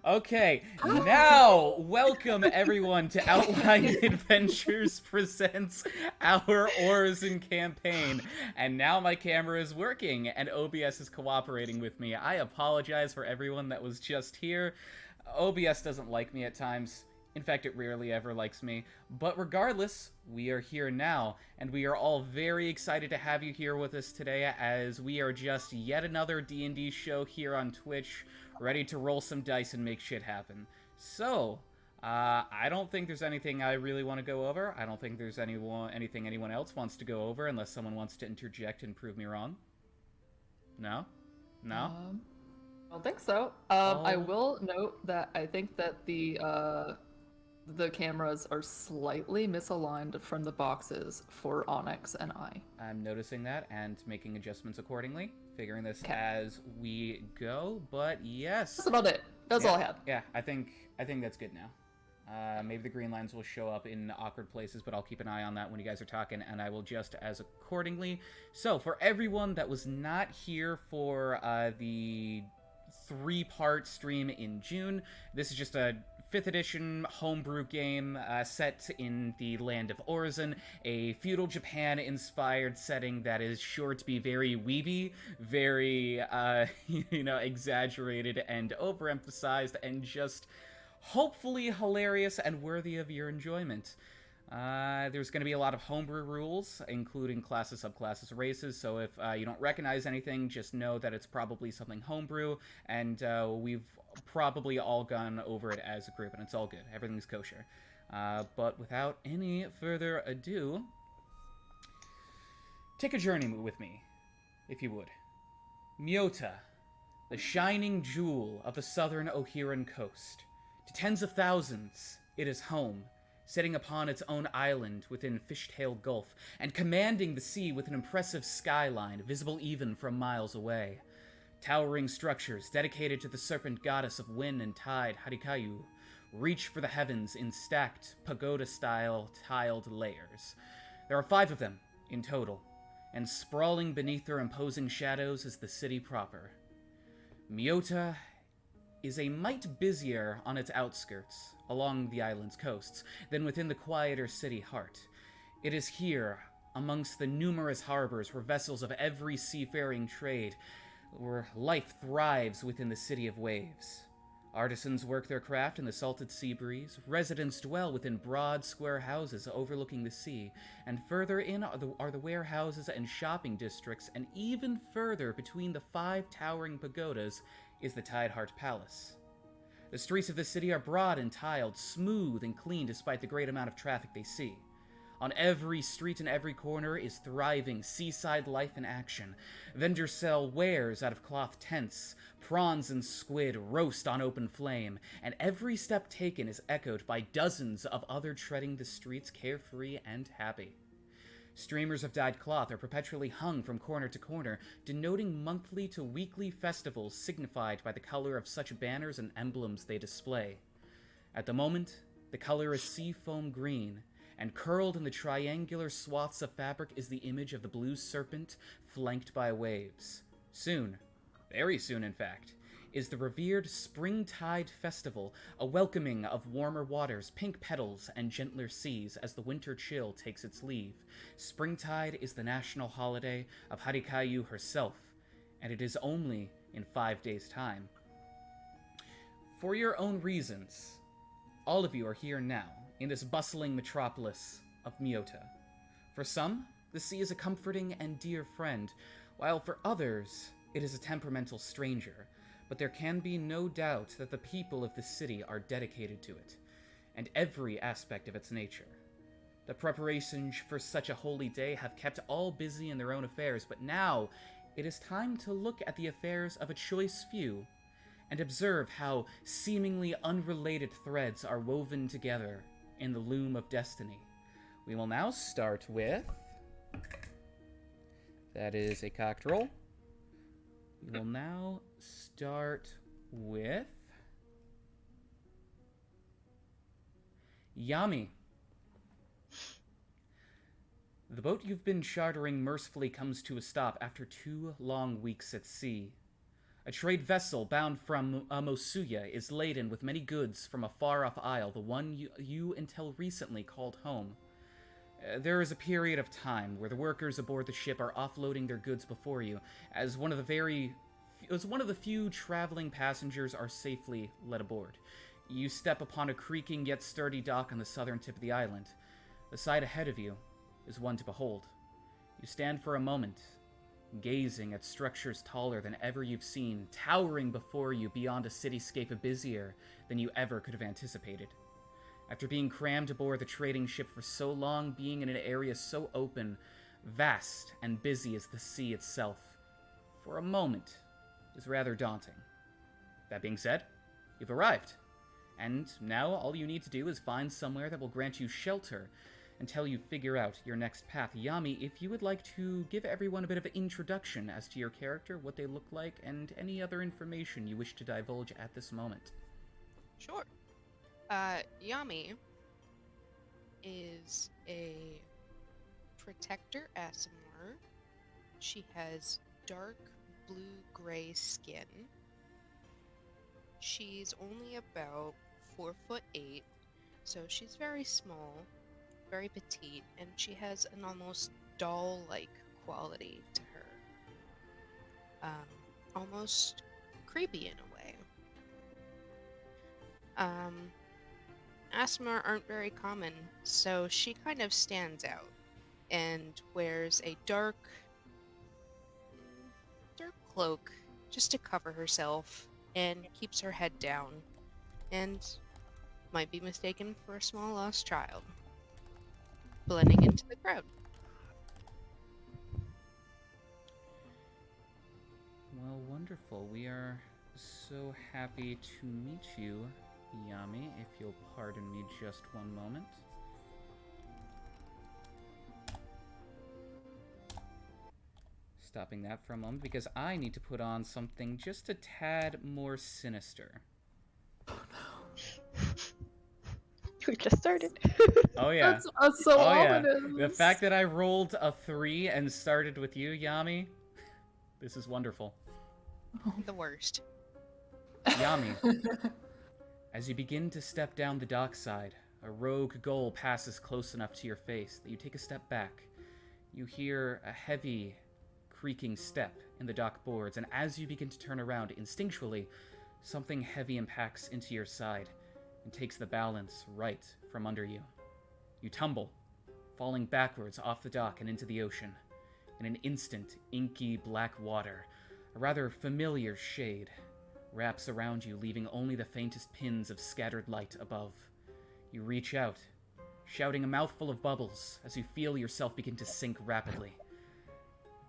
Okay, now welcome everyone to Outlying Adventures presents our Origin campaign. And now my camera is working and OBS is cooperating with me. I apologize for everyone that was just here. OBS doesn't like me at times. In fact, it rarely ever likes me. But regardless, we are here now, and we are all very excited to have you here with us today, as we are just yet another D&D show here on Twitch, ready to roll some dice and make shit happen. So, I don't think there's anything I really want to go over. I don't think there's anything anyone else wants to go over, unless someone wants to interject and prove me wrong. No? No? I don't think so. I will note that I think that the cameras are slightly misaligned from the boxes for Onyx and I. I'm noticing that and making adjustments accordingly, figuring this as we go, but yes. That's about it. That's all I had. Yeah, I think that's good now. Maybe the green lines will show up in awkward places, but I'll keep an eye on that when you guys are talking, and I will adjust as accordingly. So, for everyone that was not here for the 3-part stream in June, this is just a 5th edition homebrew game set in the land of Orizon, a Feudal-Japan Inspired setting that is sure to be very weeby, very, exaggerated and overemphasized, and just hopefully hilarious and worthy of your enjoyment. There's going to be a lot of homebrew rules, including classes, subclasses, races, so if you don't recognize anything, just know that it's probably something homebrew, and we've probably all gone over it as a group, and it's all good. Everything's kosher. But without any further ado, take a journey with me, if you would. Miioota, the shining jewel of the southern Ohiran coast. To tens of thousands, it is home, sitting upon its own island within Fishtail Gulf, and commanding the sea with an impressive skyline visible even from miles away. Towering structures dedicated to the serpent goddess of wind and tide, Harikayu, reach for the heavens in stacked, pagoda-style tiled layers. There are 5 of them in total, and sprawling beneath their imposing shadows is the city proper. Miioota is a mite busier on its outskirts, along the island's coasts, than within the quieter city heart. It is here, amongst the numerous harbors where vessels of every seafaring trade, where life thrives within the city of waves. Artisans work their craft in the salted sea breeze, residents dwell within broad, square houses overlooking the sea, and further in are the warehouses and shopping districts, and even further between the 5 towering pagodas is the Tideheart Palace. The streets of the city are broad and tiled, smooth and clean despite the great amount of traffic they see. On every street and every corner is thriving seaside life in action. Vendors sell wares out of cloth tents. Prawns and squid roast on open flame. And every step taken is echoed by dozens of other treading the streets carefree and happy. Streamers of dyed cloth are perpetually hung from corner to corner, denoting monthly to weekly festivals signified by the color of such banners and emblems they display. At the moment, the color is seafoam green, and curled in the triangular swaths of fabric is the image of the blue serpent flanked by waves. Soon, very soon in fact, is the revered Springtide Festival, a welcoming of warmer waters, pink petals, and gentler seas as the winter chill takes its leave. Springtide is the national holiday of Harikayu herself, and it is only in 5 days' time. For your own reasons, all of you are here now, in this bustling metropolis of Miioota. For some, the sea is a comforting and dear friend, while for others, it is a temperamental stranger. But there can be no doubt that the people of the city are dedicated to it, and every aspect of its nature. The preparations for such a holy day have kept all busy in their own affairs, but now it is time to look at the affairs of a choice few, and observe how seemingly unrelated threads are woven together in the loom of destiny. We will now start with... That is a cocked roll. We will now start with... Yami. The boat you've been chartering mercifully comes to a stop after 2 long weeks at sea. A trade vessel bound from Mosuya is laden with many goods from a far-off isle, the one you until recently called home. There is a period of time where the workers aboard the ship are offloading their goods before you, as one of the few traveling passengers are safely led aboard. You step upon a creaking yet sturdy dock on the southern tip of the island. The sight ahead of you is one to behold. You stand for a moment, gazing at structures taller than ever you've seen, towering before you beyond a cityscape busier than you ever could have anticipated. After being crammed aboard the trading ship for so long, being in an area so open, vast, and busy as the sea itself, for a moment, is rather daunting. That being said, you've arrived, and now all you need to do is find somewhere that will grant you shelter until you figure out your next path. Yami, if you would like to give everyone a bit of an introduction as to your character, what they look like, and any other information you wish to divulge at this moment. Sure. Yami is a protector Aasimar. She has dark blue-gray skin. She's only about 4'8", so she's very small, very petite, and she has an almost doll-like quality to her. Almost creepy in a way. Aasimar aren't very common, so she kind of stands out and wears a dark cloak just to cover herself and keeps her head down and might be mistaken for a small lost child, blending into the crowd. Well, wonderful. We are so happy to meet you, Yami, if you'll pardon me just one moment. Stopping that for a moment because I need to put on something just a tad more sinister. Oh no. We just started. Oh yeah. That's so ominous. Yeah. The fact that I rolled a 3 and started with you, Yami, this is wonderful. The worst. Yami, as you begin to step down the dockside, a rogue gull passes close enough to your face that you take a step back. You hear a heavy, creaking step in the dock boards, and as you begin to turn around, instinctually, something heavy impacts into your side and takes the balance right from under you. You tumble, falling backwards off the dock and into the ocean. In an instant, inky black water, a rather familiar shade, wraps around you, leaving only the faintest pins of scattered light above. You reach out, shouting a mouthful of bubbles as you feel yourself begin to sink rapidly.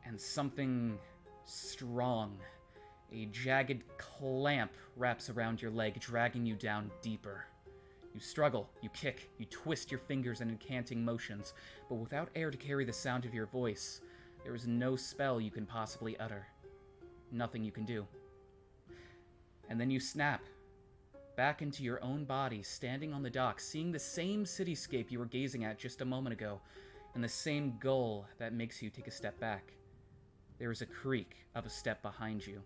And something strong, a jagged clamp, wraps around your leg, dragging you down deeper. You struggle, you kick, you twist your fingers in incanting motions, but without air to carry the sound of your voice, there is no spell you can possibly utter. Nothing you can do. And then you snap, back into your own body, standing on the dock, seeing the same cityscape you were gazing at just a moment ago, and the same gull that makes you take a step back. There is a creak of a step behind you.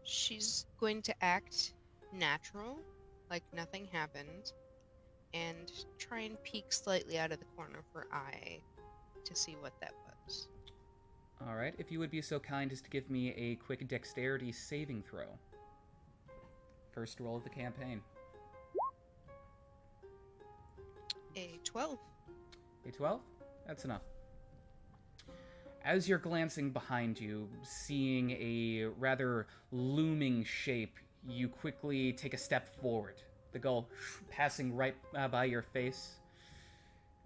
She's going to act natural, like nothing happened, and try and peek slightly out of the corner of her eye to see what that was. Alright, if you would be so kind as to give me a quick dexterity saving throw. First roll of the campaign. A 12. A 12? That's enough. As you're glancing behind you, seeing a rather looming shape, you quickly take a step forward, the gull passing right by your face.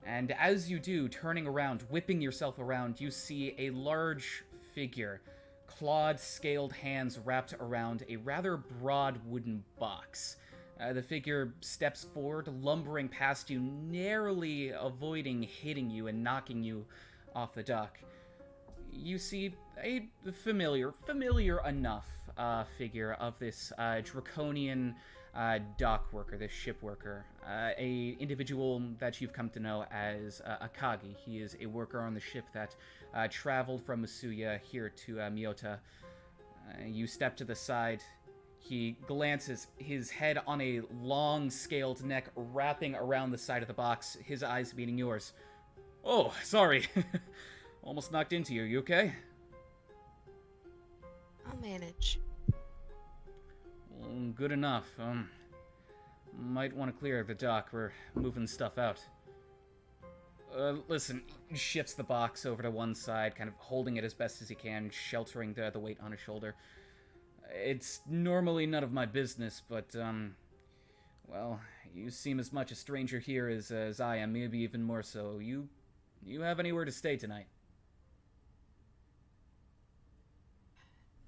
And as you do, turning around, whipping yourself around, you see a large figure, clawed, scaled hands wrapped around a rather broad wooden box. The figure steps forward, lumbering past you, narrowly avoiding hitting you and knocking you off the dock. You see a familiar enough figure of this draconian dock worker, this ship worker, a individual that you've come to know as Akagi. He is a worker on the ship that traveled from Masuya here to Miioota. You step to the side. He glances, his head on a long scaled neck wrapping around the side of the box, his eyes meeting yours. Oh, sorry. Almost knocked into you. You okay? I'll manage. Well, good enough. Might want to clear the dock. We're moving stuff out. Listen, he shifts the box over to one side, kind of holding it as best as he can, sheltering the weight on his shoulder. It's normally none of my business, but, well, you seem as much a stranger here as I am, maybe even more so. You have anywhere to stay tonight?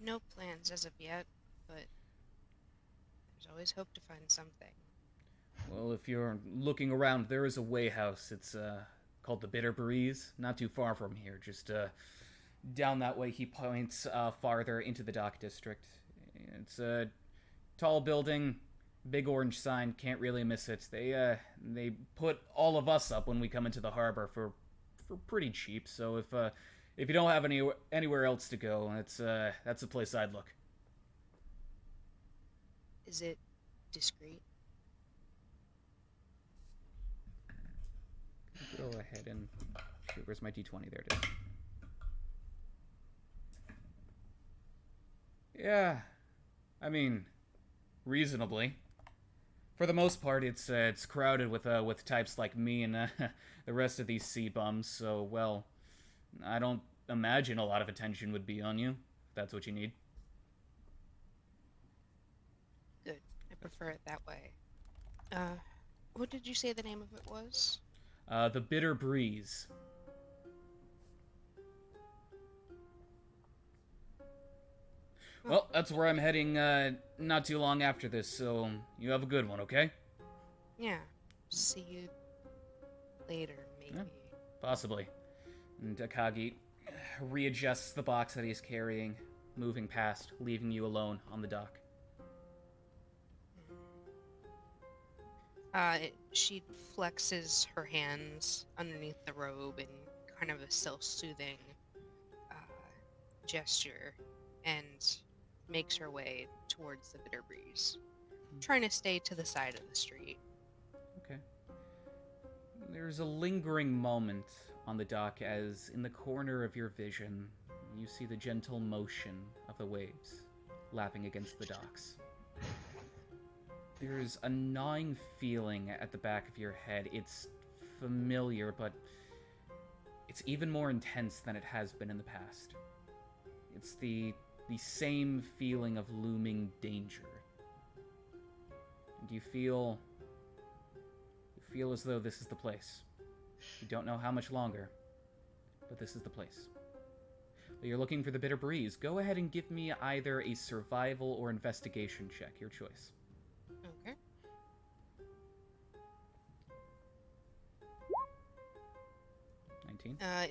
No plans as of yet, but there's always hope to find something. Well, if you're looking around, there is a way house. It's, called the Bitter Breeze, not too far from here, just, down that way. He points, farther into the dock district. It's a tall building, big orange sign, can't really miss it. They put all of us up when we come into the harbor for pretty cheap, so if you don't have anywhere else to go, that's the place I'd look. Is it discreet? Go ahead and shoot, where's my d20? There it is. Yeah, I mean, reasonably. For the most part, it's crowded with types like me and the rest of these sea bums. So, well, I don't imagine a lot of attention would be on you. If that's what you need. Good. I prefer it that way. What did you say the name of it was? The Bitter Breeze. Well, that's where I'm heading not too long after this, so you have a good one, okay? Yeah. See you later, maybe. Yeah, possibly. And Akagi readjusts the box that he's carrying, moving past, leaving you alone on the dock. She flexes her hands underneath the robe in kind of a self-soothing gesture and makes her way towards the Bitter Breeze, trying to stay to the side of the street. Okay. There's a lingering moment on the dock as, in the corner of your vision, you see the gentle motion of the waves lapping against the docks. There's a gnawing feeling at the back of your head. It's familiar, but it's even more intense than it has been in the past. It's the same feeling of looming danger. And you feel as though this is the place. You don't know how much longer, but this is the place. But you're looking for the Bitter Breeze. Go ahead and give me either a survival or investigation check, your choice. Okay.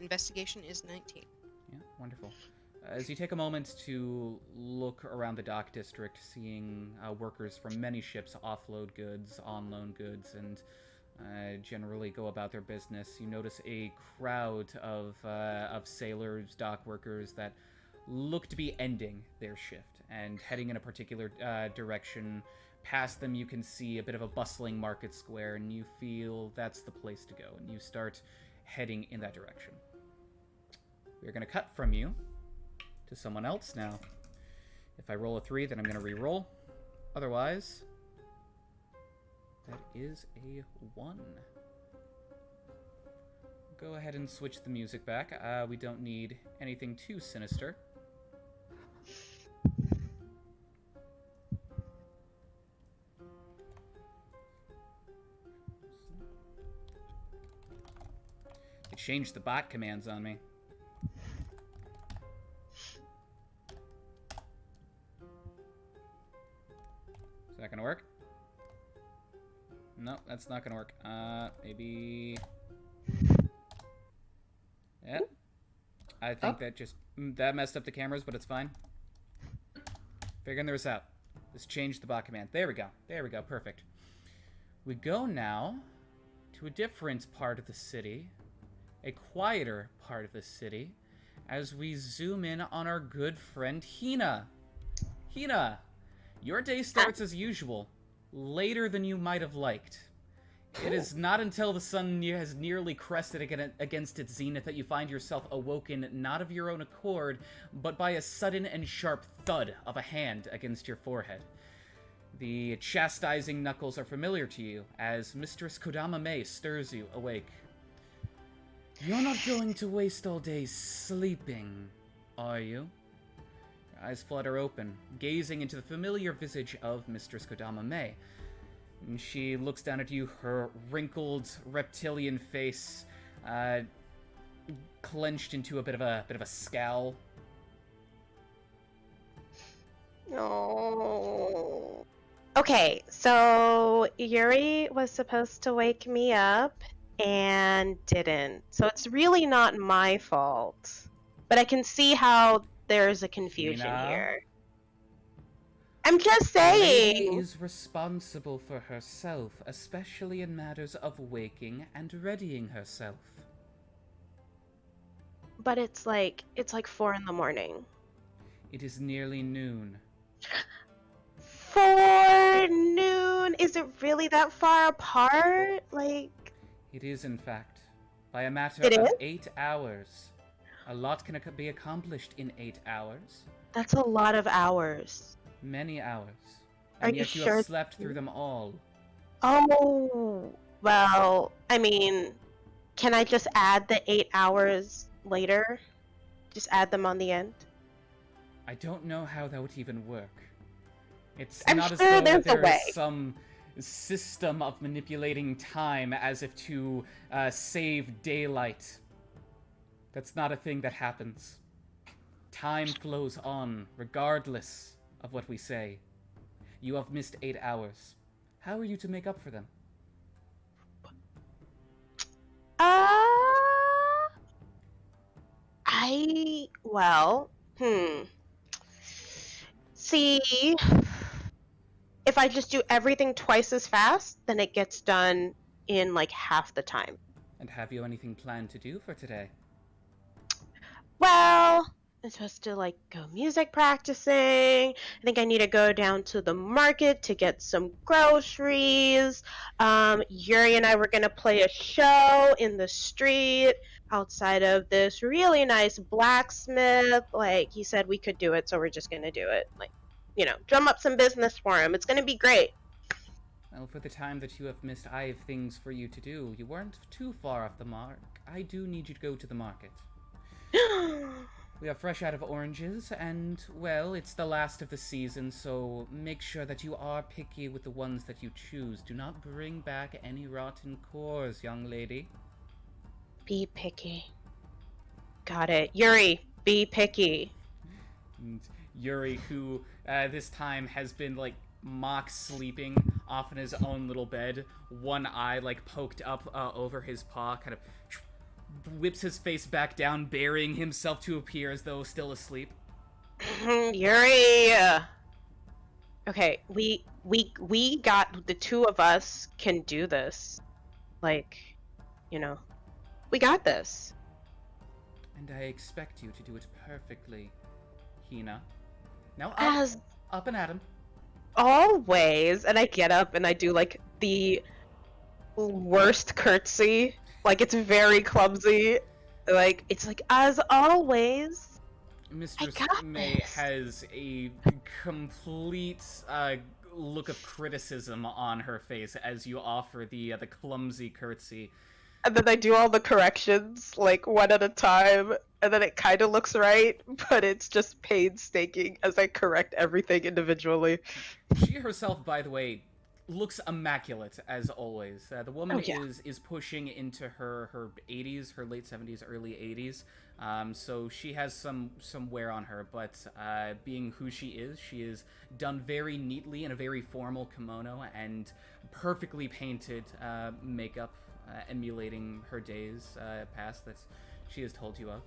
Investigation is 19. Yeah, wonderful. As you take a moment to look around the dock district, seeing workers from many ships offload goods, on-loan goods, and generally go about their business, you notice a crowd of sailors, dock workers that look to be ending their shift and heading in a particular direction. Past them, you can see a bit of a bustling market square, and you feel that's the place to go, and you start heading in that direction. We're going to cut from you to someone else now. If I roll a 3, then I'm going to re-roll. Otherwise, that is a 1. Go ahead and switch the music back. We don't need anything too sinister. It changed the bot commands on me. Is that gonna work? No, that's not gonna work. Maybe... Yeah. I think that just... that messed up the cameras, but it's fine. Figuring this out. Let's change the bot command. There we go. There we go. Perfect. We go now to a different part of the city, a quieter part of the city, as we zoom in on our good friend Hina. Hina, your day starts as usual, later than you might have liked. It is not until the sun has nearly crested against its zenith that you find yourself awoken not of your own accord, but by a sudden and sharp thud of a hand against your forehead. The chastising knuckles are familiar to you as Mistress Kodama May stirs you awake. You're not going to waste all day sleeping, are you? Your eyes flutter open, gazing into the familiar visage of Mistress Kodama May. And she looks down at you, her wrinkled reptilian face clenched into a bit of a scowl. No. Okay, so Yuri was supposed to wake me up and didn't. So it's really not my fault. But I can see how there's a confusion here. I'm just saying. The lady is responsible for herself, especially in matters of waking and readying herself. But it's like 4 a.m. It is nearly noon. 4 noon? Is it really that far apart? Like... It is, in fact. By a matter It of is? 8 hours. A lot can be accomplished in 8 hours. That's a lot of hours. Many hours. Are And you yet you sure? have slept through them all. Oh, well, I mean, can I just add the 8 hours later? Just add them on the end? I don't know how that would even work. It's I'm not as sure though there's a there way. is some system of manipulating time as if to save daylight. That's not a thing that happens. Time flows on, regardless of what we say. You have missed 8 hours. How are you to make up for them? See, if I just do everything twice as fast, then it gets done in like half the time. And have you anything planned to do for today? Well, I'm supposed to like go music practicing. I think I need to go down to the market to get some groceries. Yuri and I were gonna play a show in the street outside of this really nice blacksmith. Like he said we could do it, so we're just gonna do it. Like, you know, drum up some business for him. It's gonna be great. Well, for the time that you have missed, I have things for you to do. You weren't too far off the mark. I do need you to go to the market. We are fresh out of oranges, and, well, it's the last of the season, so make sure that you are picky with the ones that you choose. Do not bring back any rotten cores, young lady. Be picky. Got it. Yuri, be picky. And Yuri, who this time has been, like, mock sleeping off in his own little bed, one eye, like, poked up over his paw, kind of whips his face back down, burying himself to appear as though still asleep. Yuri! Okay, we got, the two of us can do this. Like, you know, we got this. And I expect you to do it perfectly, Hina. Now up and at him. Always. And I get up and I do, like, the worst curtsy. Like, it's very clumsy. Like, it's like, as always. Mistress got May this. has a complete look of criticism on her face as you offer the clumsy curtsy. And then I do all the corrections, like, one at a time. And then it kind of looks right, but it's just painstaking as I correct everything individually. She herself, by the way, looks immaculate as always. The woman is pushing into her 80s, her late 70s, early 80s. So she has some wear on her, but being who she is done very neatly in a very formal kimono and perfectly painted makeup, emulating her days past that she has told you of.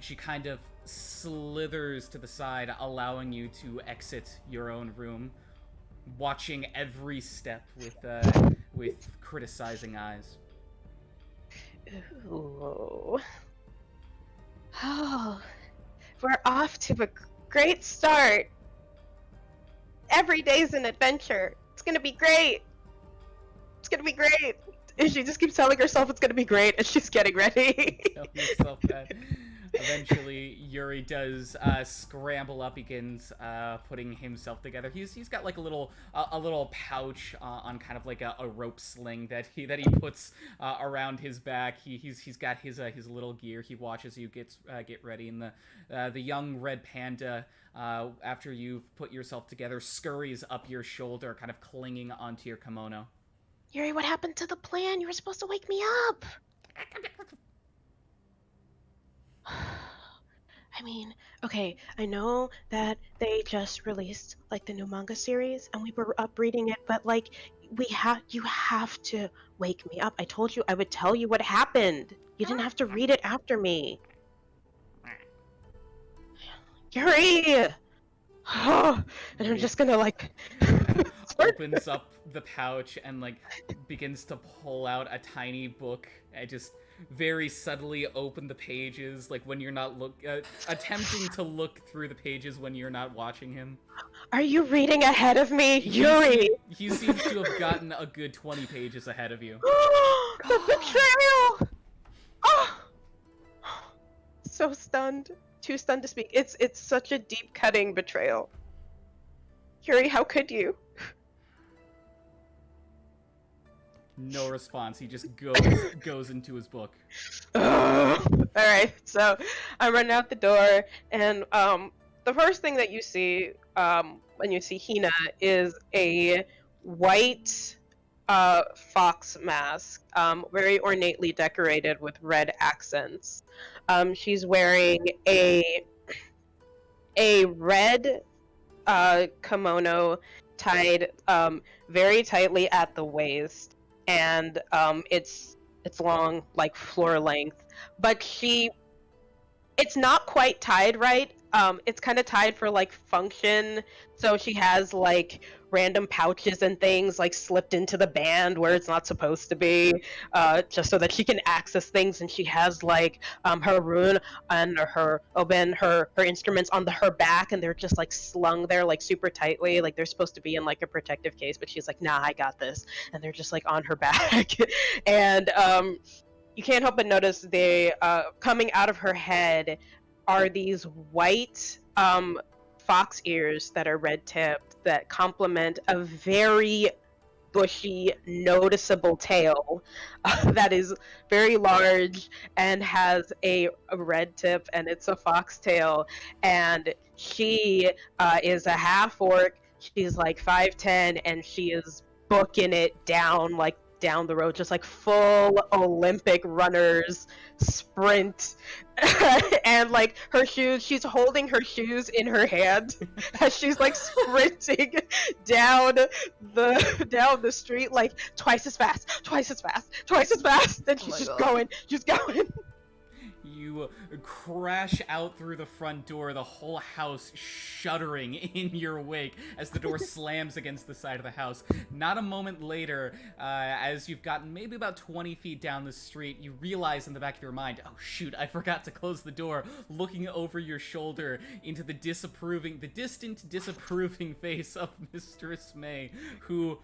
she kind of slithers to the side, allowing you to exit your own room, watching every step with criticizing eyes. Ooh. Oh, we're off to a great start. Every day's an adventure. It's gonna be great. It's gonna be great. And she just keeps telling herself it's gonna be great, and she's getting ready. Tell yourself that. Eventually, Yuri does scramble up, begins putting himself together. He's got like a little pouch on kind of like a rope sling that he puts around his back. He's got his little gear. He watches you get ready, and the young red panda, after you've put yourself together, scurries up your shoulder, kind of clinging onto your kimono. Yuri, what happened to the plan? You were supposed to wake me up. I mean, okay, I know that they just released like the new manga series and we were up reading it, but like you have to wake me up. I told you I would tell you what happened. You didn't have to read it after me. Yuri! Oh, and I'm just gonna like opens up the pouch and like begins to pull out a tiny book. I just very subtly open the pages, like when you're not attempting to look through the pages when you're not watching him. Are you reading ahead of me, Yuri? He seems to have gotten a good 20 pages ahead of you. The betrayal! Oh! So stunned. Too stunned to speak. It's such a deep cutting betrayal. Yuri, how could you? No response. He just goes into his book. Alright, so I'm running out the door, and the first thing that you see when you see Hina is a white fox mask, very ornately decorated with red accents. She's wearing a red kimono tied very tightly at the waist, and it's long, like floor length, but it's not quite tied right. It's kind of tied for like function, so she has like random pouches and things like slipped into the band where it's not supposed to be, just so that she can access things. And she has like her rune and her oben, her instruments on her back, and they're just like slung there like super tightly, like they're supposed to be in like a protective case, but she's like, nah, I got this, and they're just like on her back. And you can't help but notice they coming out of her head are these white fox ears that are red tipped that complement a very bushy, noticeable tail that is very large and has a red tip, and it's a fox tail. And she is a half orc. She's like 5'10", and she is booking it down the road, just like full Olympic runners sprint. And like her shoes, she's holding her shoes in her hand as she's like sprinting down the street, like twice as fast, and she's just going. You crash out through the front door, the whole house shuddering in your wake as the door slams against the side of the house. Not a moment later, as you've gotten maybe about 20 feet down the street, you realize in the back of your mind, oh shoot, I forgot to close the door, looking over your shoulder into the distant, disapproving face of Mistress May, who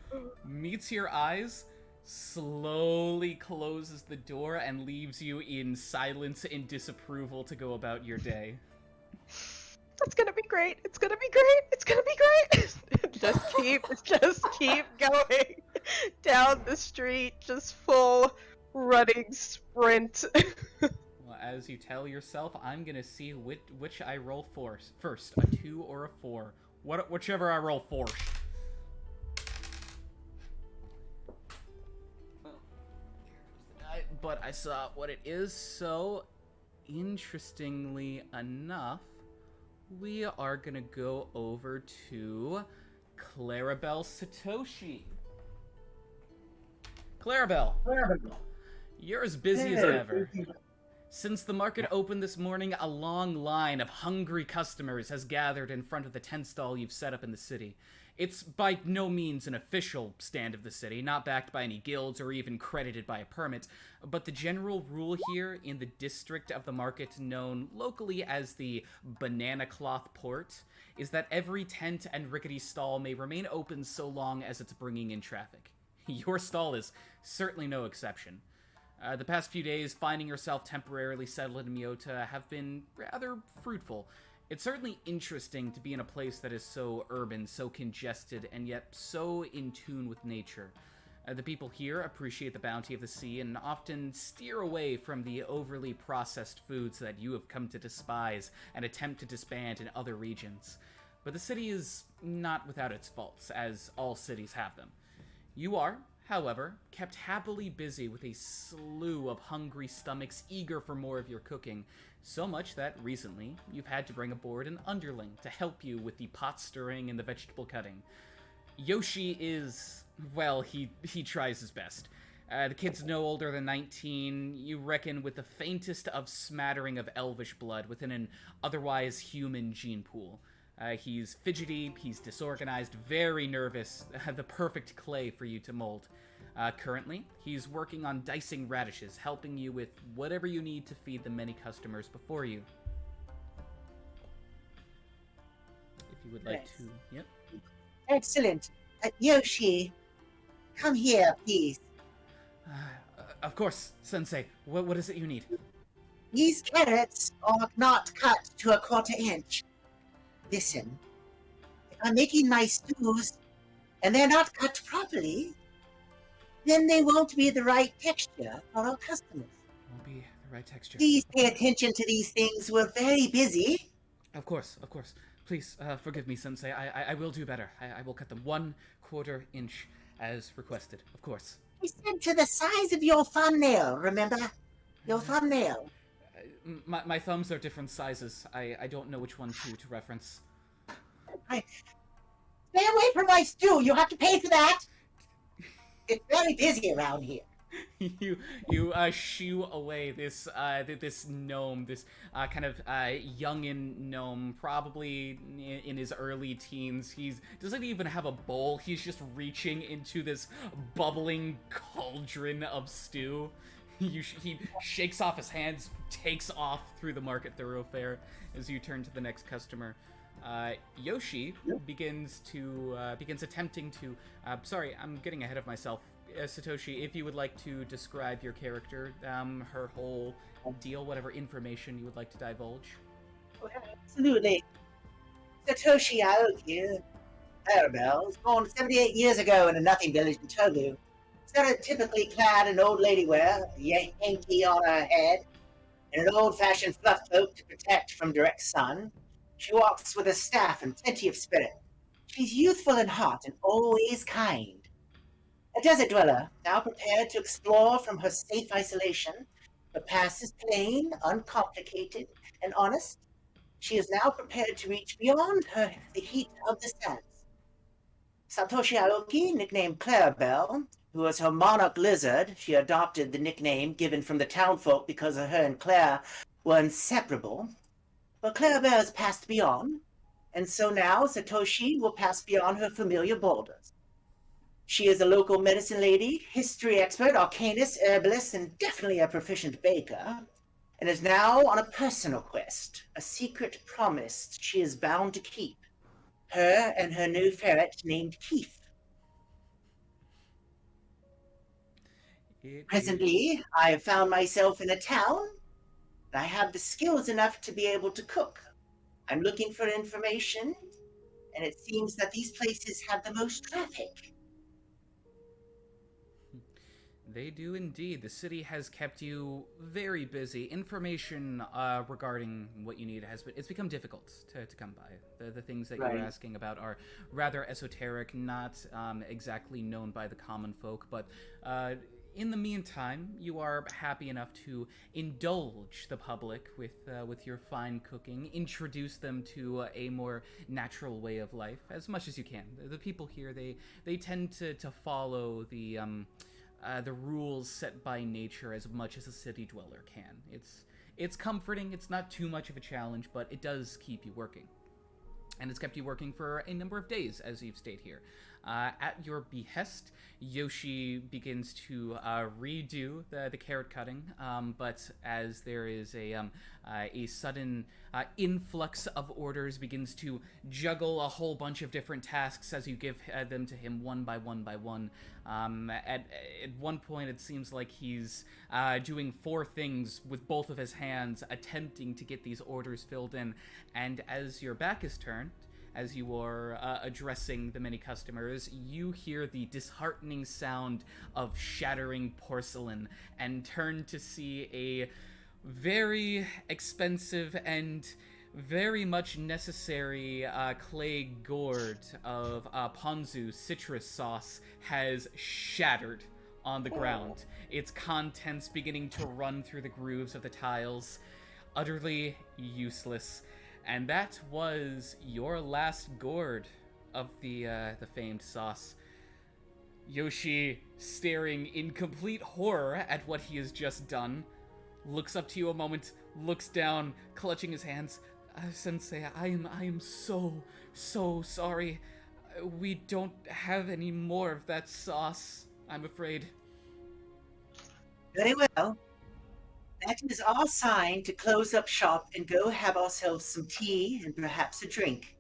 meets your eyes, slowly closes the door, and leaves you in silence and disapproval to go about your day. It's gonna be great. It's gonna be great. It's gonna be great. just keep going down the street, just full running sprint. Well, as you tell yourself, I'm gonna see which I roll first, a 2 or a 4. Whichever I roll first. But I saw what it is, so interestingly enough, we are gonna go over to Clarabelle Satoshi. Clarabelle, you're as busy as ever. Since the market opened this morning, a long line of hungry customers has gathered in front of the tent stall you've set up in the city. It's by no means an official stand of the city, not backed by any guilds or even credited by a permit, but the general rule here in the district of the market known locally as the Banana Cloth Port is that every tent and rickety stall may remain open so long as it's bringing in traffic. Your stall is certainly no exception. The past few days, finding yourself temporarily settled in Miioota have been rather fruitful. It's certainly interesting to be in a place that is so urban, so congested, and yet so in tune with nature. The people here appreciate the bounty of the sea and often steer away from the overly processed foods that you have come to despise and attempt to disband in other regions. But the city is not without its faults, as all cities have them. You are, however, kept happily busy with a slew of hungry stomachs eager for more of your cooking, so much that recently you've had to bring aboard an underling to help you with the pot stirring and the vegetable cutting. Yoshi is, well, he tries his best. The kid's no older than 19, you reckon with the faintest of smattering of elvish blood within an otherwise human gene pool. He's fidgety, he's disorganized, very nervous, the perfect clay for you to mold. Currently, he's working on dicing radishes, helping you with whatever you need to feed the many customers before you. If you would like Yes. to... Yep. Excellent. Yoshi, come here, please. Of course, Sensei. What is it you need? These carrots are not cut to a 1/4 inch. Listen, if I'm making my stews and they're not cut properly, then they won't be the right texture for our customers. Won't be the right texture. Please pay attention to these things. We're very busy. Of course. Please, forgive me, Sensei. I will do better. I will cut them 1/4 inch as requested. Of course. I said to the size of your thumbnail, remember? Your thumbnail. My thumbs are different sizes. I don't know which one to reference. Stay away from my stew. You have to pay for that. It's very busy around here. you shoo away this gnome, this kind of youngin gnome, probably in his early teens. He doesn't even have a bowl. He's just reaching into this bubbling cauldron of stew. He shakes off his hands, takes off through the market thoroughfare as you turn to the next customer. Yoshi begins attempting to. Sorry, I'm getting ahead of myself. Satoshi, if you would like to describe your character, her whole deal, whatever information you would like to divulge. Oh, absolutely. Satoshi Aoki, Arabelle, was born 78 years ago in a nothing village in Togu. Stereotypically clad in old lady wear, a hanky on her head, and an old-fashioned fluff cloak to protect from direct sun. She walks with a staff and plenty of spirit. She's youthful in heart and always kind. A desert dweller, now prepared to explore from her safe isolation. Her past is plain, uncomplicated, and honest. She is now prepared to reach beyond the heat of the sands. Satoshi Aoki, nicknamed Clarabelle, who was her monarch lizard. She adopted the nickname given from the townfolk because her and Claire were inseparable. But Clarabelle has passed beyond, and so now Satoshi will pass beyond her familiar borders. She is a local medicine lady, history expert, arcanist, herbalist, and definitely a proficient baker, and is now on a personal quest, a secret promise she is bound to keep. Her and her new ferret named Keith. Presently, I have found myself in a town, and I have the skills enough to be able to cook. I'm looking for information, and it seems that these places have the most traffic. They do indeed. The city has kept you very busy. Information regarding what you need it's become difficult to come by. The things that you're asking about are rather esoteric, not exactly known by the common folk, but in the meantime, you are happy enough to indulge the public with your fine cooking, introduce them to a more natural way of life as much as you can. The people here, they tend to follow the rules set by nature as much as a city dweller can. It's comforting, it's not too much of a challenge, but it does keep you working. And it's kept you working for a number of days as you've stayed here. At your behest, Yoshi begins to redo the carrot cutting, but as there is a sudden influx of orders, begins to juggle a whole bunch of different tasks as you give them to him one by one by one. At one point, it seems like he's doing 4 things with both of his hands, attempting to get these orders filled in. And as your back is turned, as you are addressing the many customers, you hear the disheartening sound of shattering porcelain and turn to see a very expensive and very much necessary clay gourd of ponzu citrus sauce has shattered on the ground, its contents beginning to run through the grooves of the tiles, utterly useless. And that was your last gourd of the famed sauce. Yoshi, staring in complete horror at what he has just done, looks up to you a moment, looks down, clutching his hands. Sensei, I am so sorry. We don't have any more of that sauce, I'm afraid. Very well. That is our sign to close up shop and go have ourselves some tea and perhaps a drink.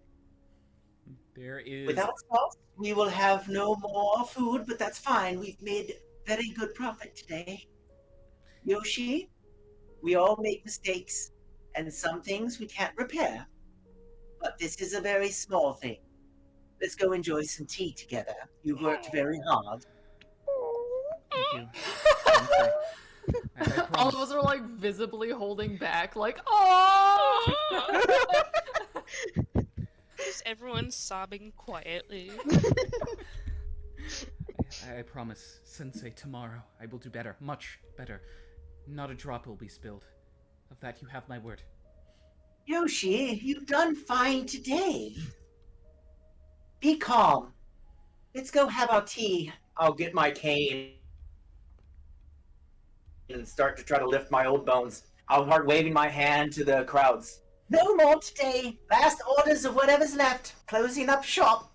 There is... Without sauce, we will have no more food, but that's fine. We've made very good profit today. Yoshi, we all make mistakes, and some things we can't repair. But this is a very small thing. Let's go enjoy some tea together. You worked very hard. Thank you. Sensei. I All of us are like visibly holding back, like, oh! Is everyone sobbing quietly? I promise, Sensei, tomorrow I will do better, much better. Not a drop will be spilled. Of that you have my word. Yoshi, you've done fine today. Be calm. Let's go have our tea. I'll get my cane and start to try to lift my old bones. I'll start waving my hand to the crowds. No more today. Last orders of whatever's left. Closing up shop.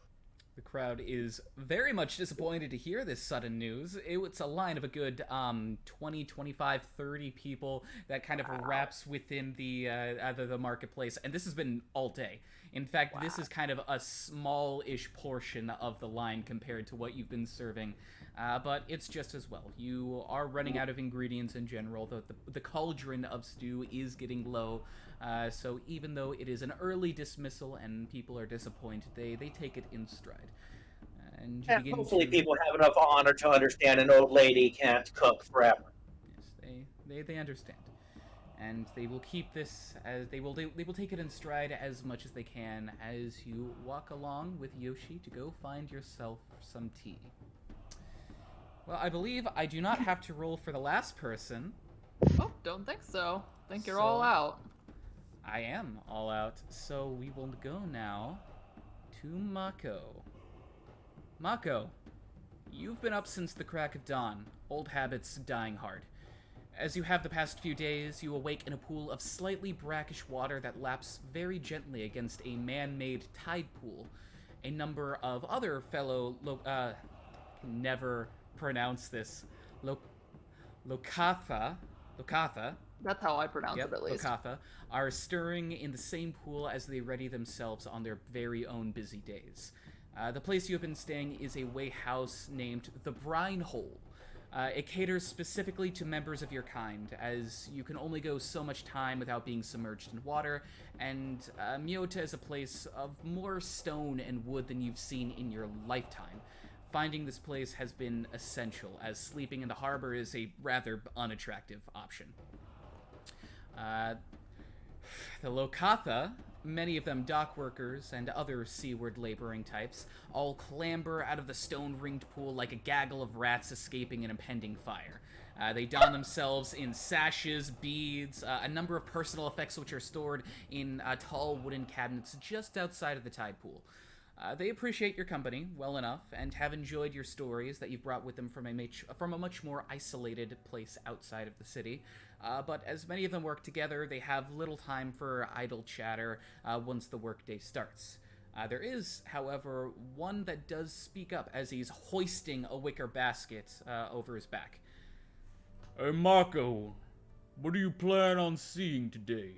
The crowd is very much disappointed to hear this sudden news. It's a line of a good 20, 25, 30 people that kind of wraps within the marketplace, and this has been all day. In fact, this is kind of a small-ish portion of the line compared to what you've been serving, but it's just as well. You are running out of ingredients in general. The cauldron of stew is getting low, so even though it is an early dismissal and people are disappointed, they take it in stride. And you begin hopefully to... people have enough honor to understand an old lady can't cook forever. Yes, they understand. And they will keep this as they will take it in stride as much as they can as you walk along with Yoshi to go find yourself some tea. Well, I believe I do not have to roll for the last person. Oh, don't think so. Think you're all out. I am all out, so we will go now to Mako. Mako, you've been up since the crack of dawn, old habits dying hard. As you have the past few days, you awake in a pool of slightly brackish water that laps very gently against a man-made tide pool. A number of other fellow, can never pronounce this, Lokatha, That's how I pronounce it, at least. Lokatha, are stirring in the same pool as they ready themselves on their very own busy days. The place you have been staying is a way house named the Brine Hole. It caters specifically to members of your kind, as you can only go so much time without being submerged in water, and Miioota is a place of more stone and wood than you've seen in your lifetime. Finding this place has been essential, as sleeping in the harbor is a rather unattractive option. The Lokatha, many of them dock workers and other seaward laboring types, all clamber out of the stone-ringed pool like a gaggle of rats escaping an impending fire. They don themselves in sashes, beads, a number of personal effects which are stored in tall wooden cabinets just outside of the tide pool. They appreciate your company well enough and have enjoyed your stories that you've brought with them from a much more isolated place outside of the city. But as many of them work together, they have little time for idle chatter once the workday starts. There is, however, one that does speak up as he's hoisting a wicker basket over his back. Hey, Mako, what do you plan on seeing today?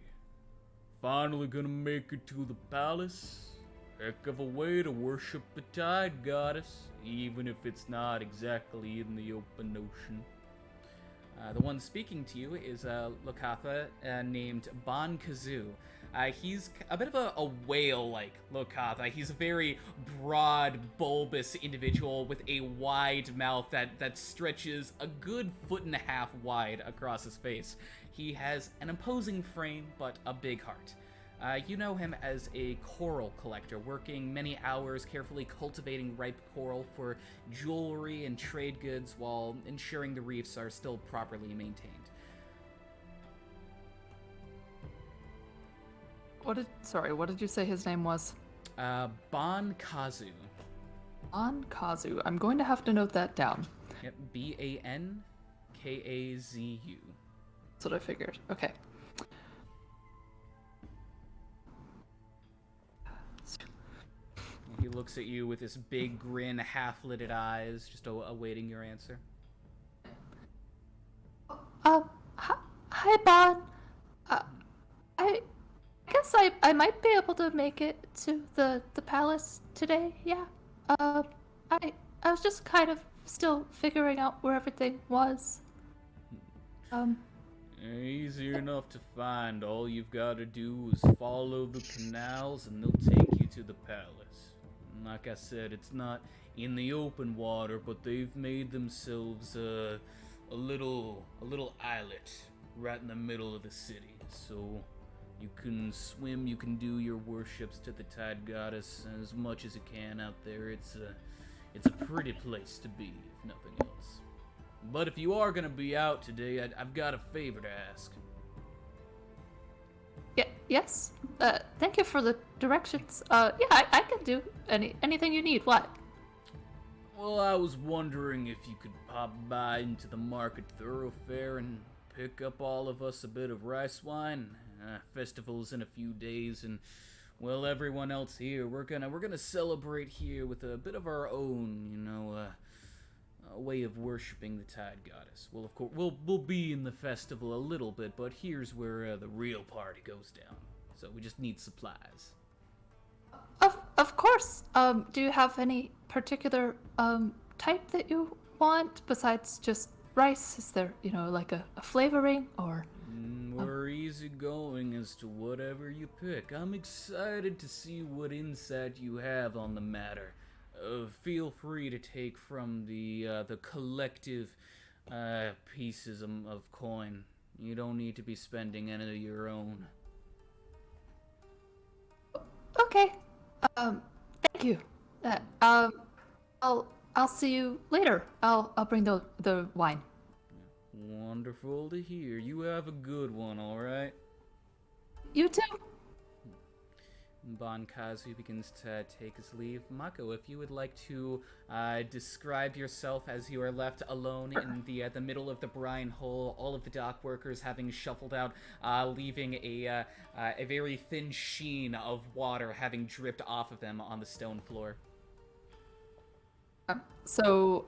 Finally gonna make it to the palace? Heck of a way to worship the Tide Goddess, even if it's not exactly in the open ocean. The one speaking to you is a Lokatha named Bon Kazoo. He's a bit of a whale-like Lokatha. He's a very broad, bulbous individual with a wide mouth that stretches a good 1.5 feet wide across his face. He has an imposing frame, but a big heart. You know him as a coral collector, working many hours carefully cultivating ripe coral for jewelry and trade goods while ensuring the reefs are still properly maintained. What did you say his name was? Bon Kazu. Bon Kazu. I'm going to have to note that down. Yep, Bankazu. That's what I figured. Okay. He looks at you with this big grin, half-lidded eyes, just awaiting your answer. Hi, Bon. I guess I might be able to make it to the palace today. Yeah. I was just kind of still figuring out where everything was. Easy enough to find. All you've got to do is follow the canals and they'll take you to the palace. And like I said, it's not in the open water, but they've made themselves a little islet right in the middle of the city. So you can swim, you can do your worships to the Tide Goddess as much as you can out there. It's a pretty place to be, if nothing else. But if you are gonna be out today, I've got a favor to ask. Yeah. Yes. Thank you for the directions. Yeah, I can do anything you need. What? Well, I was wondering if you could pop by into the market thoroughfare and pick up all of us a bit of rice wine. Festival's in a few days, and well, everyone else here, we're gonna celebrate here with a bit of our own, a way of worshiping the Tide Goddess. Well, of course, we'll be in the festival a little bit, but here's where the real party goes down. So we just need supplies. Of course. Do you have any particular type that you want besides just rice? Is there, like a flavoring or? We're easygoing as to whatever you pick. I'm excited to see what insight you have on the matter. Feel free to take from the collective pieces of coin. You don't need to be spending any of your own. Okay. Thank you. I'll see you later. I'll bring the wine. Wonderful to hear. You have a good one, all right? You too. Bon Kazu begins to take his leave. Mako, if you would like to describe yourself as you are left alone in the middle of the brine hole, all of the dock workers having shuffled out, leaving a very thin sheen of water having dripped off of them on the stone floor. So,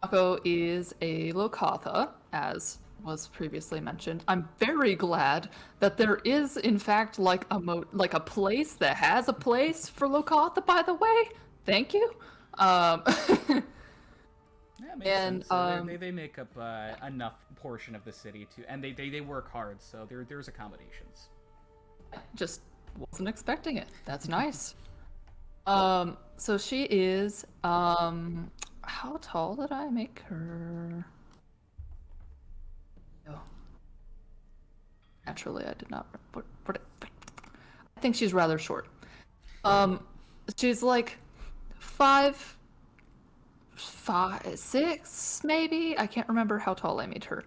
Mako is a Lokatha, as was previously mentioned. I'm very glad that there is, in fact, like a place that has a place for Lokatha. By the way, thank you. Yeah, makes sense. So they make up enough portion of the city and they work hard, so there's accommodations. Just wasn't expecting it. That's nice. So she is, how tall did I make her? Oh. Naturally, I did not. I think she's rather short. She's like 5'6", maybe. I can't remember how tall I made her.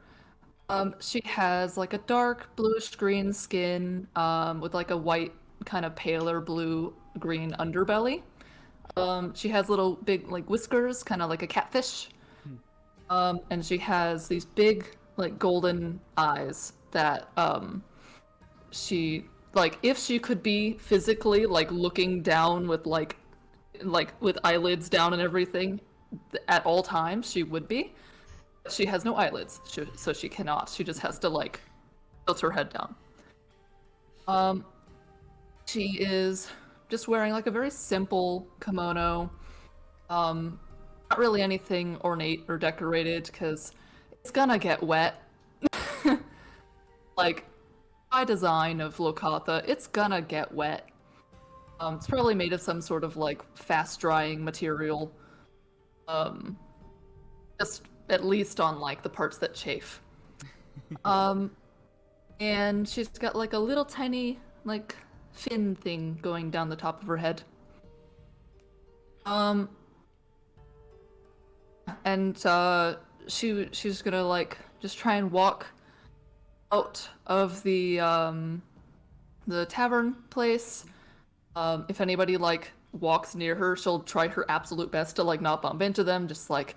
She has like a dark bluish green skin, with like a white kind of paler blue-green underbelly. She has little big like whiskers, kind of like a catfish. And she has these big like golden eyes that she like if she could be physically like looking down with like with eyelids down and everything at all times, she would be. She has no eyelids, so she cannot. She just has to like tilt her head down. She is just wearing like a very simple kimono. Not really anything ornate or decorated because it's gonna get wet. Like, by design of Lokatha, it's gonna get wet. It's probably made of some sort of like fast drying material. Just at least on like the parts that chafe. And she's got like a little tiny like fin thing going down the top of her head. And she's gonna like just try and walk out of the tavern place. If anybody like walks near her, she'll try her absolute best to like not bump into them, just like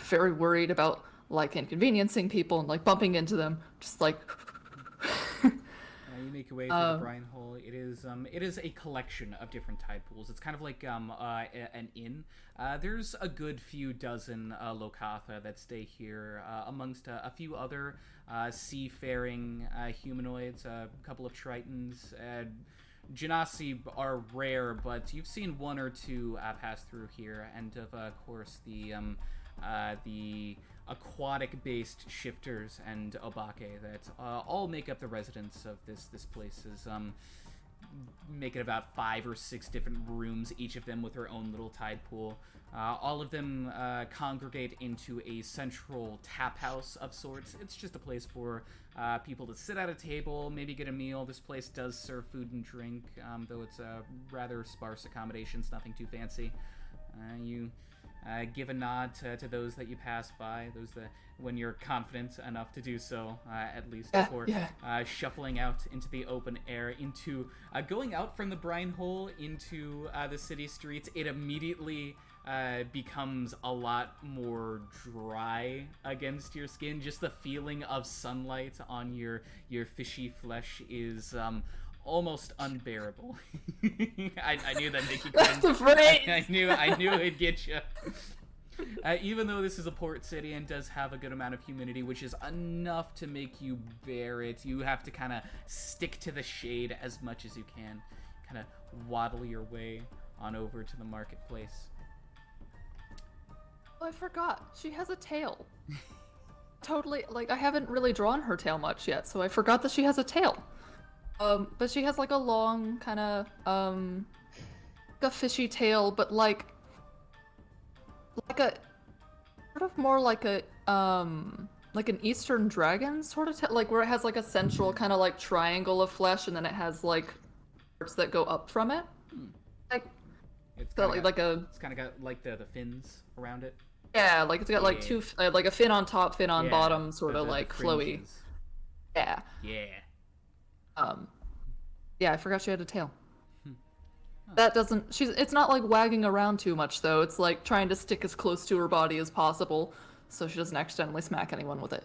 very worried about like inconveniencing people and like bumping into them, just like You make your way through the brine hole. It is a collection of different tide pools. It's kind of like an inn. There's a good few dozen Lokatha that stay here, amongst a few other seafaring humanoids, a couple of tritons. Genasi are rare, but you've seen one or two pass through here, and of course the aquatic-based shifters and obake that all make up the residents of this place. Is make it about 5 or 6 different rooms, each of them with their own little tide pool. All of them congregate into a central tap house of sorts. It's just a place for people to sit at a table, maybe get a meal. This place does serve food and drink, though it's rather sparse accommodations, nothing too fancy. You give a nod to those that you pass by, those that, when you're confident enough to do so, at least before shuffling out into the open air, into going out from the brine hole into the city streets. It immediately becomes a lot more dry against your skin. Just the feeling of sunlight on your fishy flesh is almost unbearable. I knew that Nikki couldn't. I knew it'd get you. Even though this is a port city and does have a good amount of humidity, which is enough to make you bear it, you have to kind of stick to the shade as much as you can. Kind of waddle your way on over to the marketplace. Oh, I forgot. She has a tail. Totally, like, I haven't really drawn her tail much yet, so I forgot that she has a tail. But she has like a long kind of a fishy tail, but like a sort of more like a like an Eastern dragon sort of tail, like where it has like a central kind of like triangle of flesh, and then it has like parts that go up from it. Like it's got like a. It's kind of got like the fins around it. Yeah, like it's got like two, like a fin on top, fin on bottom, sort of like flowy. Yeah. Yeah. Yeah, I forgot she had a tail. That doesn't, it's not like wagging around too much though. It's like trying to stick as close to her body as possible so she doesn't accidentally smack anyone with it.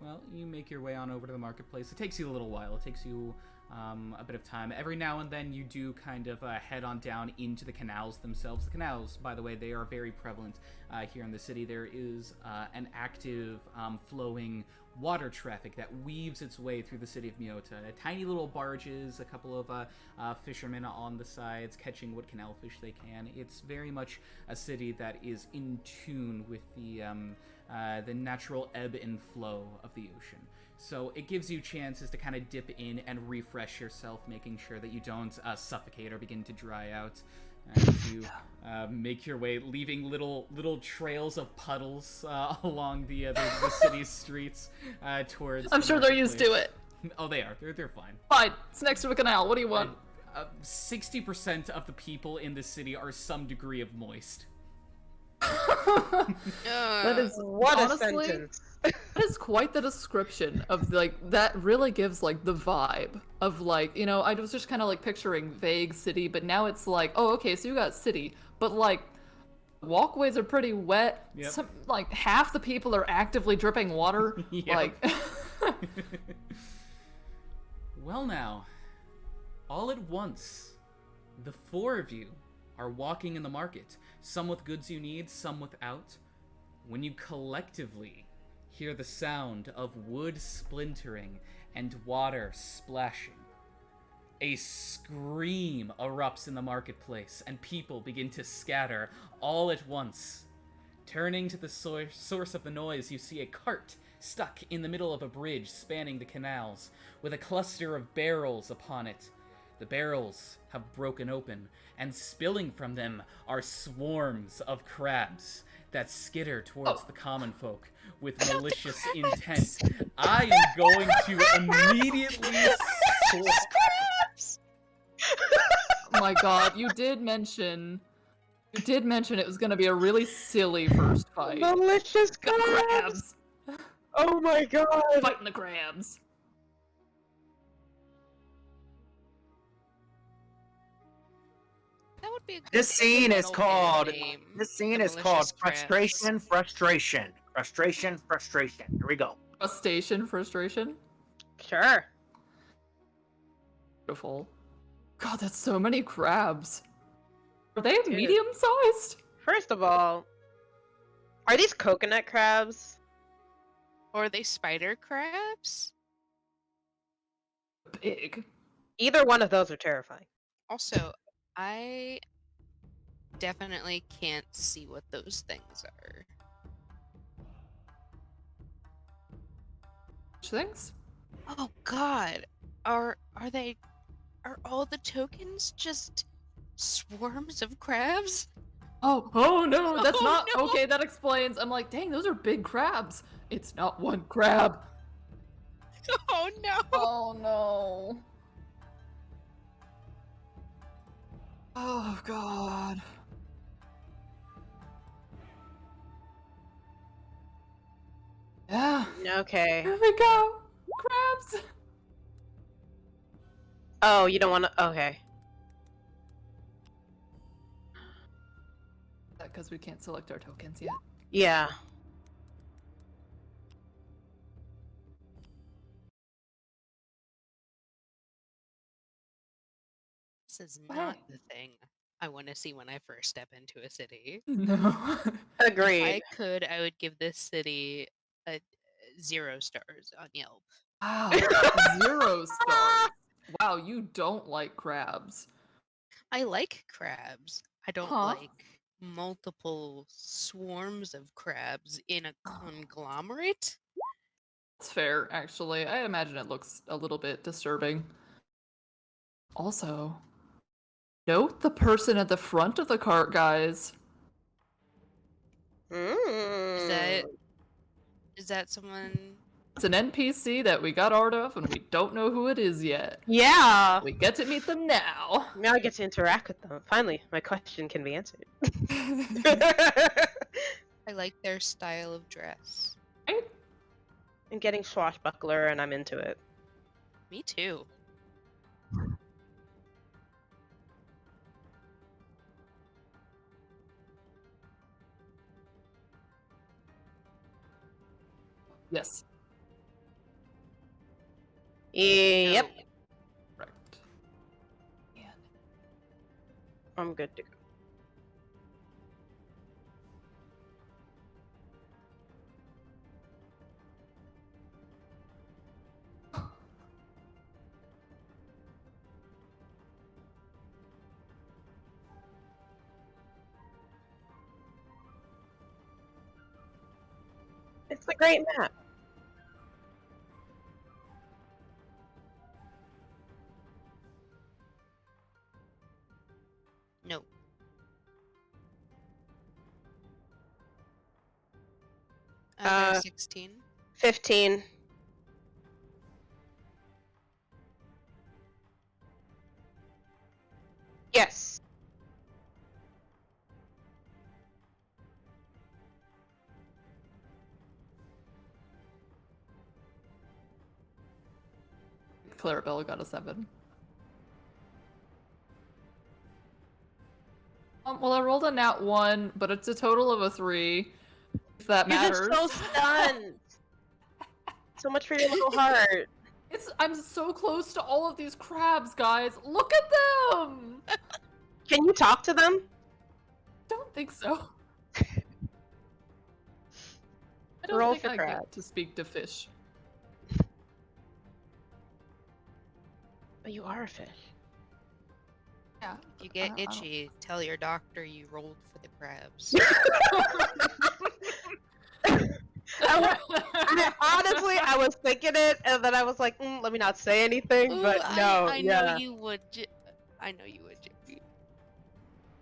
Well, you make your way on over to the marketplace. It takes you a little while. It takes you a bit of time. Every now and then you do kind of head on down into the canals themselves. The canals, by the way, they are very prevalent here in the city. There is an active flowing water traffic that weaves its way through the city of Miioota. Tiny little barges, a couple of fishermen on the sides catching what canal fish they can. It's very much a city that is in tune with the natural ebb and flow of the ocean. So it gives you chances to kind of dip in and refresh yourself, making sure that you don't suffocate or begin to dry out. As you make your way, leaving little trails of puddles along the city's streets towards. I'm sure they're used to it. Oh, they are. They're fine. Fine. It's next to a canal. What do you want? 60% of the people in the city are some degree of moist. That is What honestly, a sentence. that is quite the description of like that really gives like the vibe of like, you know, I was just kind of like picturing vague city, but now it's like, oh, okay, so you got city, but like walkways are pretty wet. Yep. Some like half the people are actively dripping water. Yep. Like Well now, all at once, the four of you are walking in the market, some with goods you need, some without, when you collectively hear the sound of wood splintering and water splashing. A scream erupts in the marketplace, and people begin to scatter all at once. Turning to the source of the noise, you see a cart stuck in the middle of a bridge spanning the canals, with a cluster of barrels upon it. The barrels have broken open, and spilling from them are swarms of crabs that skitter towards the common folk with malicious intent. I am going to immediately oh my god, you did mention it was gonna be a really silly first fight. Malicious Got crabs! crabs! Oh my god! Fighting the crabs. That would be a good This scene is metal called. band name. This scene The is called Malicious Crabs. frustration. Here we go. Frustration. Sure. Beautiful. God, that's so many crabs. Are they Dude. medium-sized? First of all, are these coconut crabs? Or are they spider crabs? Big. Either one of those are terrifying. Also, I definitely can't see what those things are. Which things? Oh god. Are all the tokens just swarms of crabs? Oh no, that's Oh, not no. okay. That explains. I'm like, dang, those are big crabs. It's not one crab. Oh no. Oh no. Oh god. Yeah. Okay. Here we go. Crabs. Oh, you don't want to. Okay. Because we can't select our tokens yet. Yeah. This is not the thing I want to see when I first step into a city. No. If Agreed. I could, I would give this city a 0 stars on Yelp. Wow. 0 stars. Wow, you don't like crabs. I like crabs. I don't Huh. like multiple swarms of crabs in a conglomerate. That's fair, actually. I imagine it looks a little bit disturbing. Also, note the person at the front of the cart, guys. Is that someone? It's an NPC that we got art of, and we don't know who it is yet. Yeah. We get to meet them now. Now I get to interact with them. Finally, my question can be answered. I like their style of dress. I'm getting swashbuckler, and I'm into it. Me too. Yes. Yep. Correct. And I'm good to go. It's a great map. No. There 16. 15. Yes. Clarabelle got a 7. Well, I rolled a nat 1, but it's a total of a 3. If that You get matters. so stunned. So much for your little heart. I'm so close to all of these crabs, guys. Look at them! Can you talk to them? Don't think so. I Roll don't think for I crabs. get to speak to fish. But you are a fish. Yeah. If you get I don't- itchy, tell your doctor you rolled for the crabs. Honestly, I was thinking it, and then I was like, let me not say anything, but Ooh, no, I yeah. know you would. I know you would, JP.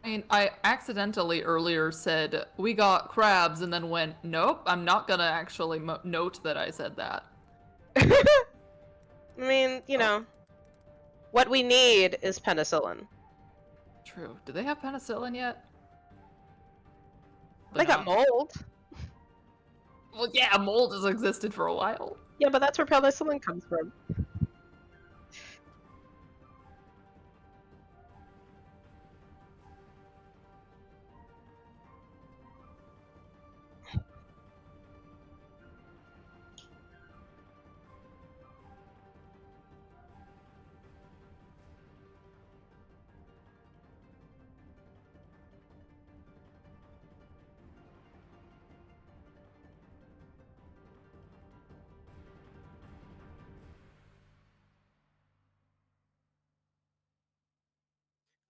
I mean, I accidentally earlier said, we got crabs, and then went, nope, I'm not gonna actually note that I said that. I mean, you know, what we need is penicillin. True. Do they have penicillin yet? They got mold. Well, yeah, mold has existed for a while. Yeah, but that's where penicillin comes from.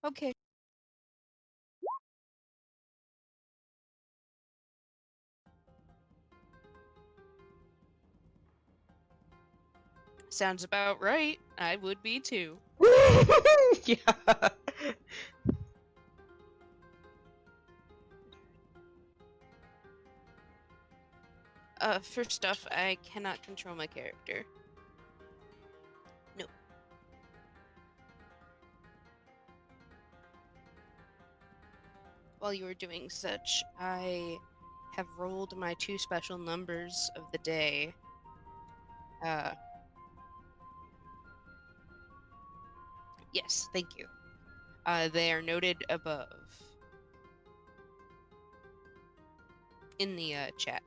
Okay. Sounds about right. I would be too. Yeah. First off, I cannot control my character. No. While you were doing such, I have rolled my 2 special numbers of the day. Yes, thank you. They are noted above in the chat.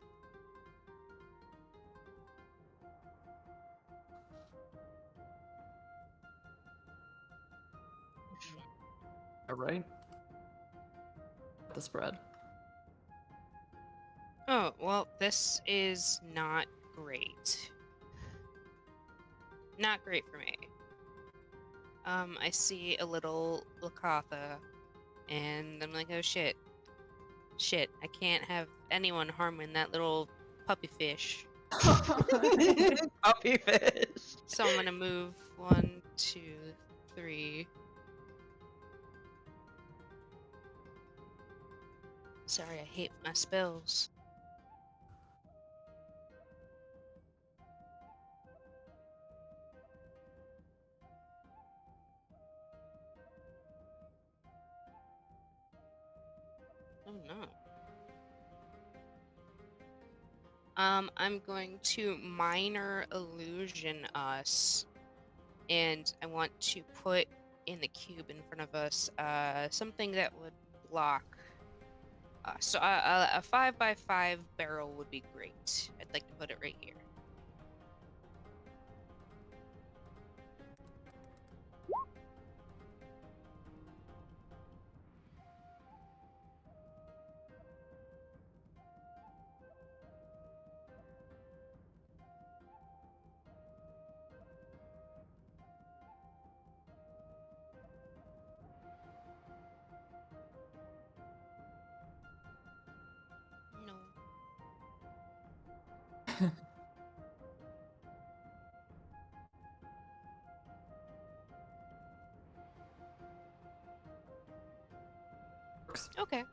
Alright. The spread. Oh, well, this is not great. Not great for me. I see a little Lakatha, and I'm like, oh shit. Shit, I can't have anyone harming that little puppy fish. Puppy fish. So I'm gonna move 1, 2, 3. Sorry, I hate my spells. Oh no. I'm going to minor illusion us, and I want to put in the cube in front of us something that would block. So a 5x5 barrel would be great. I'd like to put it right here. No. Okay.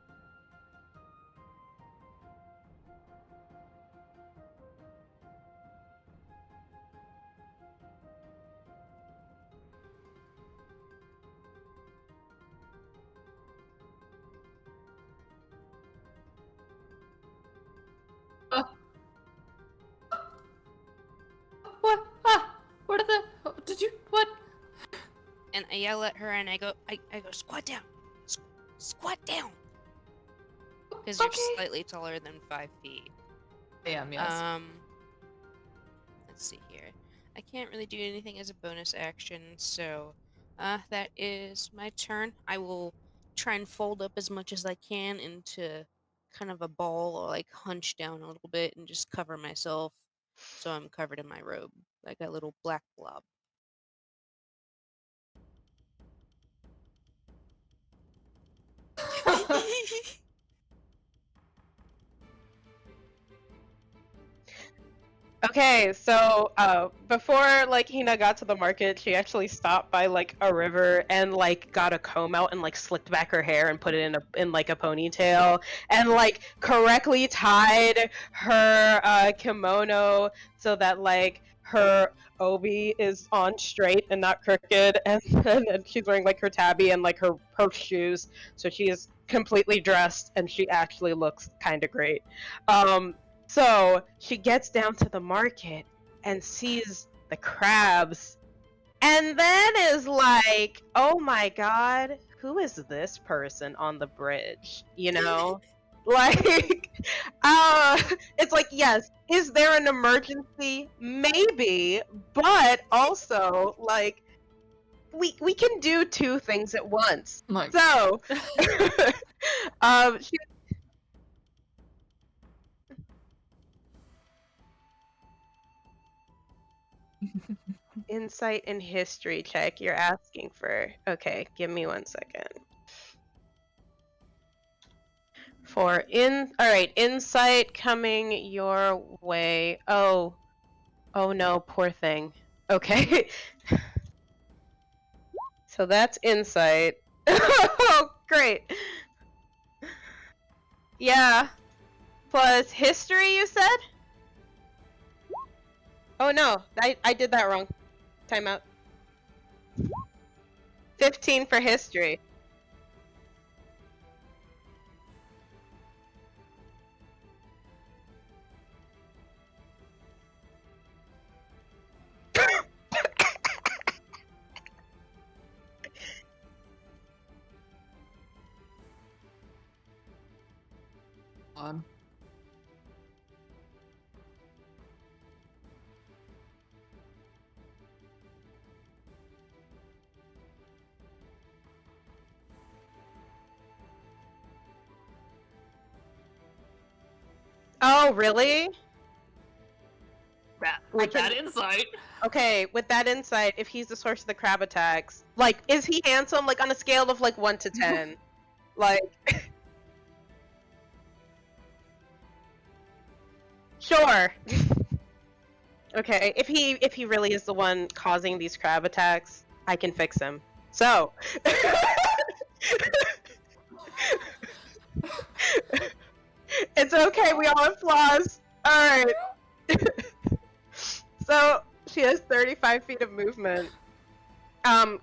What? Ah! What are the... Did you... and I yell at her, and I go, squat down, squat down, because you're Okay. slightly taller than 5 feet. I am, yes. Let's see here. I can't really do anything as a bonus action, so that is my turn. I will try and fold up as much as I can into kind of a ball, or like hunch down a little bit and just cover myself so I'm covered in my robe, like a little black blob. Okay, so before like Hina got to the market, she actually stopped by like a river and like got a comb out and like slicked back her hair and put it in like a ponytail and like correctly tied her kimono so that like her obi is on straight and not crooked, and then she's wearing like her tabby and like her shoes, so she is completely dressed and she actually looks kind of great. So she gets down to the market and sees the crabs, and then is like, oh my god, who is this person on the bridge? You know? Like, it's like, yes, is there an emergency? Maybe, but also, like, we can do two things at once. My So, she insight and history check you're asking for. Okay, give me 1 second. Alright, insight coming your way. Oh no, poor thing. Okay. So that's insight. Oh, great. Yeah. Plus history, you said? Oh no, I did that wrong. Timeout. 15 for history. God. Oh, really? With that insight. Okay, with that insight, if he's the source of the crab attacks, like, is he handsome? Like, on a scale of, like, 1 to 10? Like... Sure! Okay, if he really is the one causing these crab attacks, I can fix him. So... It's okay, we all have flaws! Alright. So, she has 35 feet of movement. Hold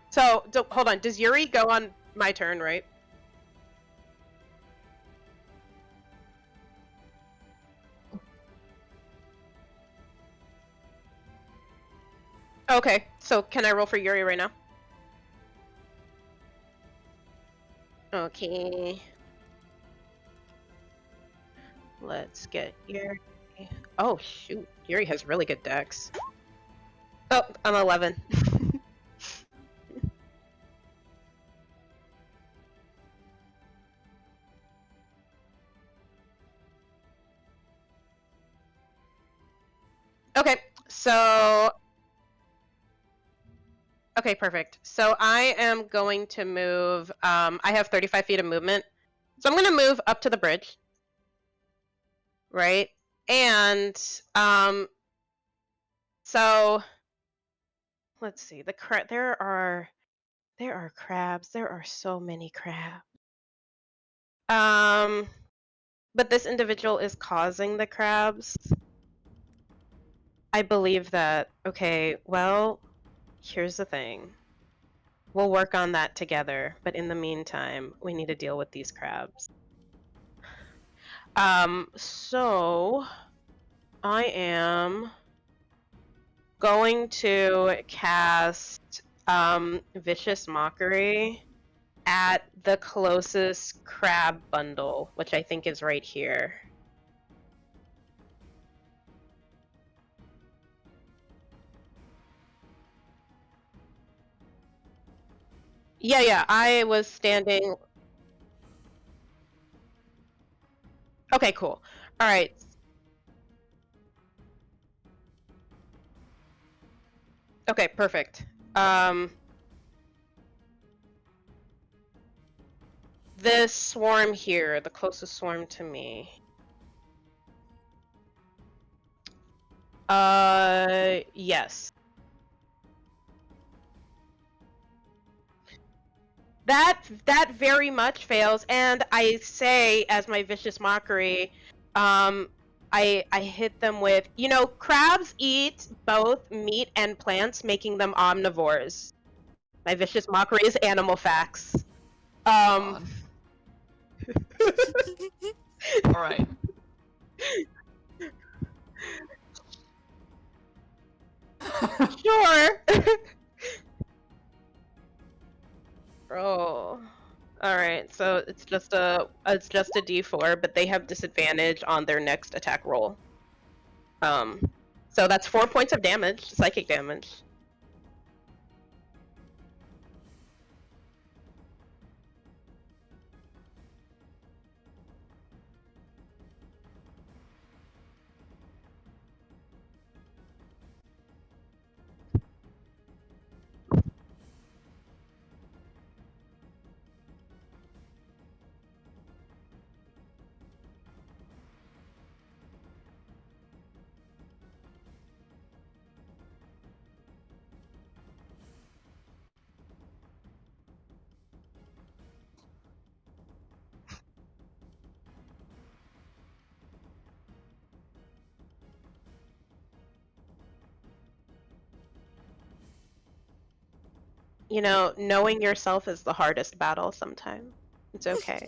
on, does Yuri go on my turn, right? Okay, so can I roll for Yuri right now? Okay. Let's get Yuri. Oh, shoot. Yuri has really good dex. Oh, I'm 11. Okay, so... Okay, perfect. So I am going to move, I have 35 feet of movement. So I'm going to move up to the bridge. Right? And, so... Let's see, there are crabs. There are so many crabs. But this individual is causing the crabs. I believe that. Okay, well, here's the thing. We'll work on that together, but in the meantime, we need to deal with these crabs. So I am going to cast Vicious Mockery at the closest crab bundle, which I think is right here. Yeah, I was standing. Okay, cool. All right. Okay, perfect. This swarm here, the closest swarm to me. Yes. That very much fails, and I say as my vicious mockery, I hit them with, crabs eat both meat and plants, making them omnivores. My vicious mockery is animal facts. God. All right. Sure. Oh. All right. So it's just a D4, but they have disadvantage on their next attack roll. So that's 4 points of damage, psychic damage. Knowing yourself is the hardest battle sometimes. It's okay.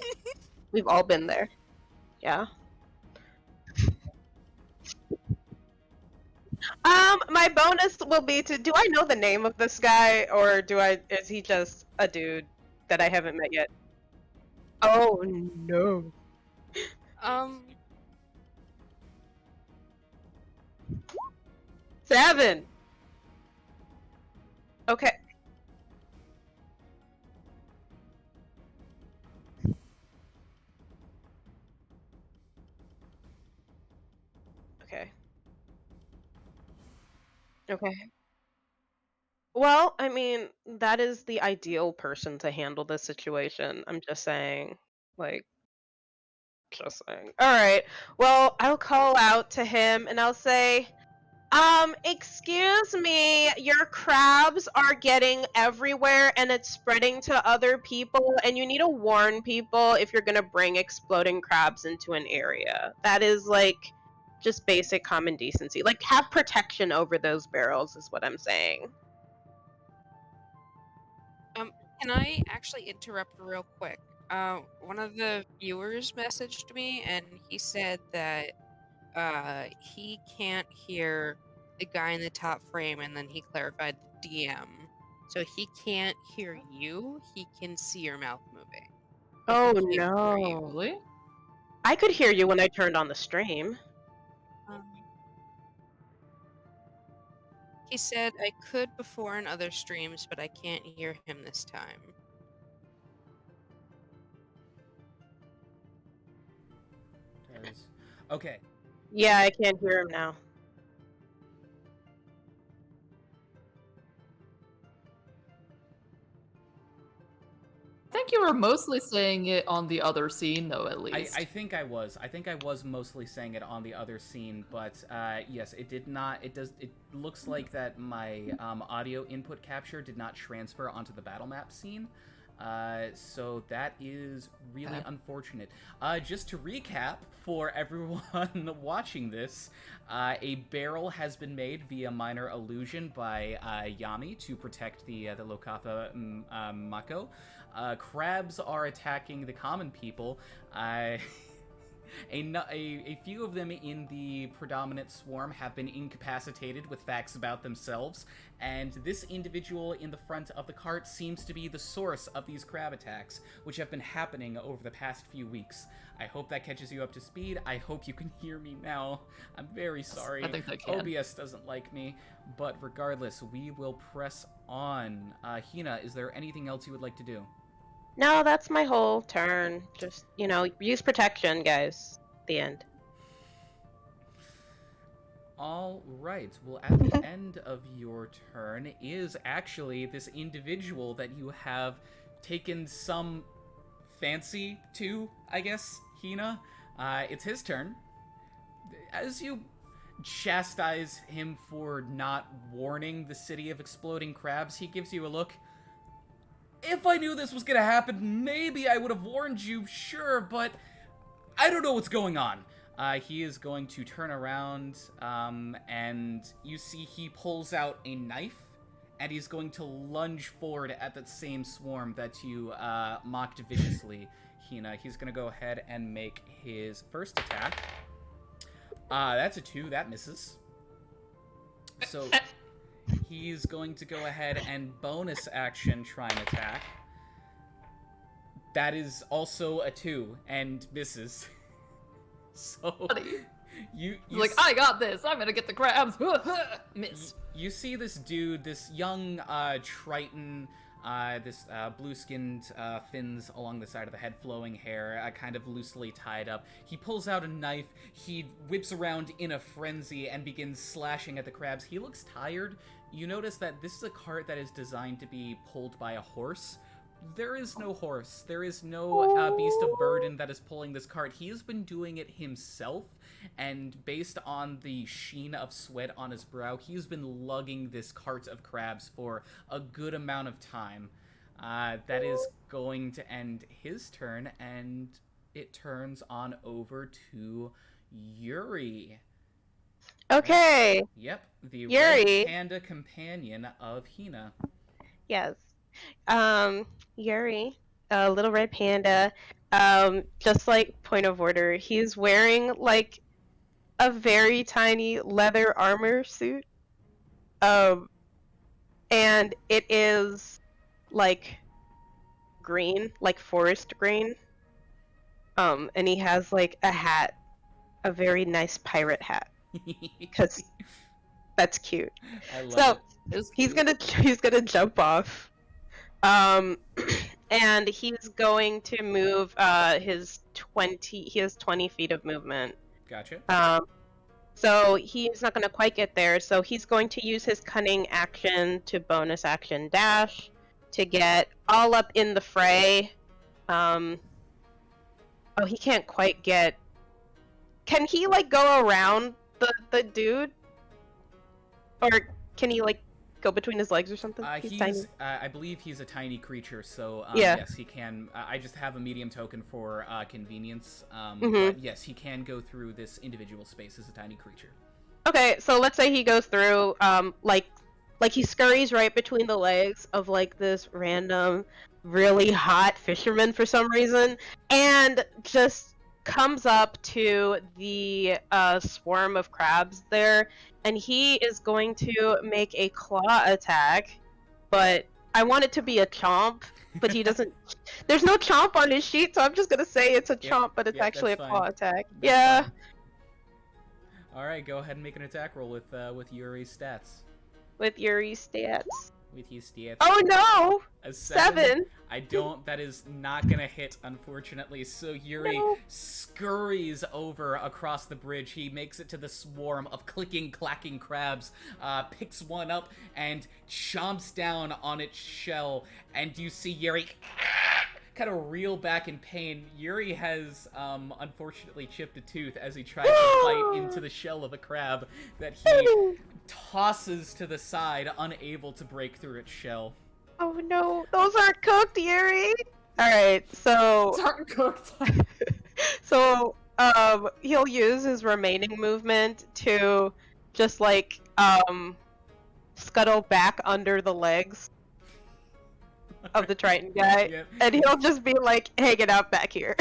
We've all been there. Yeah. My bonus will be do I know the name of this guy, or is he just a dude that I haven't met yet? Oh no. Um, 7. Okay. Okay. Okay. Well, I mean, that is the ideal person to handle this situation. I'm just saying. Like, just saying. Alright. Well, I'll call out to him and I'll say, excuse me, your crabs are getting everywhere and it's spreading to other people, and you need to warn people if you're gonna bring exploding crabs into an area. That is just basic common decency. Like, have protection over those barrels is what I'm saying. can I actually interrupt real quick? One of the viewers messaged me and he said that he can't hear the guy in the top frame, and then he clarified the DM. So he can't hear you, he can see your mouth moving. But Oh he can't hear you. no. Really? I could hear you when I turned on the stream. He said I could before in other streams, but I can't hear him this time. Okay. Yeah, I can't hear him now. I think you were mostly saying it on the other scene, though, at least. I think I was. I think I was mostly saying it on the other scene, but yes, it did not. It looks like that my audio input capture did not transfer onto the battle map scene. So that is really unfortunate. Just to recap for everyone watching this, a barrel has been made via minor illusion by Yami to protect the Lokafa Mako. Crabs are attacking the common people. A few of them in the predominant swarm have been incapacitated with facts about themselves, and this individual in the front of the cart seems to be the source of these crab attacks, which have been happening over the past few weeks. I hope that catches you up to speed. I hope you can hear me now. I'm very sorry. I think they can. OBS doesn't like me, but regardless, we will press on. Hina, is there anything else you would like to do? No, that's my whole turn. Just, use protection, guys. The end. All right. Well, at the end of your turn is actually this individual that you have taken some fancy to, I guess, Hina. It's his turn. As you chastise him for not warning the city of exploding crabs, he gives you a look. If I knew this was gonna happen, maybe I would have warned you, sure, but I don't know what's going on. He is going to turn around, and you see he pulls out a knife, and he's going to lunge forward at that same swarm that you mocked viciously, Hina. He's gonna go ahead and make his first attack. That's a 2, that misses. So he's going to go ahead and bonus action try and attack. That is also a 2 and misses. So you like, I got this. I'm gonna get the crabs. Miss. You see this dude, this young Triton, this blue-skinned fins along the side of the head, flowing hair, kind of loosely tied up. He pulls out a knife, he whips around in a frenzy and begins slashing at the crabs. He looks tired. You notice that this is a cart that is designed to be pulled by a horse. There is no horse. There is no beast of burden that is pulling this cart. He has been doing it himself, and based on the sheen of sweat on his brow, he's been lugging this cart of crabs for a good amount of time. That is going to end his turn, and it turns on over to Yuri. Okay. Yep, the Yuri. red panda companion of Hina. Yes. Yuri, little red panda, just like point of order, he's wearing like a very tiny leather armor suit. And it is like green, like forest green. And he has like a hat, a very nice pirate hat, because that's cute. I love So it. he's gonna jump off. And he's going to move his 20. He has 20 feet of movement. Gotcha. So he's not going to quite get there. So he's going to use his cunning action to bonus action dash to get all up in the fray. Oh, he can't quite get. Can he like go around the dude, or can he like go between his legs or something? He's tiny. I believe he's a tiny creature, so Yeah. yes, he can. I just have a medium token for convenience. Mhm. But yes, he can go through this individual space as a tiny creature. Okay, so let's say he goes through, like he scurries right between the legs of like this random, really hot fisherman for some reason, and just comes up to the swarm of crabs there, and he is going to make a claw attack, but I want it to be a chomp, but he doesn't. There's no chomp on his sheet, so I'm just gonna say it's a chomp, but it's actually a that's claw fine. attack. That's Yeah. fine. All right, go ahead and make an attack roll with Yuri's stats. With Yuri's stats. With his stats. Oh no! A 7. I don't. That is not gonna hit, unfortunately. So Yuri No. scurries over across the bridge. He makes it to the swarm of clicking, clacking crabs, picks one up, and chomps down on its shell. And you see Yuri kind of reel back in pain. Yuri has, unfortunately, chipped a tooth as he tries to bite into the shell of the crab that he tosses to the side, unable to break through its shell. Oh no, those aren't cooked, Yuri! Alright, so... Aren't cooked. So, he'll use his remaining movement to just, like, scuttle back under the legs of the Triton guy, Yep. and he'll just be, like, hanging out back here.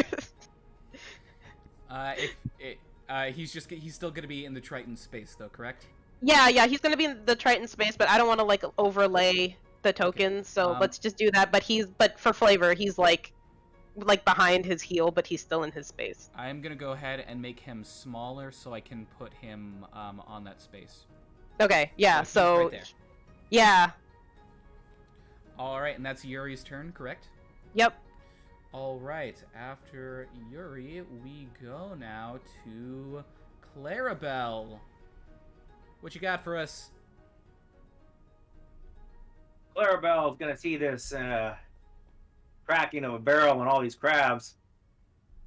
He's still gonna be in the Triton space though, correct? Yeah, he's gonna be in the Triton space, but I don't want to like overlay the tokens, so let's just do that. But for flavor, he's like behind his heel, but he's still in his space. I'm gonna go ahead and make him smaller so I can put him on that space. Okay, yeah, he's so right there. yeah. All right, and that's Yuri's turn, correct? Yep. All right, after Yuri, we go now to Clarabelle. What you got for us? Clarabelle's gonna see this cracking of a barrel and all these crabs.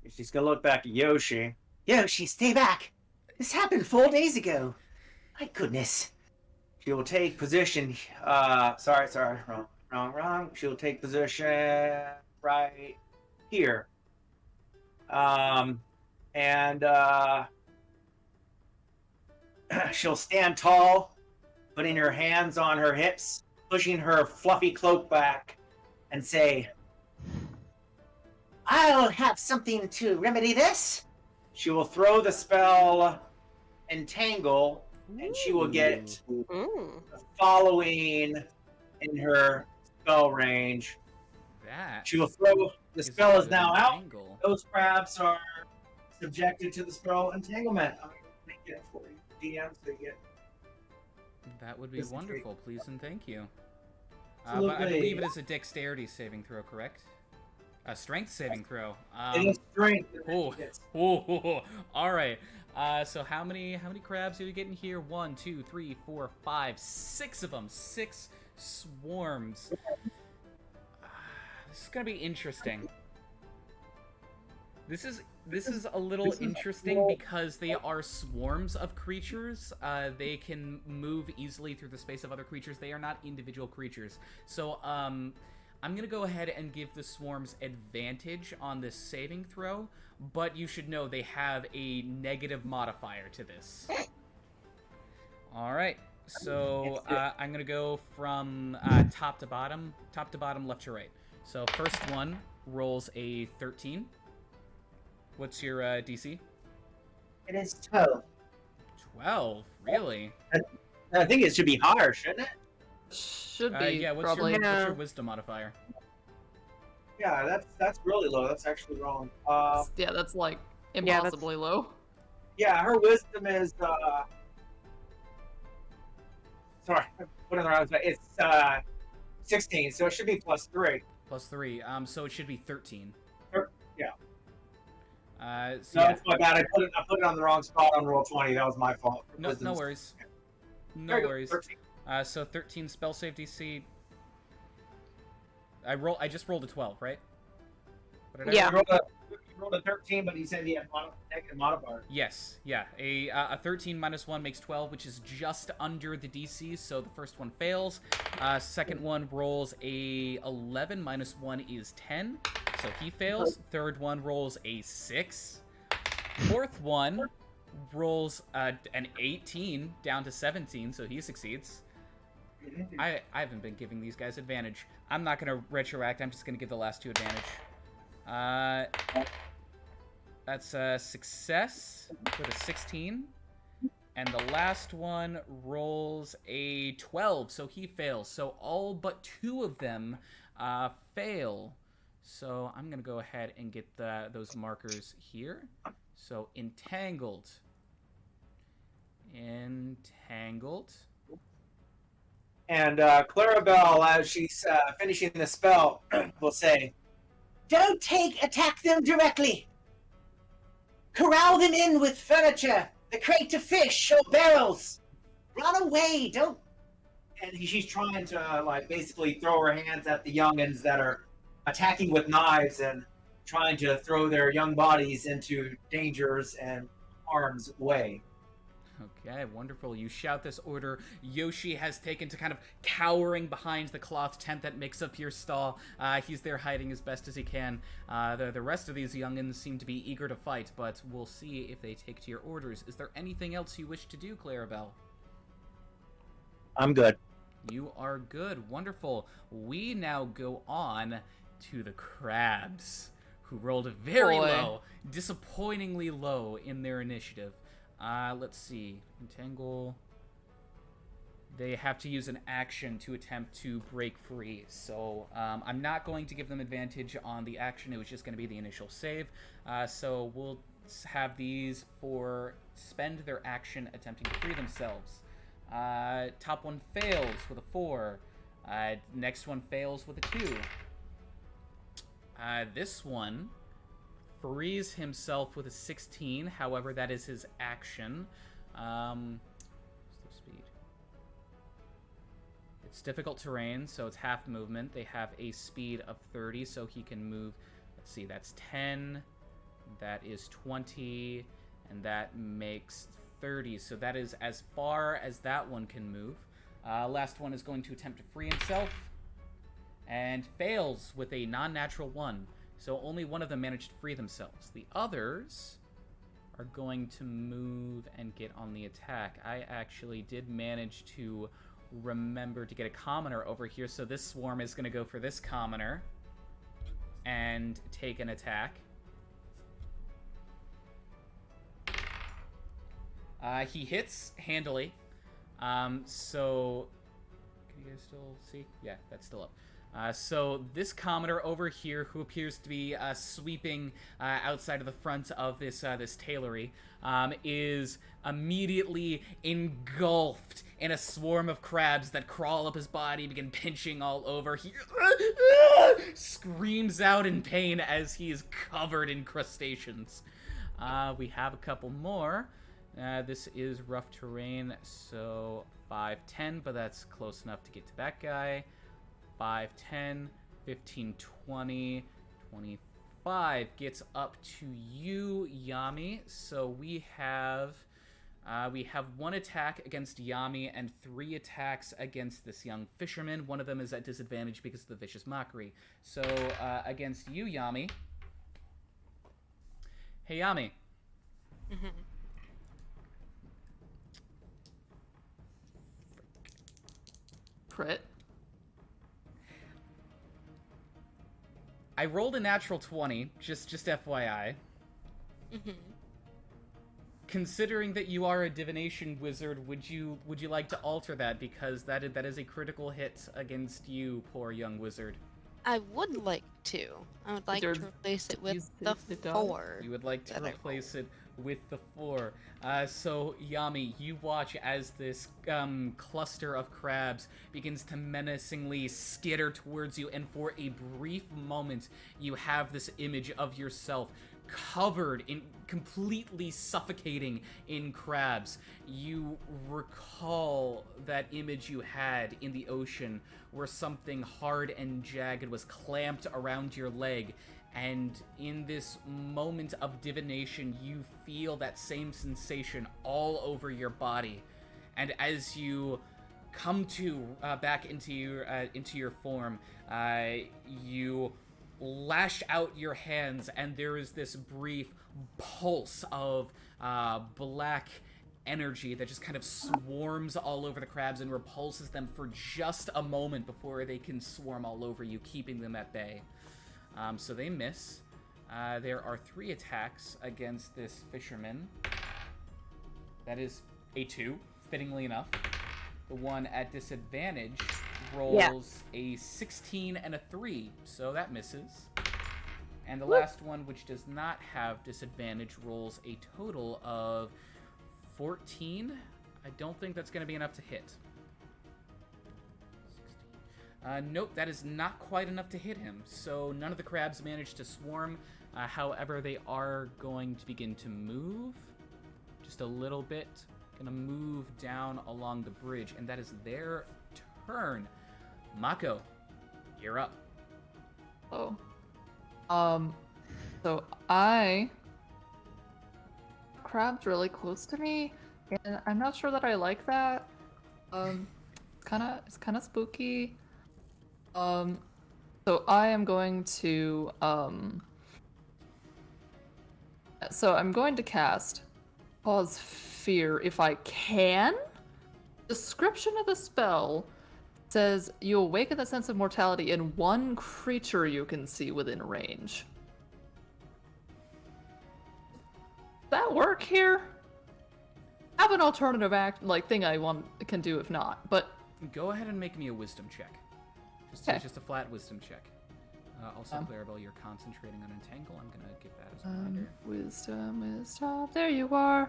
And she's gonna look back at Yoshi. Yoshi, stay back. This happened 4 days ago. My goodness. She will take position. Sorry, wrong. She will take position right here. And she'll stand tall, putting her hands on her hips, pushing her fluffy cloak back, and say, I'll have something to remedy this. she will throw the spell Entangle, and she will get Mm. the following in her spell range. That. She will throw, the spell is now out. Angle. Those crabs are subjected to the spell Entanglement. I'm going to make it for you, DM, so you get. That would be This is wonderful, please and thank you. But I Absolutely. believe it is a dexterity saving throw, correct? A strength saving throw. It is strength. Oh, Yes. all right. So how many crabs are you getting here? 1, 2, 3, 4, 5, 6 of them. 6 swarms. This is gonna be interesting. This is a little interesting because they are swarms of creatures. They can move easily through the space of other creatures. They are not individual creatures. So I'm gonna go ahead and give the swarms advantage on this saving throw, but you should know they have a negative modifier to this. All right. So I'm gonna go from top to bottom, left to right. So first one rolls a 13. What's your DC? It is 12. 12, really? I think it should be higher, shouldn't it? Should be Yeah, what's probably. your wisdom modifier? Yeah, that's really low. That's actually wrong. Yeah, that's like that's- impossibly low. Yeah, her wisdom is sorry, I put it in the wrong spot. It's 16, so it should be +3. Plus 3. So it should be 13. Yeah. So No, yeah. that's my bad. I put it on the wrong spot on roll 20. That was my fault. No Wisdom's- worries. No There you go, worries. 13. So 13 spell save DC. I just rolled a 12, right? What did I Yeah. roll? You rolled a 13, but he said he had negative modifier. Yes, yeah. A 13 minus 1 makes 12, which is just under the DC, so the first one fails. Second one rolls a 11 minus 1 is 10, so he fails. Third one rolls a 6. Fourth one rolls an 18 down to 17, so he succeeds. I haven't been giving these guys advantage. I'm not going to retroact, I'm just going to give the last two advantage. That's a success with a 16. And the last one rolls a 12, so he fails. So all but 2 of them fail. So I'm going to go ahead and get those markers here. So entangled. Entangled. And Clarabelle, as she's finishing the spell, will say, Don't attack them directly. Corral them in with furniture, the crate of fish or barrels. Run away, don't. and she's trying to like basically throw her hands at the youngins that are attacking with knives and trying to throw their young bodies into dangers and harm's way. Okay, wonderful. You shout this order. Yoshi has taken to kind of cowering behind the cloth tent that makes up your stall. He's there hiding as best as he can. The rest of these youngins seem to be eager to fight, but we'll see if they take to your orders. Is there anything else you wish to do, Clarabelle? I'm good. You are good. Wonderful. We now go on to the crabs, who rolled very Boy. low, disappointingly low in their initiative. Let's see. Entangle. They have to use an action to attempt to break free. So I'm not going to give them advantage on the action. It was just going to be the initial save. So we'll have these for spend their action attempting to free themselves. Top one fails with a 4. Next one fails with a 2. This one frees himself with a 16. However, that is his action. Speed. It's difficult terrain, so it's half movement. They have a speed of 30, so he can move. Let's see, that's 10. That is 20, and that makes 30. So that is as far as that one can move. Last one is going to attempt to free himself, and fails with a non-natural 1. So only one of them managed to free themselves. The others are going to move and get on the attack. I actually did manage to remember to get a commoner over here, so this swarm is going to go for this commoner and take an attack. He hits handily. So can you guys still see? Yeah, that's still up. So this commoner over here, who appears to be sweeping outside of the front of this tailory, is immediately engulfed in a swarm of crabs that crawl up his body, begin pinching all over. He screams out in pain as he is covered in crustaceans. We have a couple more. This is rough terrain, so 5, 10, but that's close enough to get to that guy. 5, 10, 15, 20, 25 gets up to you, Yami. So we have 1 attack against Yami and 3 attacks against this young fisherman. One of them is at disadvantage because of the vicious mockery. So against you, Yami. Hey, Yami. Mm-hmm. Crit. I rolled a natural 20, just FYI. Mm-hmm. Considering that you are a divination wizard, would you like to alter that, because that is a critical hit against you, poor young wizard? I would like to. I would like to replace it with the 4. You would like to replace it with the 4. So, Yami, you watch as this cluster of crabs begins to menacingly skitter towards you, and for a brief moment, you have this image of yourself covered in, completely suffocating in crabs. You recall that image you had in the ocean where something hard and jagged was clamped around your leg, and in this moment of divination, you feel that same sensation all over your body. And as you come to back into your form, you lash out your hands, and there is this brief pulse of black energy that just kind of swarms all over the crabs and repulses them for just a moment before they can swarm all over you, keeping them at bay. So they miss. There are 3 attacks against this fisherman. That is a 2, fittingly enough. The one at disadvantage rolls a 16 and a 3, so that misses. And the last one, which does not have disadvantage, rolls a total of 14. I don't think that's going to be enough to hit. 16. Nope, that is not quite enough to hit him. So none of the crabs manage to swarm. However, they are going to begin to move just a little bit. Gonna move down along the bridge, and that is their turn. Mako, you're up. Oh. So crab's really close to me, and I'm not sure that I like that. It's kind of spooky. So I am going to so I'm going to cast Cause Fear if I can. Description of the spell says you awaken the sense of mortality in one creature you can see within range. that work here? I have an alternative thing I can do if not, but Go ahead and make me a wisdom check. Okay. Just a flat wisdom check. Also, Clarabelle, you're concentrating on entangle. I'm gonna give that as a reminder. wisdom. There you are.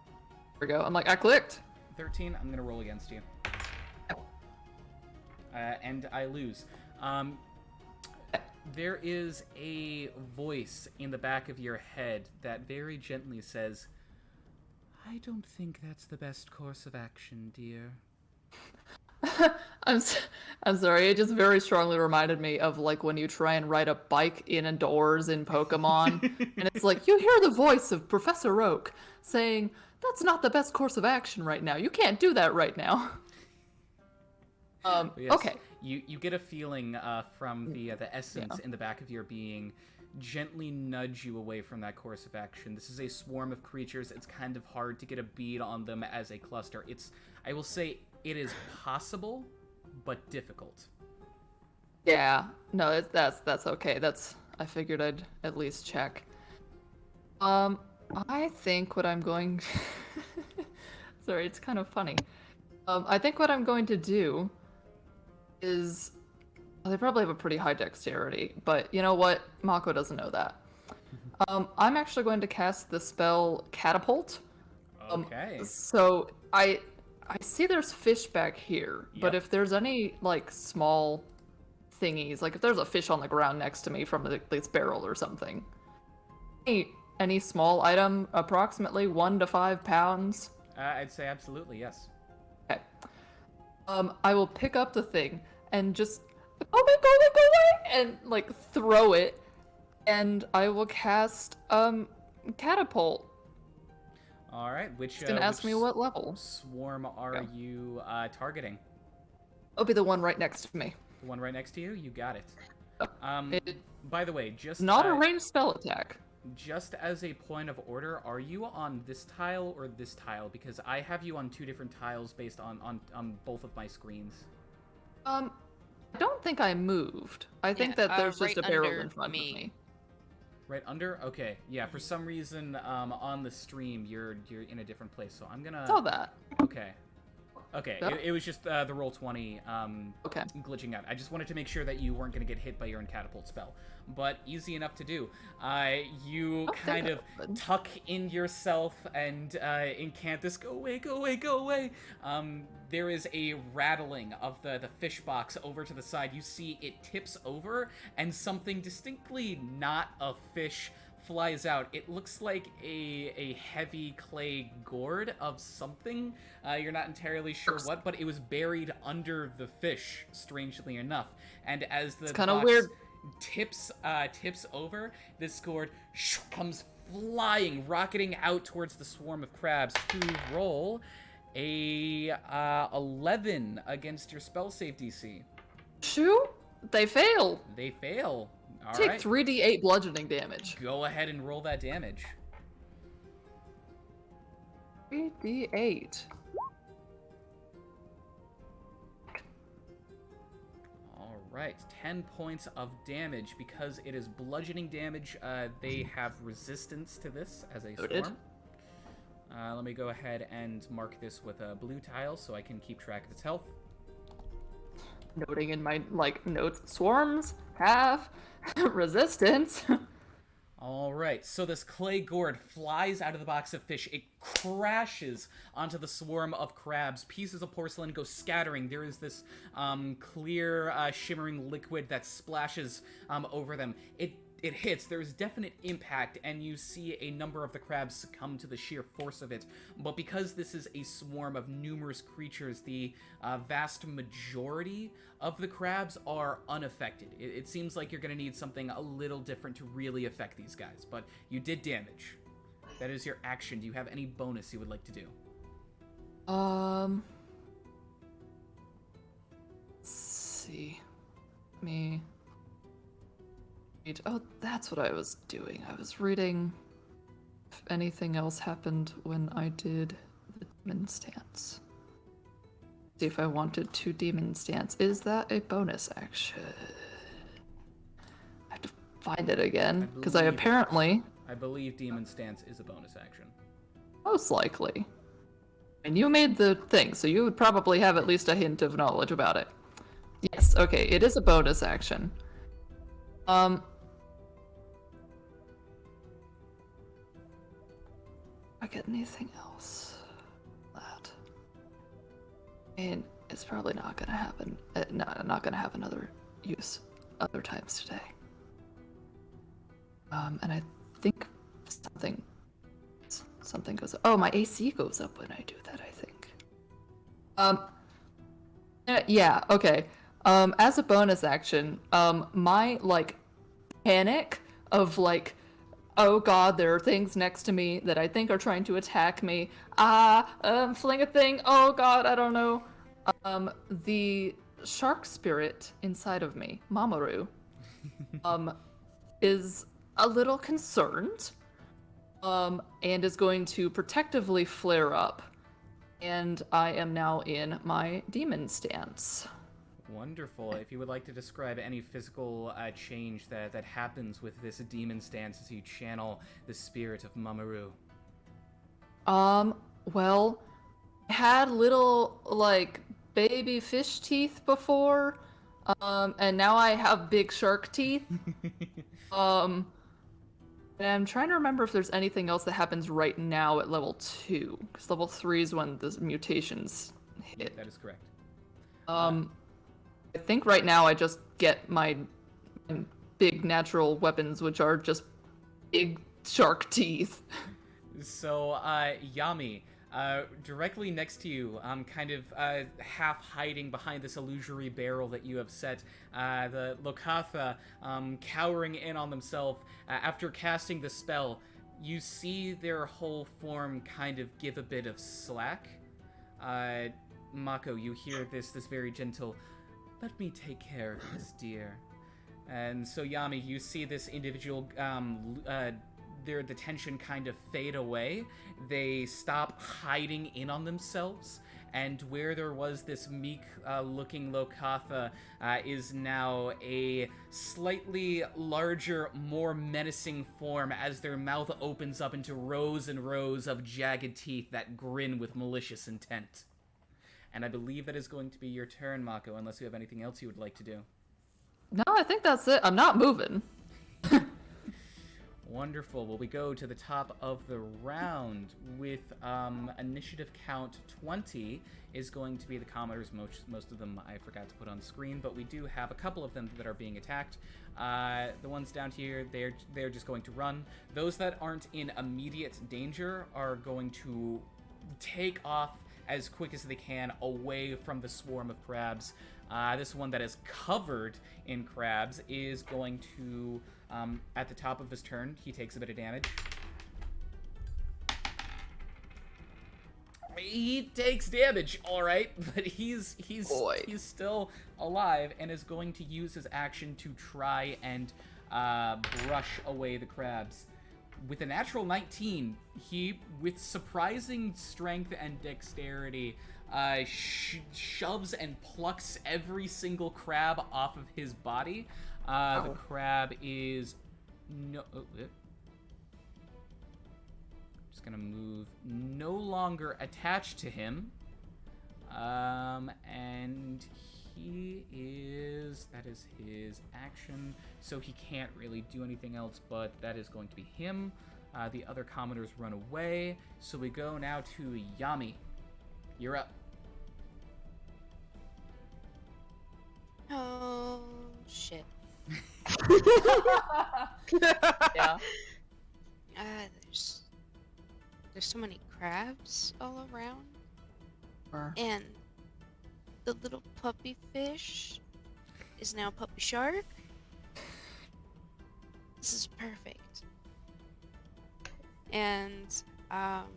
There we go. I'm like, I clicked. 13. I'm gonna roll against you. And I lose. There is a voice in the back of your head that very gently says, "I don't think that's the best course of action, dear." I'm sorry. It just very strongly reminded me of like when you try and ride a bike indoors in Pokemon, and it's like you hear the voice of Professor Oak saying, "That's not the best course of action right now. You can't do that right now." Yes, Okay. You get a feeling from the essence in the back of your being gently nudge you away from that course of action. This is a swarm of creatures. It's kind of hard to get a bead on them as a cluster. I will say, it is possible, but difficult. Yeah. No, that's okay. I figured I'd at least check. I think what I'm going. Sorry, it's kind of funny. I think what I'm going to do is. Well, they probably have a pretty high dexterity, but you know what? Mako doesn't know that. I'm actually going to cast the spell Catapult. Okay. So I see there's fish back here, but Yep. if there's any like small thingies, like if there's a fish on the ground next to me from this barrel or something, any small item, approximately 1 to 5 pounds. I'd say absolutely, yes. Okay. I will pick up the thing and just go away, and like throw it, and I will cast Catapult. All right, which It's gonna ask me what level. swarm are you targeting? It'll be the one right next to me. The one right next to you? You got it. It- By the way, just Not a ranged spell attack. just as a point of order, are you on this tile or this tile? Because I have you on 2 different tiles based on both of my screens. I don't think I moved. I think that there's just right a barrel under in front me. of me. Right under? Okay, yeah. For some reason, on the stream, you're in a different place. So I'm gonna. Saw that. Okay. Okay. Yeah. It was just the roll 20 Okay. glitching out. I just wanted to make sure that you weren't gonna get hit by your catapult spell, but easy enough to do. You kind of tuck in yourself and incant this. Go away! Go away! Go away! There is a rattling of the fish box over to the side. You see it tips over, and something distinctly not a fish flies out. It looks like a heavy clay gourd of something. You're not entirely sure what, but it was buried under the fish, strangely enough. And as the kinda box weird. tips over, this gourd comes flying, rocketing out towards the swarm of crabs to roll a 11 against your spell save DC. Shoot! They fail. They fail. All Take right. 3d8 bludgeoning damage. Go ahead and roll that damage. 3d8. All right, 10 points of damage. Because it is bludgeoning damage, they have resistance to this as a Noted. swarm. Let me go ahead and mark this with a blue tile so I can keep track of its health. Noting in my notes, swarms have resistance. All right, so this clay gourd flies out of the box of fish. It crashes onto the swarm of crabs. Pieces of porcelain go scattering. There is this clear, shimmering liquid that splashes over them. It hits. There is definite impact, and you see a number of the crabs succumb to the sheer force of it. But because this is a swarm of numerous creatures, the vast majority of the crabs are unaffected. It seems like you're going to need something a little different to really affect these guys, but you did damage. That is your action. Do you have any bonus you would like to do? Let's see. Oh, that's what I was doing. I was reading if anything else happened when I did the demon stance. See if I wanted to demon stance. Is that a bonus action? I have to find it again, because I believe it. apparently, I believe Demon Stance is a bonus action. most likely. And you made the thing, so you would probably have at least a hint of knowledge about it. Yes, okay, it is a bonus action. I get anything else? That. And it's probably not gonna happen. Not gonna have another use other times today. And I think something goes up. Oh, my AC goes up when I do that, I think. Yeah, okay. As a bonus action, my, like, panic of, like, oh god, there are things next to me that I think are trying to attack me. Fling a thing, oh god, I don't know. The shark spirit inside of me, Mamoru, is a little concerned, and is going to protectively flare up. And I am now in my demon stance. Wonderful. If you would like to describe any physical change that happens with this demon stance as you channel the spirit of Mamoru. Well, I had little, like, baby fish teeth before, and now I have big shark teeth. And I'm trying to remember if there's anything else that happens right now at level 2, because level 3 is when the mutations hit. That is correct. I think right now I just get my big natural weapons, which are just big shark teeth. So, Yami, directly next to you, kind of half hiding behind this illusory barrel that you have set, the Lokatha cowering in on themselves. After casting the spell, you see their whole form kind of give a bit of slack. Mako, you hear this very gentle, "Let me take care of this, dear." And so, Yami, you see this individual, the tension kind of fade away. They stop hiding in on themselves, and where there was this meek looking Lokatha is now a slightly larger, more menacing form as their mouth opens up into rows and rows of jagged teeth that grin with malicious intent. And I believe that is going to be your turn, Mako, unless you have anything else you would like to do. No, I think that's it. I'm not moving. Wonderful. Well, we go to the top of the round with initiative count 20 is going to be the commoners. Most of them I forgot to put on screen, but we do have a couple of them that are being attacked. The ones down here, they're just going to run. Those that aren't in immediate danger are going to take off as quick as they can away from the swarm of crabs. This one that is covered in crabs is going to, at the top of his turn, he takes a bit of damage. He takes damage, all right, but he's still alive and is going to use his action to try and brush away the crabs. With a natural 19, he, with surprising strength and dexterity, shoves and plucks every single crab off of his body. The crab is just gonna move, no longer attached to him, and that is his action, so he can't really do anything else, but that is going to be him. The other commoners run away, so we go now to Yami. You're up. Oh, shit. Yeah. There's so many crabs all around. Or- And the little puppy fish is now puppy shark. This is perfect. And Just a little bit.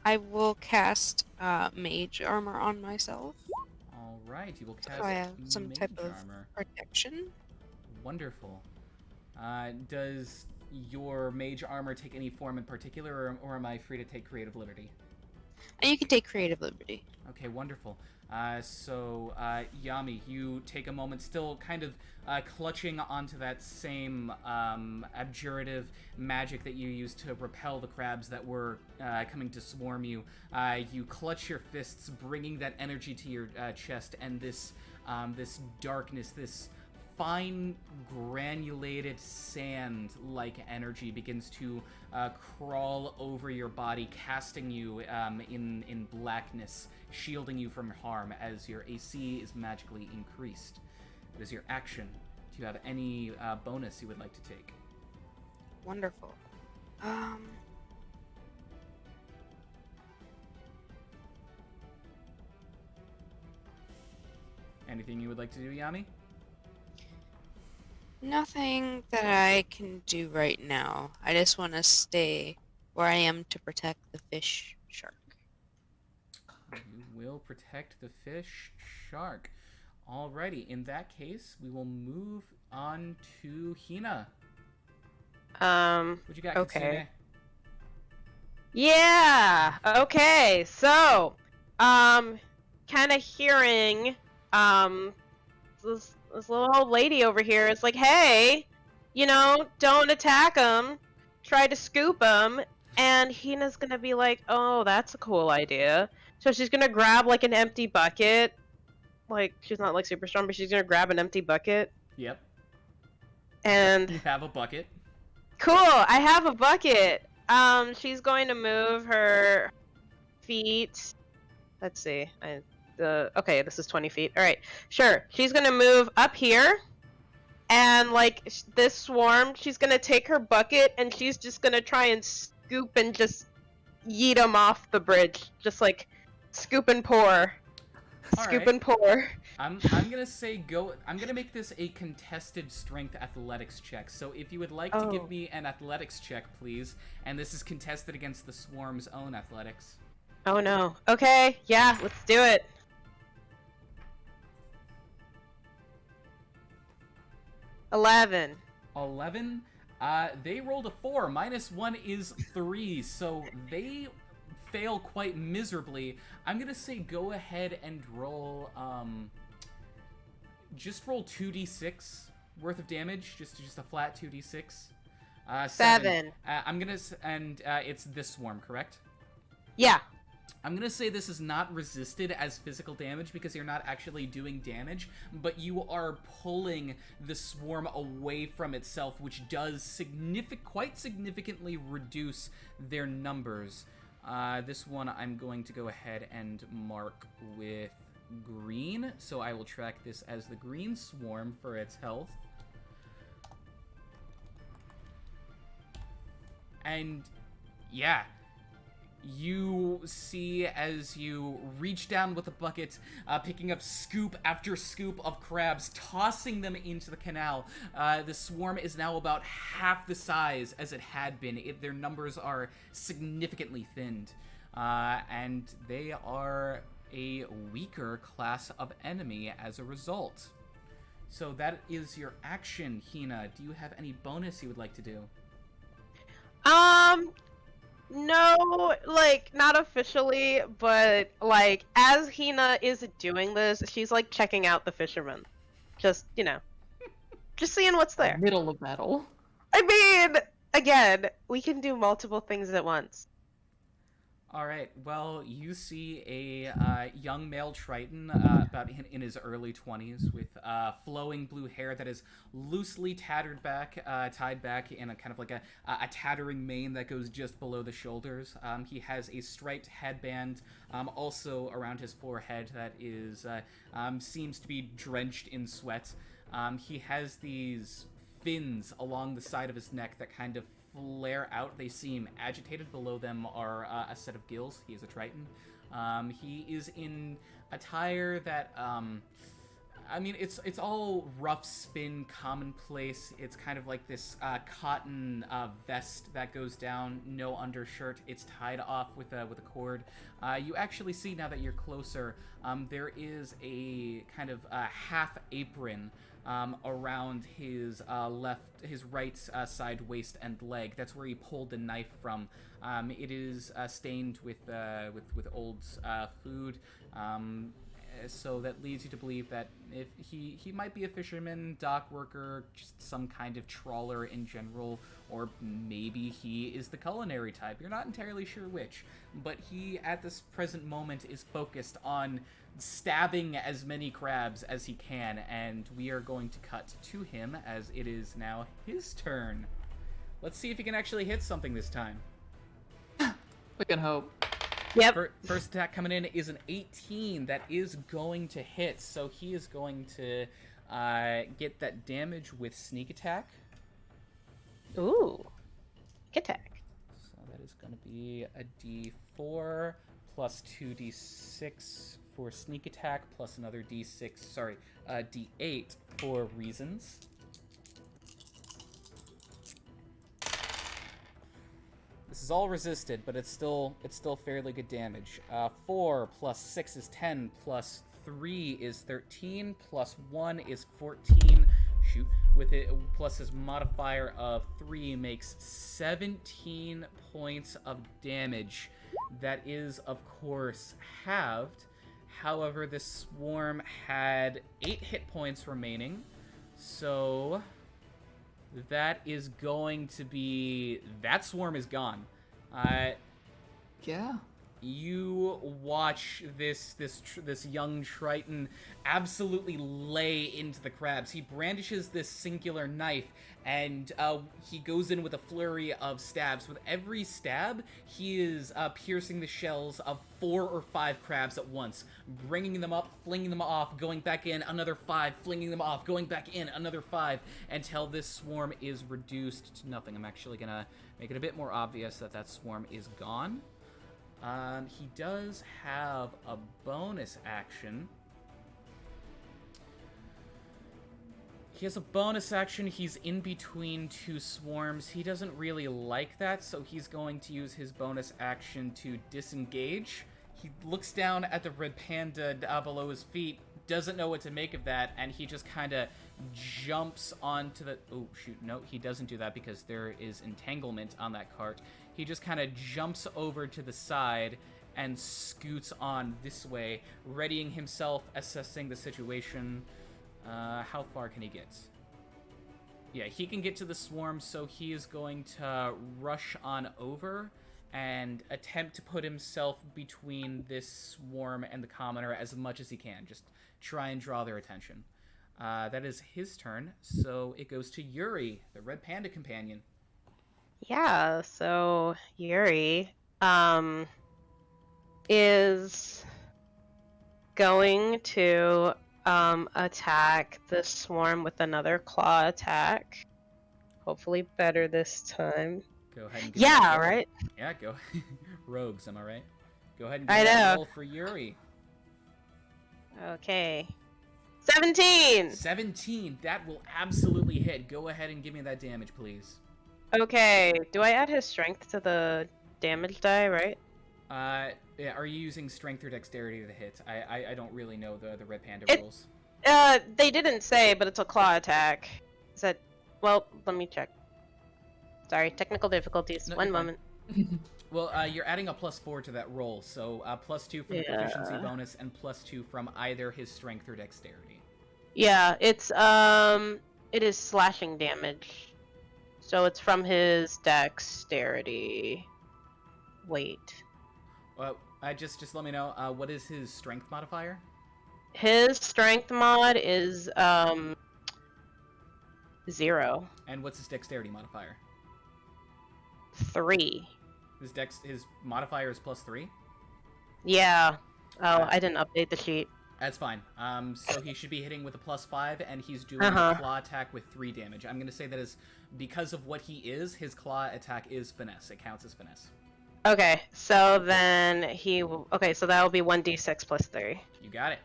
I will cast mage armor on myself. All right, you will cast So I have some mage type of armor. protection. Wonderful. Does your mage armor take any form in particular, or am I free to take creative liberty? And you can take creative liberty. Okay, wonderful. Yami, you take a moment, still kind of clutching onto that same abjurative magic that you used to repel the crabs that were coming to swarm you. You clutch your fists, bringing that energy to your chest, and this darkness, this fine granulated sand-like energy begins to crawl over your body, casting you in blackness, shielding you from harm as your AC is magically increased. It is your action. Do you have any bonus you would like to take? Wonderful. Anything you would like to do, Yami? Nothing that I can do right now. I just want to stay where I am to protect the fish shark. You will protect the fish shark. Alrighty, in that case, we will move on to Hina. What you got, Okay. Kitsune? Yeah. Okay. So, kind of hearing, this little old lady over here is like, hey, don't attack him. Try to scoop him. And Hina's gonna be like, oh, that's a cool idea. So she's gonna grab like an empty bucket. Like, she's not like super strong, but she's gonna grab an empty bucket. Yep. And You have a bucket. cool, I have a bucket. She's going to move her feet. Let's see. Okay, this is 20 feet. All right, sure. She's gonna move up here, and like this swarm, she's gonna take her bucket and she's just gonna try and scoop and just yeet them off the bridge, just like scoop and pour, scoop and pour. I'm gonna say go. I'm gonna make this a contested strength athletics check. So if you would like to give me an athletics check, please, and this is contested against the swarm's own athletics. Oh no. Okay, yeah, let's do it. 11. 11. They rolled a 4. -1 is 3, so they fail quite miserably. I'm gonna say go ahead and roll. Just roll 2d6 worth of damage, just a flat 2d6. 7. I'm gonna and it's this swarm, correct? Yeah. I'm gonna say this is not resisted as physical damage because you're not actually doing damage, but you are pulling the swarm away from itself, which does quite significantly reduce their numbers. This one I'm going to go ahead and mark with green, so I will track this as the green swarm for its health. And yeah, you see as you reach down with a bucket, picking up scoop after scoop of crabs, tossing them into the canal. The swarm is now about half the size as it had been. Their numbers are significantly thinned, and they are a weaker class of enemy as a result. So that is your action, Hina. Do you have any bonus you would like to do? No, like, not officially, but, like, as Hina is doing this, she's, like, checking out the fisherman. Just, just seeing what's there. Middle of battle. I mean, again, we can do multiple things at once. Alright, well, you see a young male Triton, about in his early 20s, with flowing blue hair that is loosely tied back in a kind of like a tattering mane that goes just below the shoulders. He has a striped headband also around his forehead that is seems to be drenched in sweat. He has these fins along the side of his neck that kind of flare out. They seem agitated. Below them are a set of gills. He is a Triton. He is in attire that, I mean, it's all rough spin, commonplace. It's kind of like this cotton vest that goes down, no undershirt. It's tied off with a cord. You actually see, now that you're closer, there is a kind of half apron around his his right side, waist, and leg. That's where he pulled the knife from. It is stained with old food. So that leads you to believe that if he might be a fisherman, dock worker, just some kind of trawler in general, or maybe he is the culinary type. You're not entirely sure which, but he, at this present moment, is focused on stabbing as many crabs as he can, and we are going to cut to him as it is now his turn. Let's see if he can actually hit something this time. We can hope. Yep. First attack coming in is an 18. That is going to hit, so he is going to get that damage with sneak attack. Ooh. Attack. So that is going to be a d4 plus 2d6 for sneak attack, plus another d8 for reasons. This is all resisted, but it's still fairly good damage. 4 plus 6 is 10, plus 3 is 13, plus 1 is 14. Shoot. With it, plus his modifier of 3 makes 17 points of damage. That is, of course, halved. However, this swarm had 8 hit points remaining, so that is going to be... That swarm is gone. Yeah. You watch this young Triton absolutely lay into the crabs. He brandishes this singular knife, and he goes in with a flurry of stabs. With every stab, he is piercing the shells of 4 or 5 crabs at once, bringing them up, flinging them off, going back in, another 5, flinging them off, going back in, another 5, until this swarm is reduced to nothing. I'm actually going to make it a bit more obvious that that swarm is gone. He does have a bonus action. He has a bonus action. He's in between 2 swarms. He doesn't really like that, so he's going to use his bonus action to disengage. He looks down at the red panda below his feet, doesn't know what to make of that, and he just kind of jumps onto the... Oh, shoot, no, he doesn't do that because there is entanglement on that cart. He just kind of jumps over to the side and scoots on this way, readying himself, assessing the situation. How far can he get? Yeah, he can get to the swarm, so he is going to rush on over and attempt to put himself between this swarm and the commoner as much as he can. Just try and draw their attention. That is his turn, so it goes to Yuri, the red panda companion. Yeah, so Yuri is going to attack the swarm with another claw attack. Hopefully better this time. Go ahead and give me Yeah, a roll. right? Yeah, go. Rogues, am I right? Go ahead and I give that know. roll for Yuri. Okay. 17! 17, that will absolutely hit. Go ahead and give me that damage, please. Okay, do I add his strength to the damage die, right? Yeah, are you using strength or dexterity to hit? I don't really know the red panda It- rules. They didn't say, but it's a claw attack. Is that... Well, let me check. Sorry, technical difficulties. No, One you're fine. moment. Well, you're adding a +4 to that roll, so +2 from the proficiency Yeah. bonus and +2 from either his strength or dexterity. Yeah, it's, it is slashing damage. So it's from his dexterity. Wait. Well, just let me know, what is his strength modifier? His strength mod is, 0. And what's his dexterity modifier? 3. His modifier is +3? Yeah. Oh, I didn't update the sheet. That's fine. So he should be hitting with a +5, and he's doing Uh-huh. a claw attack with 3 damage. I'm gonna say that is because of what he is. His claw attack is finesse. It counts as finesse. Okay, so then he will... Okay, so that will be 1d6 plus 3. You got it.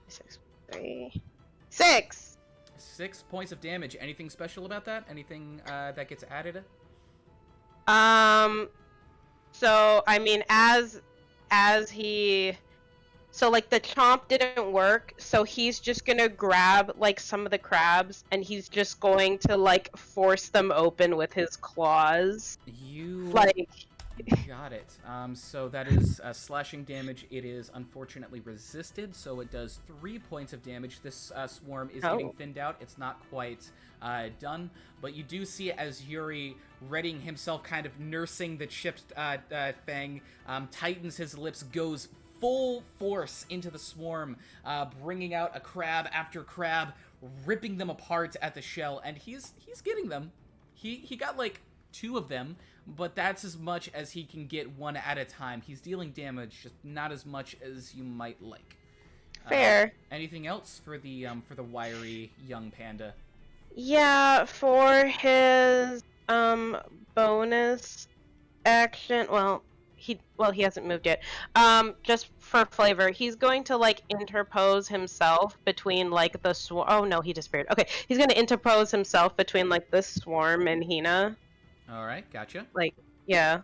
6 plus 3. 6! 6 points of damage. Anything special about that? Anything that gets added? So I mean, as he So like the chomp didn't work, so he's just gonna grab like some of the crabs and he's just going to like force them open with his claws. You Like got it. So that is slashing damage. It is unfortunately resisted, so it does 3 points of damage. This swarm is getting thinned out. It's not quite done, but you do see as Yuri, readying himself, kind of nursing the chipped fang, tightens his lips, goes full force into the swarm, bringing out a crab after crab, ripping them apart at the shell, and he's getting them. He got like 2 of them, but that's as much as he can get one at a time. He's dealing damage, just not as much as you might like. fair. Anything else for the wiry young panda? Yeah, for his bonus action, he hasn't moved yet. Just for flavor, he's going to like interpose himself between like the swarm. Oh no, he disappeared. Okay, he's going to interpose himself between like the swarm and Hina. All right, gotcha. Like, yeah,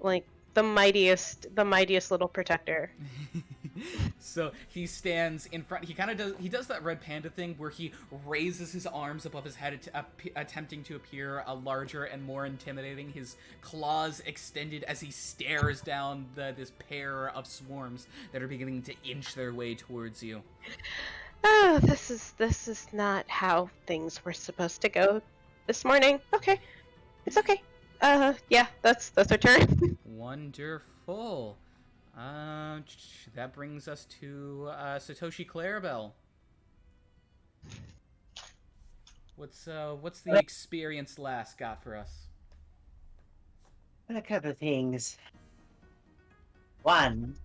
like the mightiest little protector. So he stands in front. He does that red panda thing where he raises his arms above his head, attempting to appear larger and more intimidating. His claws extended as he stares down this pair of swarms that are beginning to inch their way towards you. Oh, this is not how things were supposed to go this morning. Okay, it's okay. Yeah, that's our turn. Wonderful. That brings us to Satoshi Clarabelle. What's the experienced lass got for us? A couple of things. One,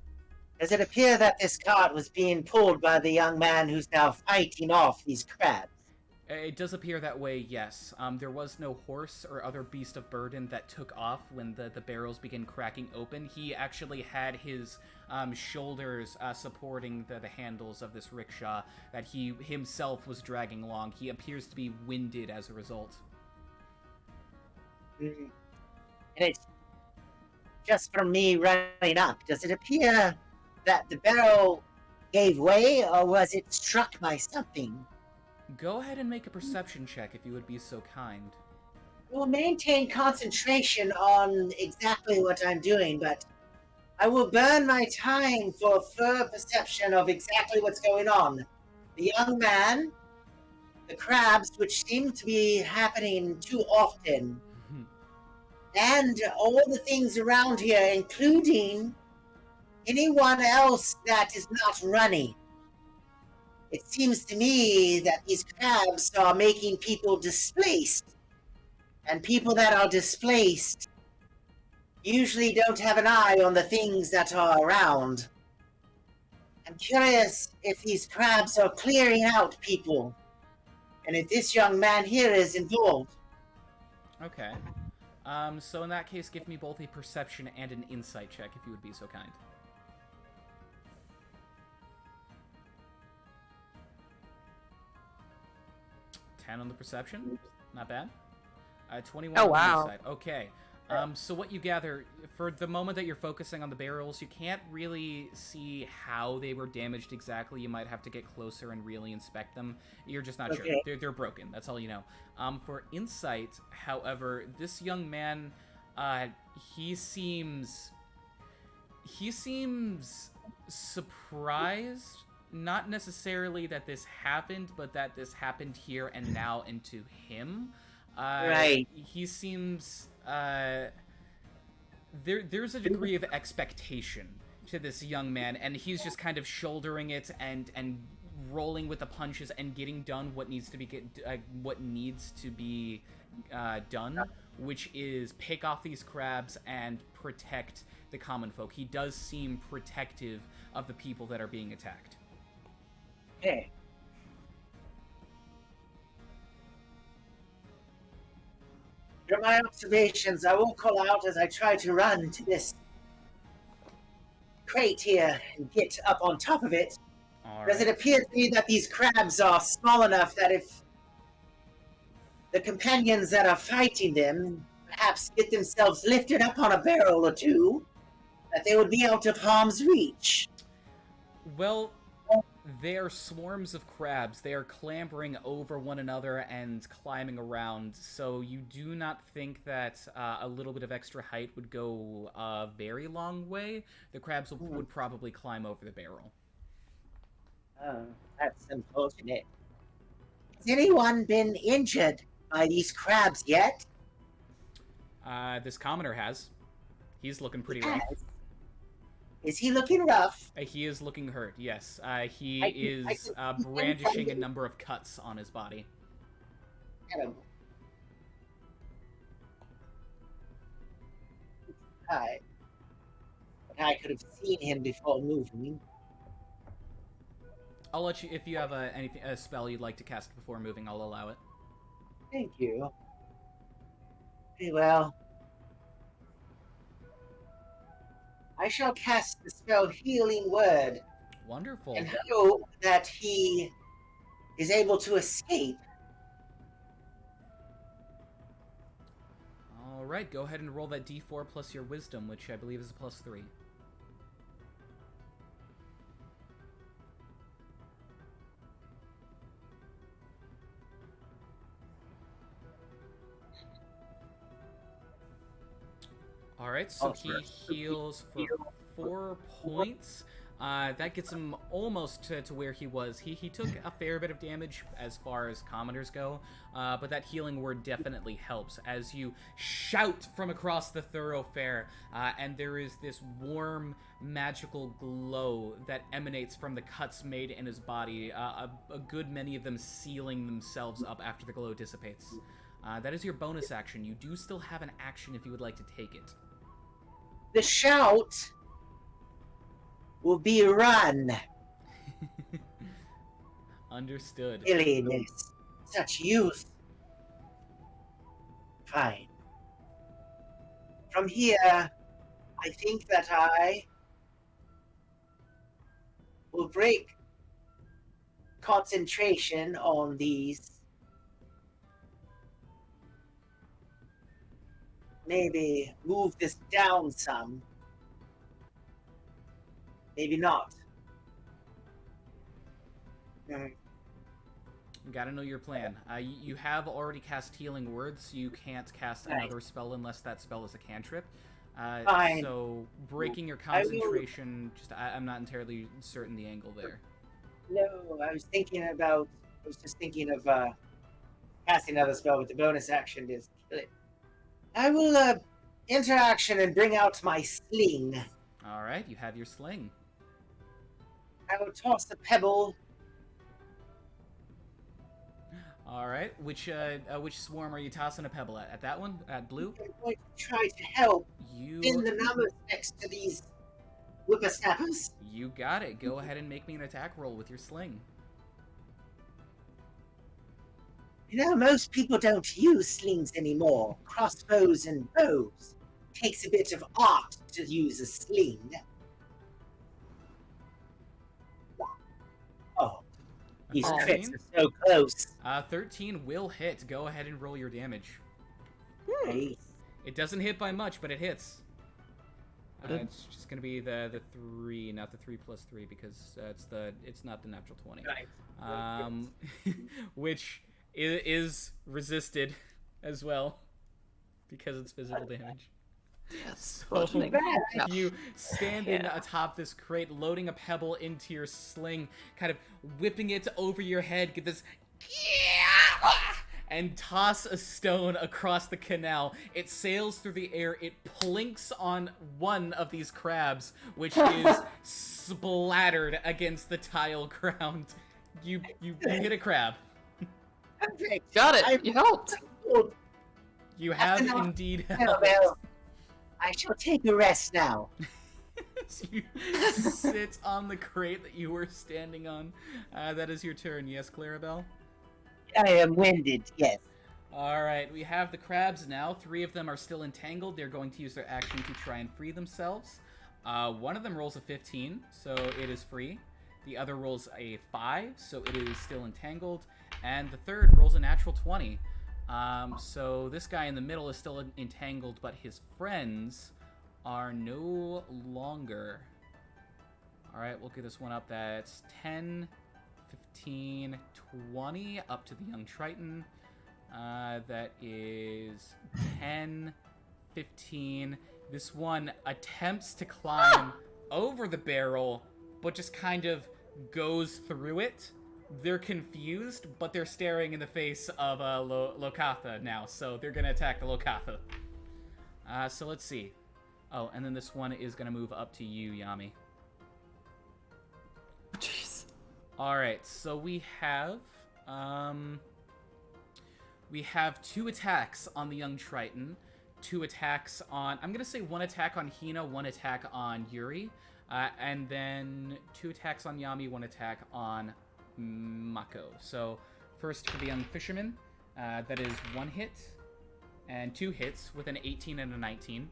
does it appear that this cart was being pulled by the young man who's now fighting off these crabs? It does appear that way, yes. There was no horse or other beast of burden that took off when the barrels began cracking open. He actually had his shoulders supporting the handles of this rickshaw that he himself was dragging along. He appears to be winded as a result. And it's just from me running up. Does it appear that the barrel gave way, or was it struck by something? Go ahead and make a perception check if you would be so kind. I will maintain concentration on exactly what I'm doing, but I will burn my time for further perception of exactly what's going on. The young man, the crabs, which seem to be happening too often, and all the things around here, including anyone else that is not running. It seems to me that these crabs are making people displaced. And people that are displaced usually don't have an eye on the things that are around. I'm curious if these crabs are clearing out people. And if this young man here is involved. Okay. So in that case, give me both a perception and an insight check if you would be so kind. 10 on the perception. Not bad. 21 on the insight. Okay. So what you gather, for the moment that you're focusing on the barrels, you can't really see how they were damaged exactly. You might have to get closer and really inspect them. You're just not sure. They're broken. That's all you know. For insight, however, this young man, he seems surprised. Not necessarily that this happened, but that this happened here and now and to him. Right. He seems... there's a degree of expectation to this young man, and he's just kind of shouldering it and rolling with the punches and getting done what needs to be done, which is pick off these crabs and protect the common folk. He does seem protective of the people that are being attacked. Okay. From my observations, I will call out as I try to run to this crate here and get up on top of it. Does it appear to me that these crabs are small enough that if the companions that are fighting them perhaps get themselves lifted up on a barrel or two, that they would be out of harm's reach? Well, they are swarms of crabs. They are clambering over one another and climbing around, so you do not think that a little bit of extra height would go a very long way. The crabs would probably climb over the barrel. Oh, that's unfortunate. Has anyone been injured by these crabs yet? This commoner has. He's looking pretty rough. Yes. Is he looking rough? He is looking hurt, yes. He I is can see him brandishing a from- number of cuts on his body. Hi. But I could have seen him before moving. I'll let you, if you have a spell you'd like to cast before moving, I'll allow it. Thank you. Very well. I shall cast the spell Healing Word Wonderful. and hope that he is able to escape. Alright, go ahead and roll that d4 plus your wisdom, which I believe is a +3. Alright, so he heals for 4 points. That gets him almost to where he was. He took a fair bit of damage as far as commoners go, but that healing word definitely helps as you shout from across the thoroughfare, and there is this warm, magical glow that emanates from the cuts made in his body, a good many of them sealing themselves up after the glow dissipates. That is your bonus action. You do still have an action if you would like to take it. The shout will be run. Understood. Silliness. Such youth. Fine. From here, I think that I will break concentration on these. Maybe move this down some. Maybe not. You gotta know your plan. You have already cast Healing Words. You can't cast Right. another spell unless that spell is a cantrip. Fine. So breaking your I will- concentration, I'm not entirely certain the angle there. No, I was just thinking of casting another spell with the bonus action to kill it. I will enter action and bring out my sling. All right, you have your sling. I will toss a pebble. All right, which swarm are you tossing a pebble at? At that one? At blue? I'm going to try to help You in the numbers next to these whippersnappers. you got it. Go ahead and make me an attack roll with your sling. You know, most people don't use slings anymore. Crossbows and bows. Takes a bit of art to use a sling. Oh, these A crits 13? are so close. 13 will hit. Go ahead and roll your damage. Nice. It doesn't hit by much, but it hits. It's just gonna be the 3, not the 3 plus 3, because it's not the natural 20. Nice. Which is resisted as well because it's physical damage. Yes. So Yeah. you standing Yeah. atop this crate, loading a pebble into your sling, kind of whipping it over your head, get this and toss a stone across the canal. It sails through the air, it plinks on one of these crabs, which is splattered against the tile ground. You hit a crab. Perfect. Got it. I'm You helped. good. You have enough. indeed Well, helped. well, I shall take a rest now. So you sit on the crate that you were standing on. That is your turn, yes, Clarabelle? I am winded, yes. Alright, we have the crabs now. 3 of them are still entangled. They're going to use their action to try and free themselves. One of them rolls a 15, so it is free. The other rolls a 5, so it is still entangled. And the third rolls a natural 20. So this guy in the middle is still entangled, but his friends are no longer. Alright, we'll get this one up. That's 10, 15, 20, up to the young Triton. That is 10, 15. This one attempts to climb over the barrel, but just kind of goes through it. They're confused, but they're staring in the face of Lokatha now, so they're gonna attack the Lokatha. So let's see. Oh, and then this one is gonna move up to you, Yami. Jeez. Alright, so we have 2 attacks on the young Triton, 2 attacks on... I'm gonna say 1 attack on Hina, 1 attack on Yuri, and then 2 attacks on Yami, 1 attack on Mako. So, first for the young fisherman, that is 1 hit, and 2 hits with an 18 and a 19.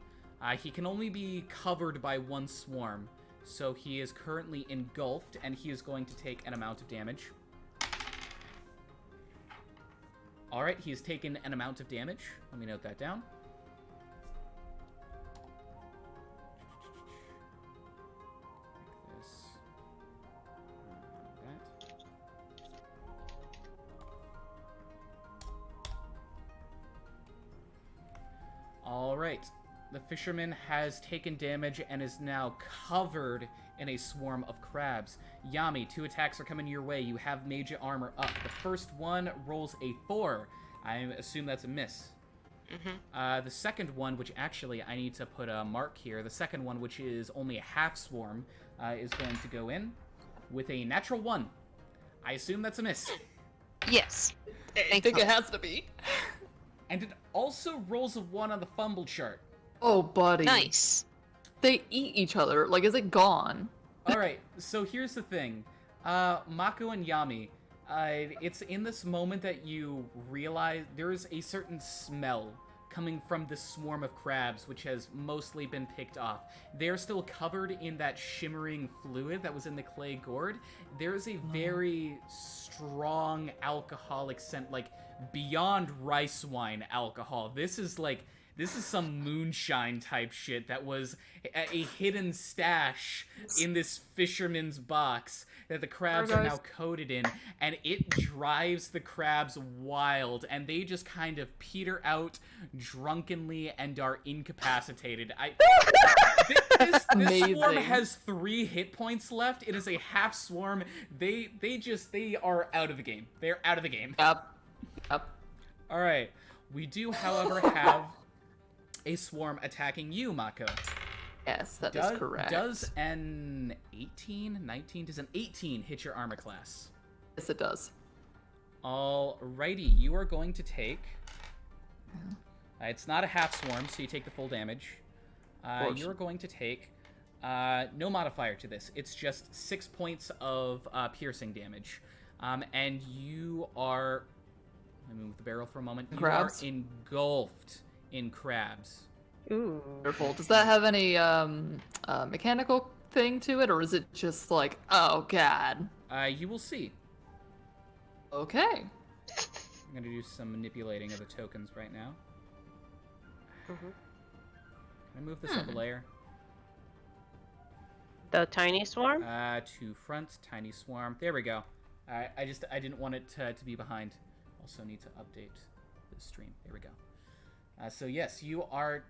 He can only be covered by 1 swarm, so he is currently engulfed, and he is going to take an amount of damage. Alright, he has taken an amount of damage. Let me note that down. Like this. That. Alright. The fisherman has taken damage and is now covered in a swarm of crabs. Yami, 2 attacks are coming your way. You have major armor up. The first one rolls a 4. I assume that's a miss. Mm-hmm. The second one, which actually I need to put a mark here, the second one, which is only a half swarm, is going to go in with a natural 1. I assume that's a miss. Yes. I think it has to be. And it also rolls a 1 on the fumble chart. Oh, buddy. Nice. They eat each other. Like, is it gone? Alright, so here's the thing. Mako and Yami, it's in this moment that you realize there's a certain smell coming from this swarm of crabs, which has mostly been picked off. They're still covered in that shimmering fluid that was in the clay gourd. There's a very strong alcoholic scent, like beyond rice wine alcohol. This is some moonshine type shit that was a hidden stash in this fisherman's box that the crabs are now coated in, and it drives the crabs wild, and they just kind of peter out drunkenly and are incapacitated. This swarm has 3 hit points left. It is a half swarm. They are out of the game. They're out of the game. Yep. All right. We do, however, have a swarm attacking you, Mako. Yes, that is correct. Does an 18, 19, does an 18 hit your armor class? Yes, it does. Alrighty, you are going to take... it's not a half swarm, so you take the full damage. You're going to take... no modifier to this. It's just 6 points of piercing damage. And you are... Let me move the barrel for a moment. Crabs? You are engulfed in crabs. Ooh. Wonderful. Does that have any mechanical thing to it, or is it just like, oh god? You will see. Okay. I'm gonna do some manipulating of the tokens right now. Mhm. Can I move this up a layer? The tiny swarm? To front, tiny swarm. There we go. Alright, I didn't want it to be behind. Also need to update the stream. There we go. So yes, you are...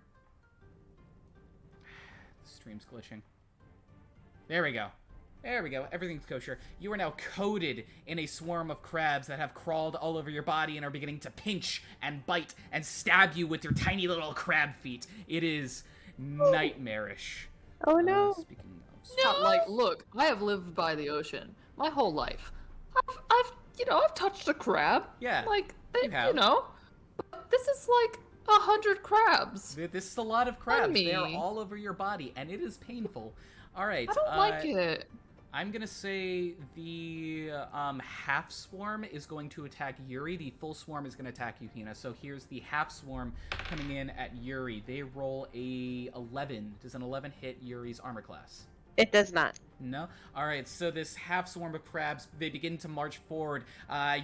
The stream's glitching. There we go. There we go. Everything's kosher. You are now coated in a swarm of crabs that have crawled all over your body and are beginning to pinch and bite and stab you with their tiny little crab feet. It is nightmarish. Oh no. Speaking of... No! Like, look, I have lived by the ocean my whole life. I've touched a crab. Yeah, Like, you have. But this is like 100 crabs. This is a lot of crabs. me. They are all over your body, and it is painful. All right. I don't like it. I'm gonna say the half swarm is going to attack Yuri. The full swarm is gonna attack you, Hina. So here's the half swarm coming in at Yuri. They roll a 11. Does an 11 hit Yuri's armor class? It does not. No? Alright, so this half swarm of crabs, they begin to march forward.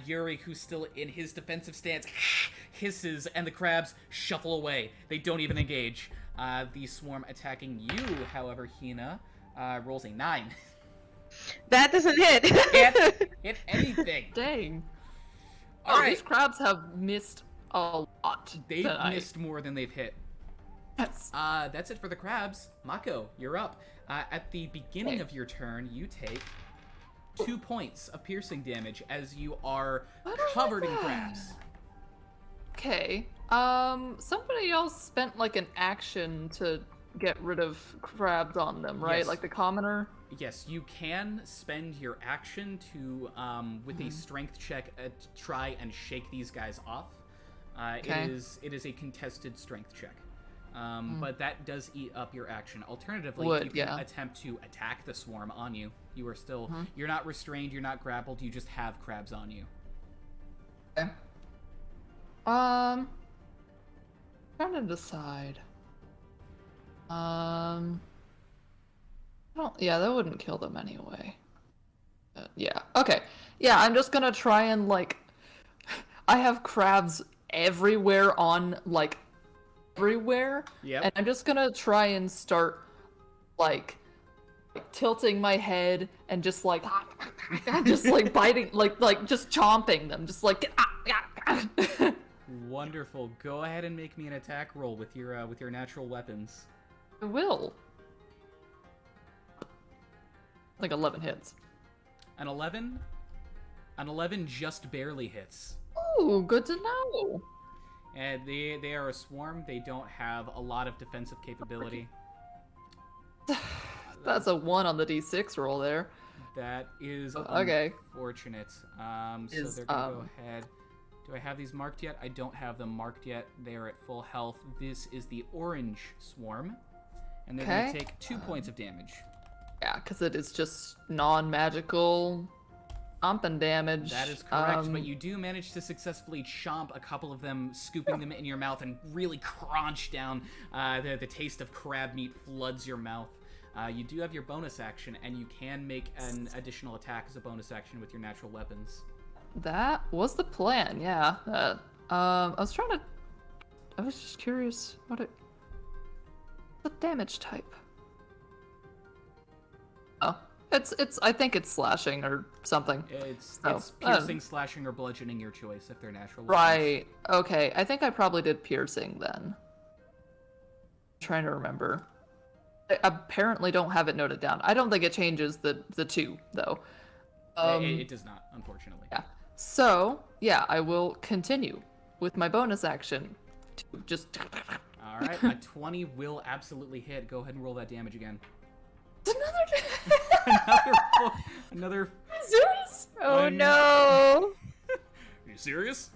Yuri, who's still in his defensive stance, hisses, and the crabs shuffle away. They don't even engage. The swarm attacking you, however, Hina, rolls a 9. That doesn't hit. Hit anything. Dang. All right. These crabs have missed a lot. They've tonight. missed more than they've hit. Yes. That's it for the crabs. Mako, you're up. At the beginning of your turn, you take 2 points of piercing damage as you are covered in crabs. Okay. Somebody else spent like an action to get rid of crabs on them, right? Yes. Like the commoner. Yes, you can spend your action to, with a strength check, try and shake these guys off. Okay. It is a contested strength check. But that does eat up your action. Alternatively, Would, you can yeah. attempt to attack the swarm on you. You are still, you're not restrained, you're not grappled, you just have crabs on you. Okay. Trying to decide. Yeah, that wouldn't kill them anyway. Yeah. Okay. Yeah, I'm just gonna try and like. I have crabs everywhere on like everywhere. Yep. And I'm just gonna try and start like tilting my head and just like just like biting like just chomping them, just like Wonderful. Go ahead and make me an attack roll with your natural weapons. I will. Like 11 hits. An 11? An 11 just barely hits. Ooh, good to know. And they are a swarm. They don't have a lot of defensive capability. That's a 1 on the d6 roll there. That is Okay. unfortunate. So Is, they're gonna go ahead. Do I have these marked yet? I don't have them marked yet. They are at full health. This is the orange swarm, and they're gonna Okay. take 2 points of damage. Yeah, because it is just non-magical chomping damage. That is correct, but you do manage to successfully chomp a couple of them, scooping them in your mouth and really crunch down. The taste of crab meat floods your mouth. You do have your bonus action, and you can make an additional attack as a bonus action with your natural weapons. That was the plan, yeah. I was just curious what damage type. Oh, I think it's slashing or something. It's So, piercing, slashing, or bludgeoning, your choice if they're natural weapons. Right. Okay. I think I probably did piercing then. I'm trying to remember. I apparently don't have it noted down. I don't think it changes the 2 though. It does not, unfortunately. Yeah. So yeah, I will continue with my bonus action to just. All right, a 20 will absolutely hit. Go ahead and roll that damage again. Another. Serious? Oh no! Are you serious?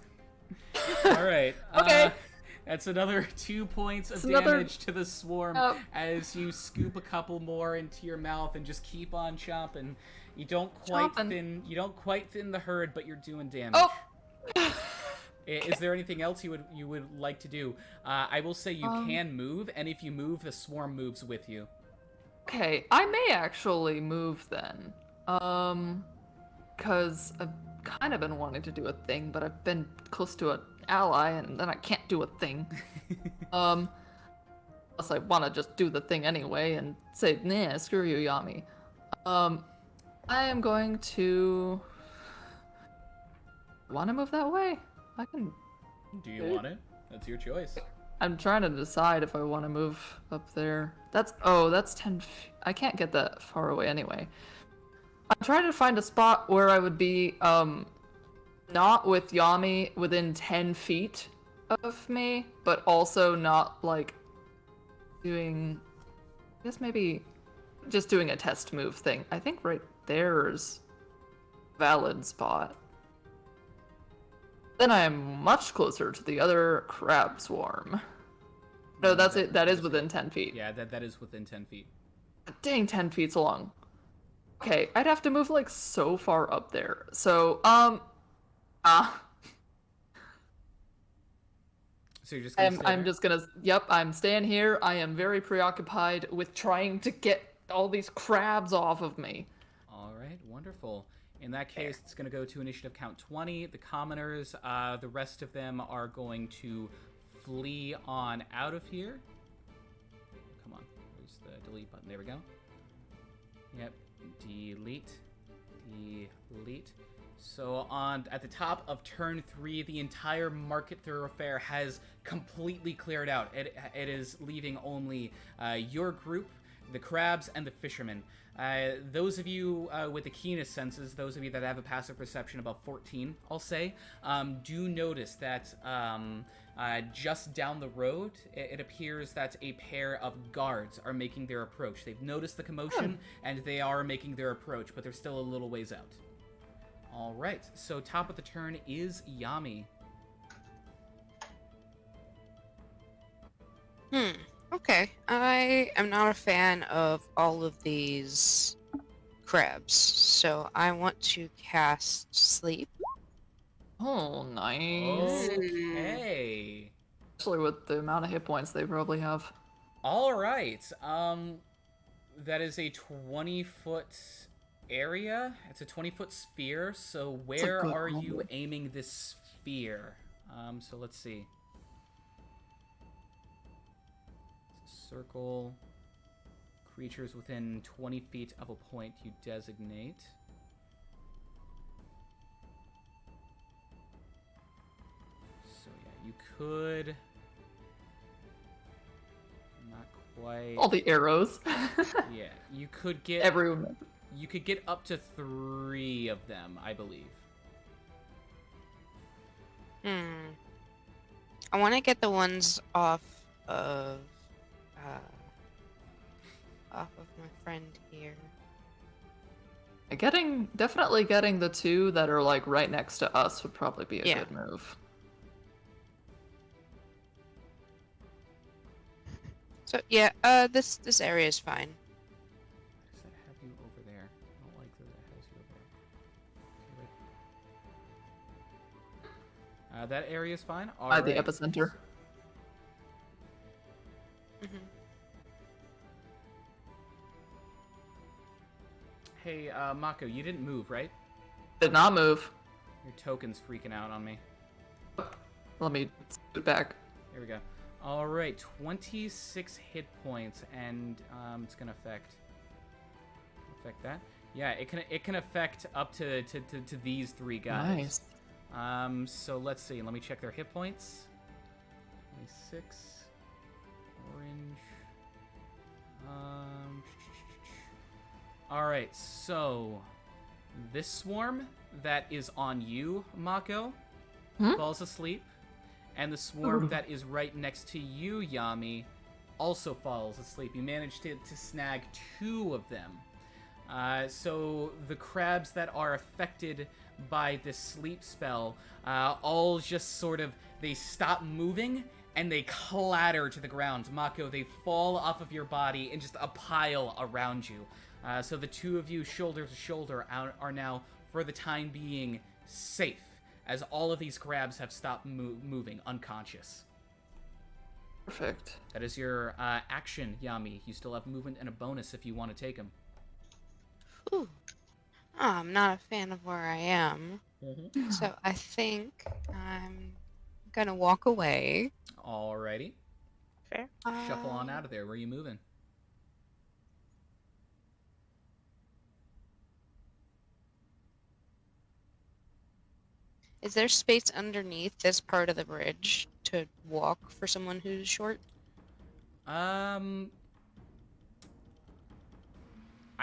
All right. Okay. That's another 2 points of It's another- damage to the swarm as you scoop a couple more into your mouth and just keep on chomping. You don't quite Chomping. thin the herd, but you're doing damage. Oh. Is there anything else you would like to do? I will say you can move, and if you move, the swarm moves with you. Okay, I may actually move then. Cause I've kind of been wanting to do a thing, but I've been close to an ally, and then I can't do a thing. Unless I want to just do the thing anyway and say, nah, screw you, Yami. I am going to want to move that way. I can. Do you want it? That's your choice. I'm trying to decide if I want to move up there. That's 10. I can't get that far away anyway. I'm trying to find a spot where I would be, not with Yami within 10 feet of me, but also not, like, doing, I guess maybe just doing a test move thing. I think right there's a valid spot. Then I am much closer to the other crab swarm. No, that's it. That is within 10 feet. Yeah, that is within 10 feet. Dang, 10 feet's long. Okay, I'd have to move like so far up there. So, So you're just gonna stay I'm there? just gonna, yep, I'm staying here. I am very preoccupied with trying to get all these crabs off of me. All right, wonderful. In that case, it's going to go to initiative count 20. The commoners, the rest of them are going to flee on out of here. Come on, where's the delete button? There we go. Yep, delete. Delete. So at the top of turn 3, the entire market thoroughfare has completely cleared out. It is leaving only your group, the crabs, and the fishermen. Those of you with the keenest senses, those of you that have a passive perception above 14, I'll say, do notice that just down the road, it appears that a pair of guards are making their approach. They've noticed the commotion, and they are making their approach, but they're still a little ways out. All right, so top of the turn is Yami. Okay. I am not a fan of all of these crabs, so I want to cast Sleep. Oh, nice. Okay. Especially with the amount of hit points they probably have. All right. That is a 20-foot area. It's a 20-foot sphere. So where good are roll. you aiming this sphere? So let's see. Circle. Creatures within 20 feet of a point you designate. So yeah, you could... Not quite... All the arrows. Yeah, you could get... Everyone. You could get up to 3 of them, I believe. I want to get the ones off of my friend here. Definitely getting the 2 that are like right next to us would probably be a Yeah. good move. So yeah, this area is fine. Does that have you over there? I don't like that it has you over there. Okay, wait. That area is fine. All By the right. epicenter. Hey, Mako, you didn't move, right? Did not move. Your token's freaking out on me. Let me scoot back. Here we go. All right, 26 hit points, and it's gonna affect that. Yeah, it can affect up to these 3 guys. Nice. So let's see. Let me check their hit points. 26. Orange. All right. So this swarm that is on you, Mako, falls asleep, and the swarm that is right next to you, Yami, also falls asleep. You managed to snag 2 of them. So the crabs that are affected by this sleep spell all just sort of, they stop moving and they clatter to the ground. Mako, they fall off of your body in just a pile around you. So the 2 of you shoulder to shoulder are now, for the time being, safe, as all of these crabs have stopped moving, unconscious. Perfect. That is your action, Yami. You still have movement and a bonus if you want to take them. Ooh. I'm not a fan of where I am, so I think I'm gonna walk away. Alrighty. Fair. Shuffle on out of there. Where are you moving? Is there space underneath this part of the bridge to walk for someone who's short? I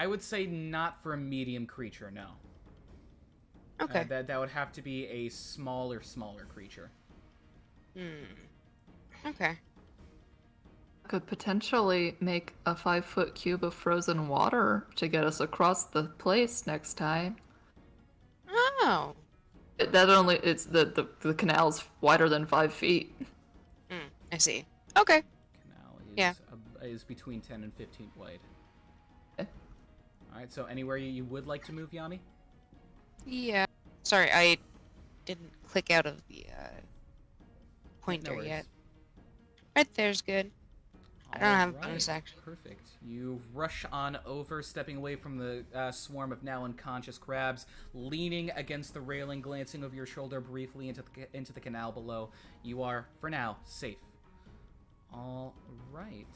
would say not for a medium creature, no. Okay. That would have to be a smaller creature. Okay. Could potentially make a 5-foot cube of frozen water to get us across the place next time. Oh. It's the canal's wider than 5 feet. I see. Okay. Canal is between 10 and 15 wide. Okay. Alright, so anywhere you would like to move, Yami? Yeah. Sorry, I didn't click out of the pointer worries. yet. Right there's good. I don't have a bonus action. Perfect. You rush on over, stepping away from the swarm of now unconscious crabs, leaning against the railing, glancing over your shoulder briefly into the canal below. You are, for now, safe. All right.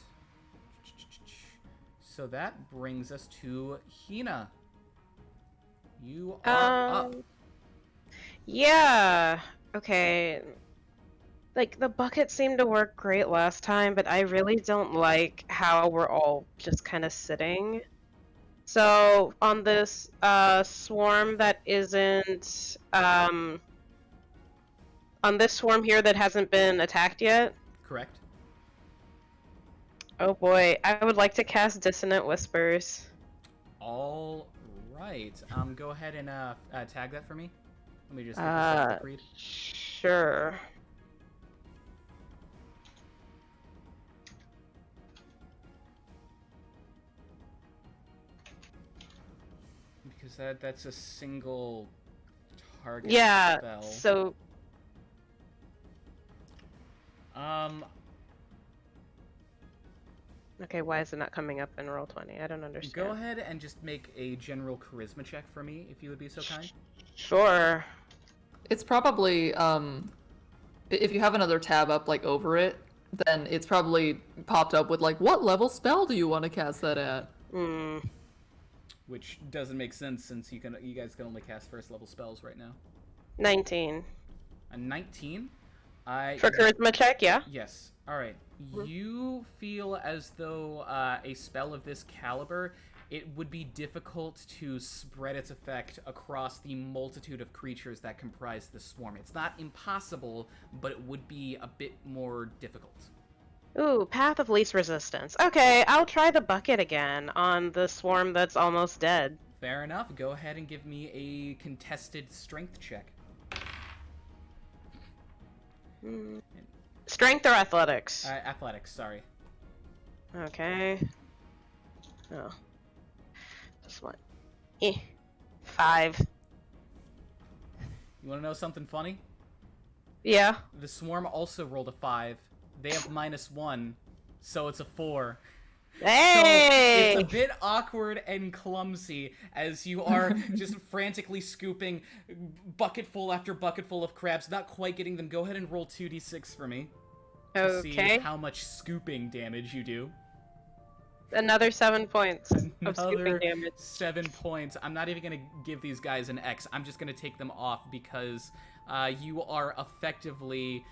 So that brings us to Hina. You are up. Yeah. Okay. Like, the bucket seemed to work great last time, but I really don't like how we're all just kind of sitting. So, on this, swarm that isn't, on this swarm here that hasn't been attacked yet, Correct. oh boy, I would like to cast Dissonant Whispers. All right. Go ahead and tag that for me. Let me just get this up quick read. Sure. Because that's a single target Yeah, spell. so okay, why is it not coming up in Roll20? I don't understand. Go ahead and just make a general charisma check for me, if you would be so kind. Sure. It's probably, if you have another tab up, like, over it, then it's probably popped up with, like, what level spell do you want to cast that at? Which doesn't make sense since you guys can only cast first level spells right now. 19. A 19? For charisma check, yeah? Yes. Alright. You feel as though a spell of this caliber, it would be difficult to spread its effect across the multitude of creatures that comprise the swarm. It's not impossible, but it would be a bit more difficult. Ooh, Path of Least Resistance. Okay, I'll try the bucket again on the swarm that's almost dead. Fair enough. Go ahead and give me a contested strength check. Strength or athletics? Athletics, sorry. Okay. Oh. This one. 5. You want to know something funny? Yeah. The swarm also rolled a 5. They have -1, so it's a 4. Hey! So it's a bit awkward and clumsy as you are just frantically scooping bucketful after bucketful of crabs, not quite getting them. Go ahead and roll 2d6 for me to see how much scooping damage you do. Another 7 points of scooping damage. 7 points. I'm not even going to give these guys an X. I'm just going to take them off because you are effectively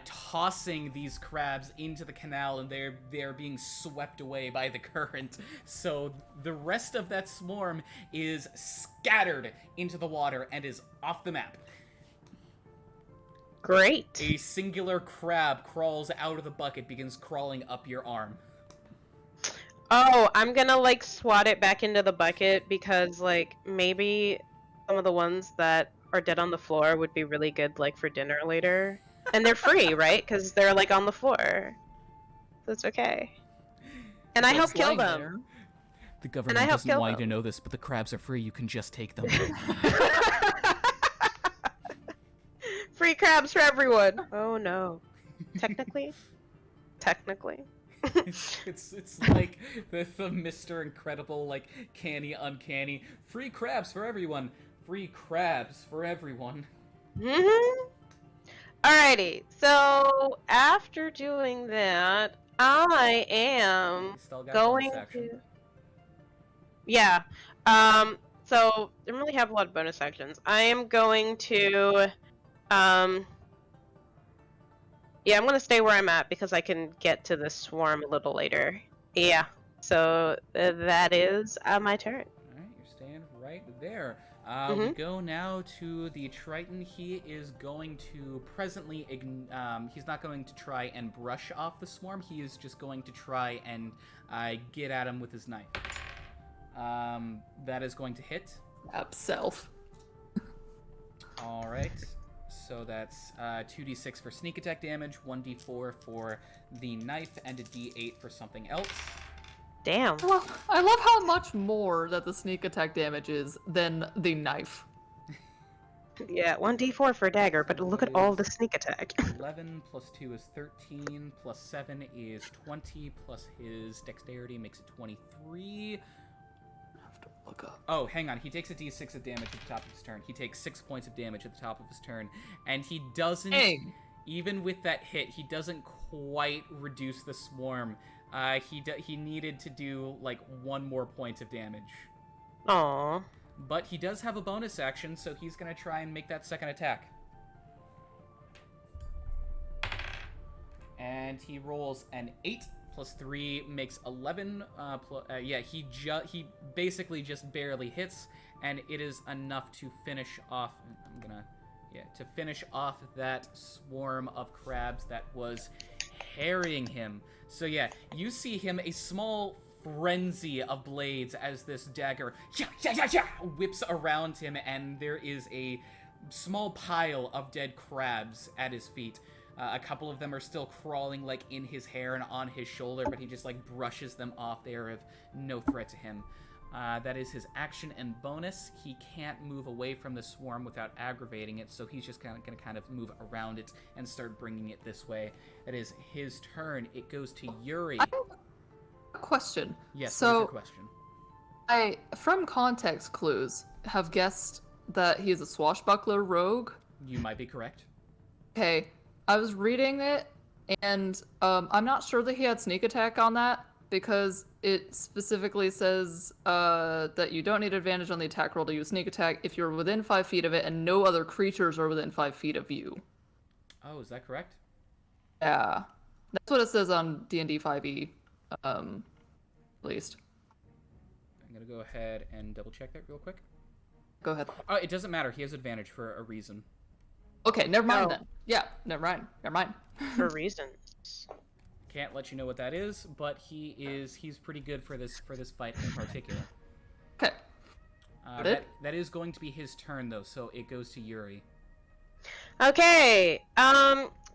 tossing these crabs into the canal, and they're being swept away by the current. So the rest of that swarm is scattered into the water and is off the map. Great. A singular crab crawls out of the bucket, begins crawling up your arm. Oh, I'm gonna, like, swat it back into the bucket because, like, maybe some of the ones that are dead on the floor would be really good, like, for dinner later. And they're free, right? Because they're, like, on the floor. So it's okay. And I help kill them. The government doesn't want you to know this, but the crabs are free. You can just take them. Free crabs for everyone. Oh, no. Technically? It's like the Mr. Incredible, like, canny, uncanny. Free crabs for everyone. Free crabs for everyone. Alrighty, so after doing that, I am going to... Yeah, so I don't really have a lot of bonus actions. I am going to, yeah, I'm gonna stay where I'm at because I can get to the swarm a little later. Yeah, so that is my turn. Alright, you're staying right there. We go now to the Triton. He is going to presently, he's not going to try and brush off the swarm. He is just going to try and get at him with his knife. That is going to hit. Self. Alright, so that's 2d6 for sneak attack damage, 1d4 for the knife, and a d8 for something else. Damn. I love how much more that the sneak attack damage is than the knife. Yeah, 1d4 for dagger, but look at all the sneak attack. 11 plus 2 is 13, plus 7 is 20, plus his dexterity makes it 23. I have to look up. Oh, hang on. He takes a d6 of damage at the top of his turn. He takes 6 points of damage at the top of his turn. And he doesn't, even with that hit, he doesn't quite reduce the swarm. He needed to do, like, 1 more point of damage. Aww. But he does have a bonus action, so he's going to try and make that second attack. And he rolls an 8 plus 3 makes 11. He basically just barely hits, and it is enough to finish off. To finish off that swarm of crabs that was harrying him. So yeah, you see him, a small frenzy of blades as this dagger whips around him, and there is a small pile of dead crabs at his feet. A couple of them are still crawling like in his hair and on his shoulder, but he just like brushes them off. They are of no threat to him. That is his action and bonus. He can't move away from the swarm without aggravating it, so he's just going to move around it and start bringing it this way. That is his turn. It goes to Yuri. I have a question. Yes, so what is your question? I, from context clues, have guessed that he's a swashbuckler rogue. You might be correct. Okay, I was reading it, and I'm not sure that he had sneak attack on that, because it specifically says that you don't need advantage on the attack roll to use sneak attack if you're within 5 feet of it and no other creatures are within 5 feet of you. Oh, is that correct? Yeah. That's what it says on D&D 5e, at least. I'm going to go ahead and double check that real quick. Go ahead. Oh, it doesn't matter. He has advantage for a reason. Okay, never mind Oh. then. Yeah, never mind. For reasons. Can't let you know what that is, but he's pretty good for this fight in particular. Okay. That is going to be his turn though, so it goes to Yuri. Okay,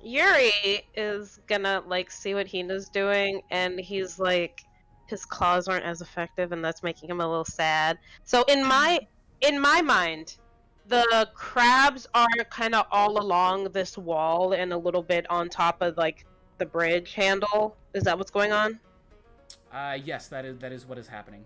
Yuri is gonna, like, see what Hina's doing, and he's like, his claws aren't as effective, and that's making him a little sad. So in my mind, the crabs are kind of all along this wall and a little bit on top of, like, the bridge handle. Is that what's going on? Yes, that is what is happening.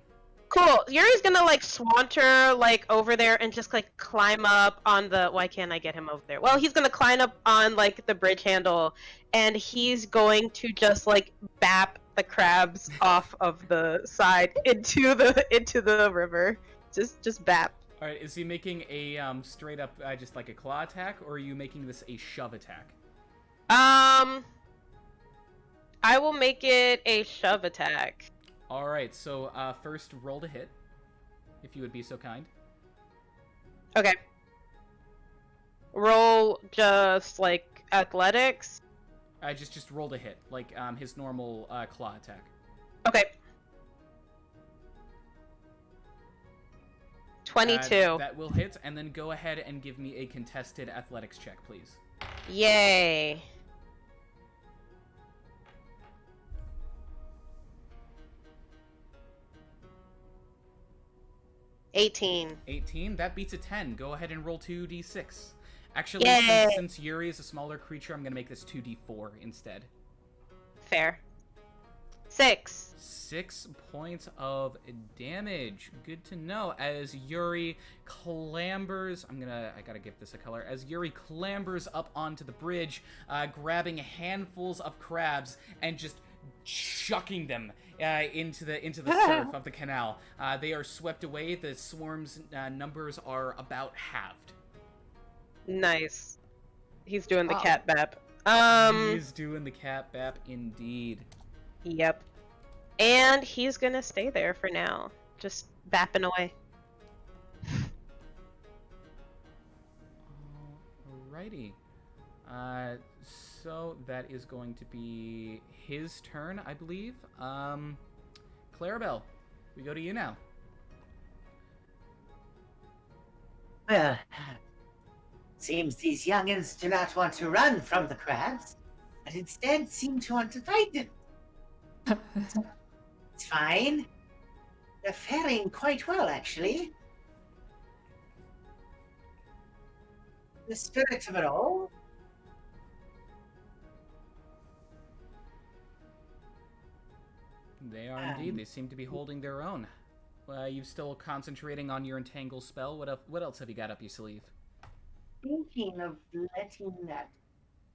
Cool. Yuri's gonna, like, swanter, like, over there and just, like, climb up on the... Why can't I get him over there? Well, he's gonna climb up on, like, the bridge handle, and he's going to just, like, bap the crabs off of the side into the river. Just bap. All right, is he making a straight up just like a claw attack, or are you making this a shove attack? I will make it a shove attack. All right, so first roll to hit, if you would be so kind. Okay. Roll just, like, athletics? Just roll to hit, like his normal claw attack. Okay. 22. That will hit, and then go ahead and give me a contested athletics check, please. Yay. $18. 18, that beats a 10. Go ahead and roll 2d6. Actually, Yay. since Yuri is a smaller creature, I'm going to make this 2d4 instead. Fair. 6. 6 points of damage. Good to know. As Yuri clambers, I gotta give this a color. As Yuri clambers up onto the bridge, grabbing handfuls of crabs and just chucking them into the surf of the canal. They are swept away. The swarm's numbers are about halved. Nice. He's doing the Wow. cat bap. He's doing the cat bap indeed. Yep. And he's gonna stay there for now. Just bapping away. Alrighty. So that is going to be his turn, I believe. Clarabelle, we go to you now. Well, seems these youngins do not want to run from the crabs, but instead seem to want to fight them. It's fine. They're faring quite well, actually. The spirit of it all. They are indeed. They seem to be holding their own. You still concentrating on your entangle spell? What else have you got up your sleeve? Thinking of letting that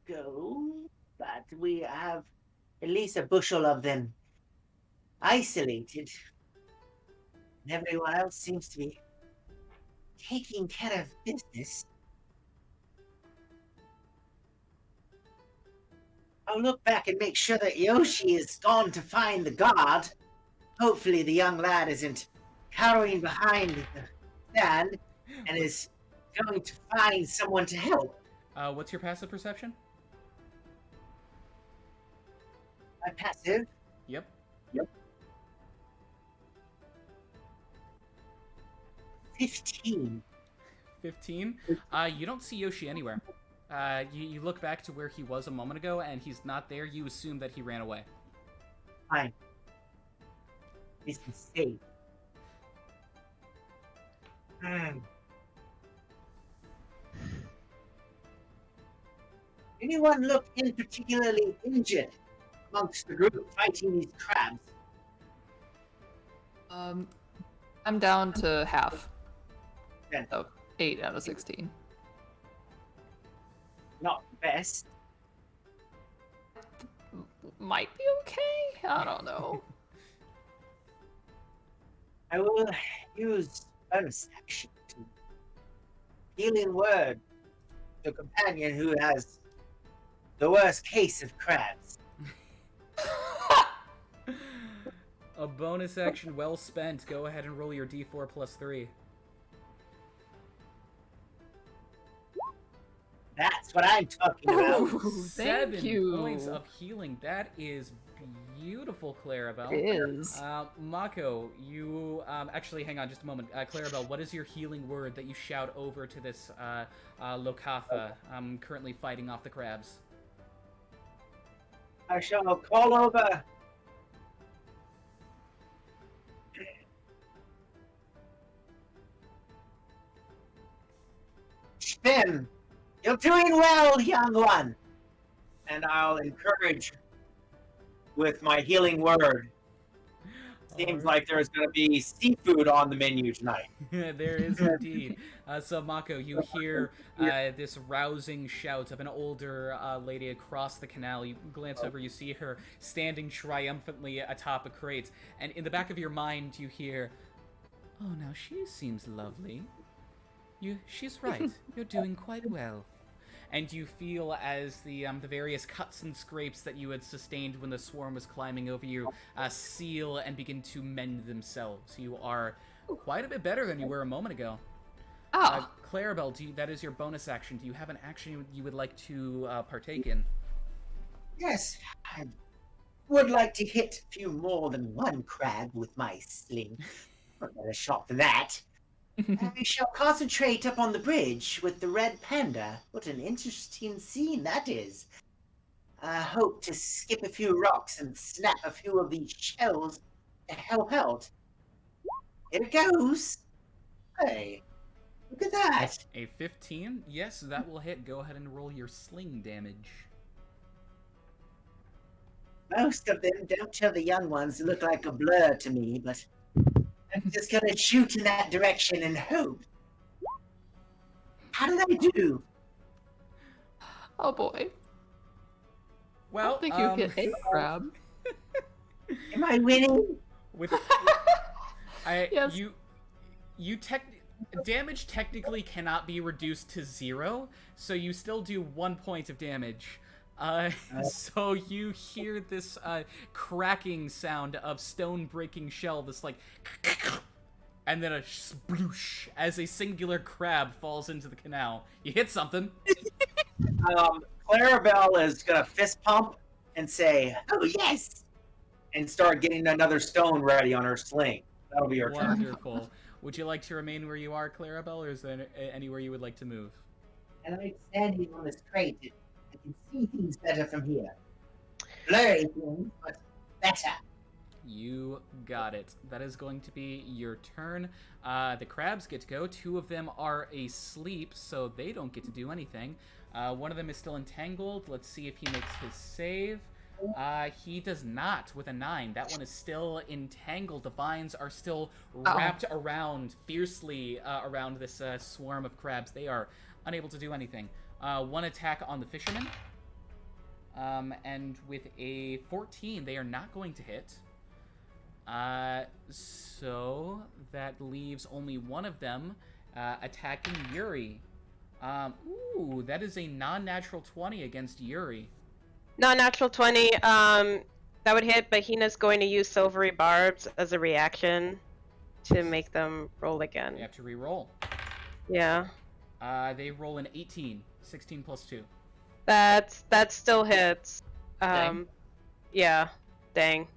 go, but we have at least a bushel of them isolated. And everyone else seems to be taking care of business. I'll look back and make sure that Yoshi is gone to find the guard. Hopefully the young lad isn't cowering behind the stand and is going to find someone to help. What's your passive perception? My passive? Yep. 15. 15. You don't see Yoshi anywhere. You look back to where he was a moment ago, and he's not there. You assume that he ran away. Fine. This is safe. Anyone look in particularly injured amongst the group fighting these crabs? I'm down to half. Yeah. So 8 out of 16. Not the best. Might be okay? I don't know. I will use bonus action to healing word the companion who has the worst case of crabs. A bonus action well spent. Go ahead and roll your d4 plus 3. That's what I'm talking about. Ooh, thank 7 you. points of healing. That is beautiful, Clarabelle. It is. Mako, you actually hang on just a moment. Clarabelle, what is your healing word that you shout over to this Lokatha currently fighting off the crabs? I shall call over. Spin, you're doing well, young one. And I'll encourage with my healing word. Seems like there's going to be seafood on the menu tonight. There is indeed. So, Mako, you hear this rousing shout of an older lady across the canal. You glance over, you see her standing triumphantly atop a crate. And in the back of your mind, you hear, "Oh, now she seems lovely. She's right. You're doing quite well." And you feel as the various cuts and scrapes that you had sustained when the swarm was climbing over you seal and begin to mend themselves. You are quite a bit better than you were a moment ago. Oh. Clarabelle, that is your bonus action. Do you have an action you would like to partake in? Yes, I would like to hit a few more than one crab with my sling. Not better shot than that. I shall concentrate up on the bridge with the red panda. What an interesting scene that is. I hope to skip a few rocks and snap a few of these shells to help out. Here it goes. Hey, look at that. A 15? Yes, that will hit. Go ahead and roll your sling damage. Most of them don't tell the young ones to look like a blur to me, but I'm just gonna shoot in that direction and hope. How did I do? Oh boy. I Well, don't think you hit a crab. Am I winning? with Yes. damage technically cannot be reduced to 0, so you still do 1 point of damage. So you hear this cracking sound of stone breaking shell, this like, and then a sploosh as a singular crab falls into the canal. You hit something. Clarabelle is gonna fist pump and say, "Oh yes," and start getting another stone ready on her sling. That'll be her turn. Wonderful. Would you like to remain where you are, Clarabelle, or is there anywhere you would like to move? And I'm standing on this crate. I can see things better from here. Blurry things, but better. You got it. That is going to be your turn. The crabs get to go. 2 of them are asleep, so they don't get to do anything. One of them is still entangled. Let's see if he makes his save. He does not with a 9. That one is still entangled. The vines are still wrapped around fiercely around this swarm of crabs. They are unable to do anything. 1 attack on the fisherman. And with a 14, they are not going to hit. So that leaves only one of them, attacking Yuri. Ooh, that is a non-natural 20 against Yuri. Non-natural 20. That would hit, but Hina's going to use silvery barbs as a reaction to make them roll again. You have to re-roll. Yeah. They roll an 18. 16 plus 2. That still hits. Dang. Yeah. Dang.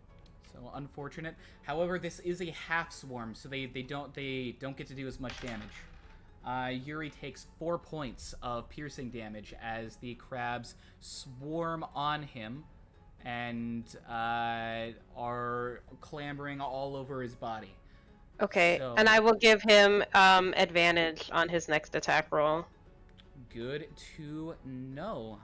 So unfortunate. However, this is a half swarm, so they don't get to do as much damage. Yuri takes 4 points of piercing damage as the crabs swarm on him and are clambering all over his body. Okay, So- and I will give him advantage on his next attack roll. Good to know.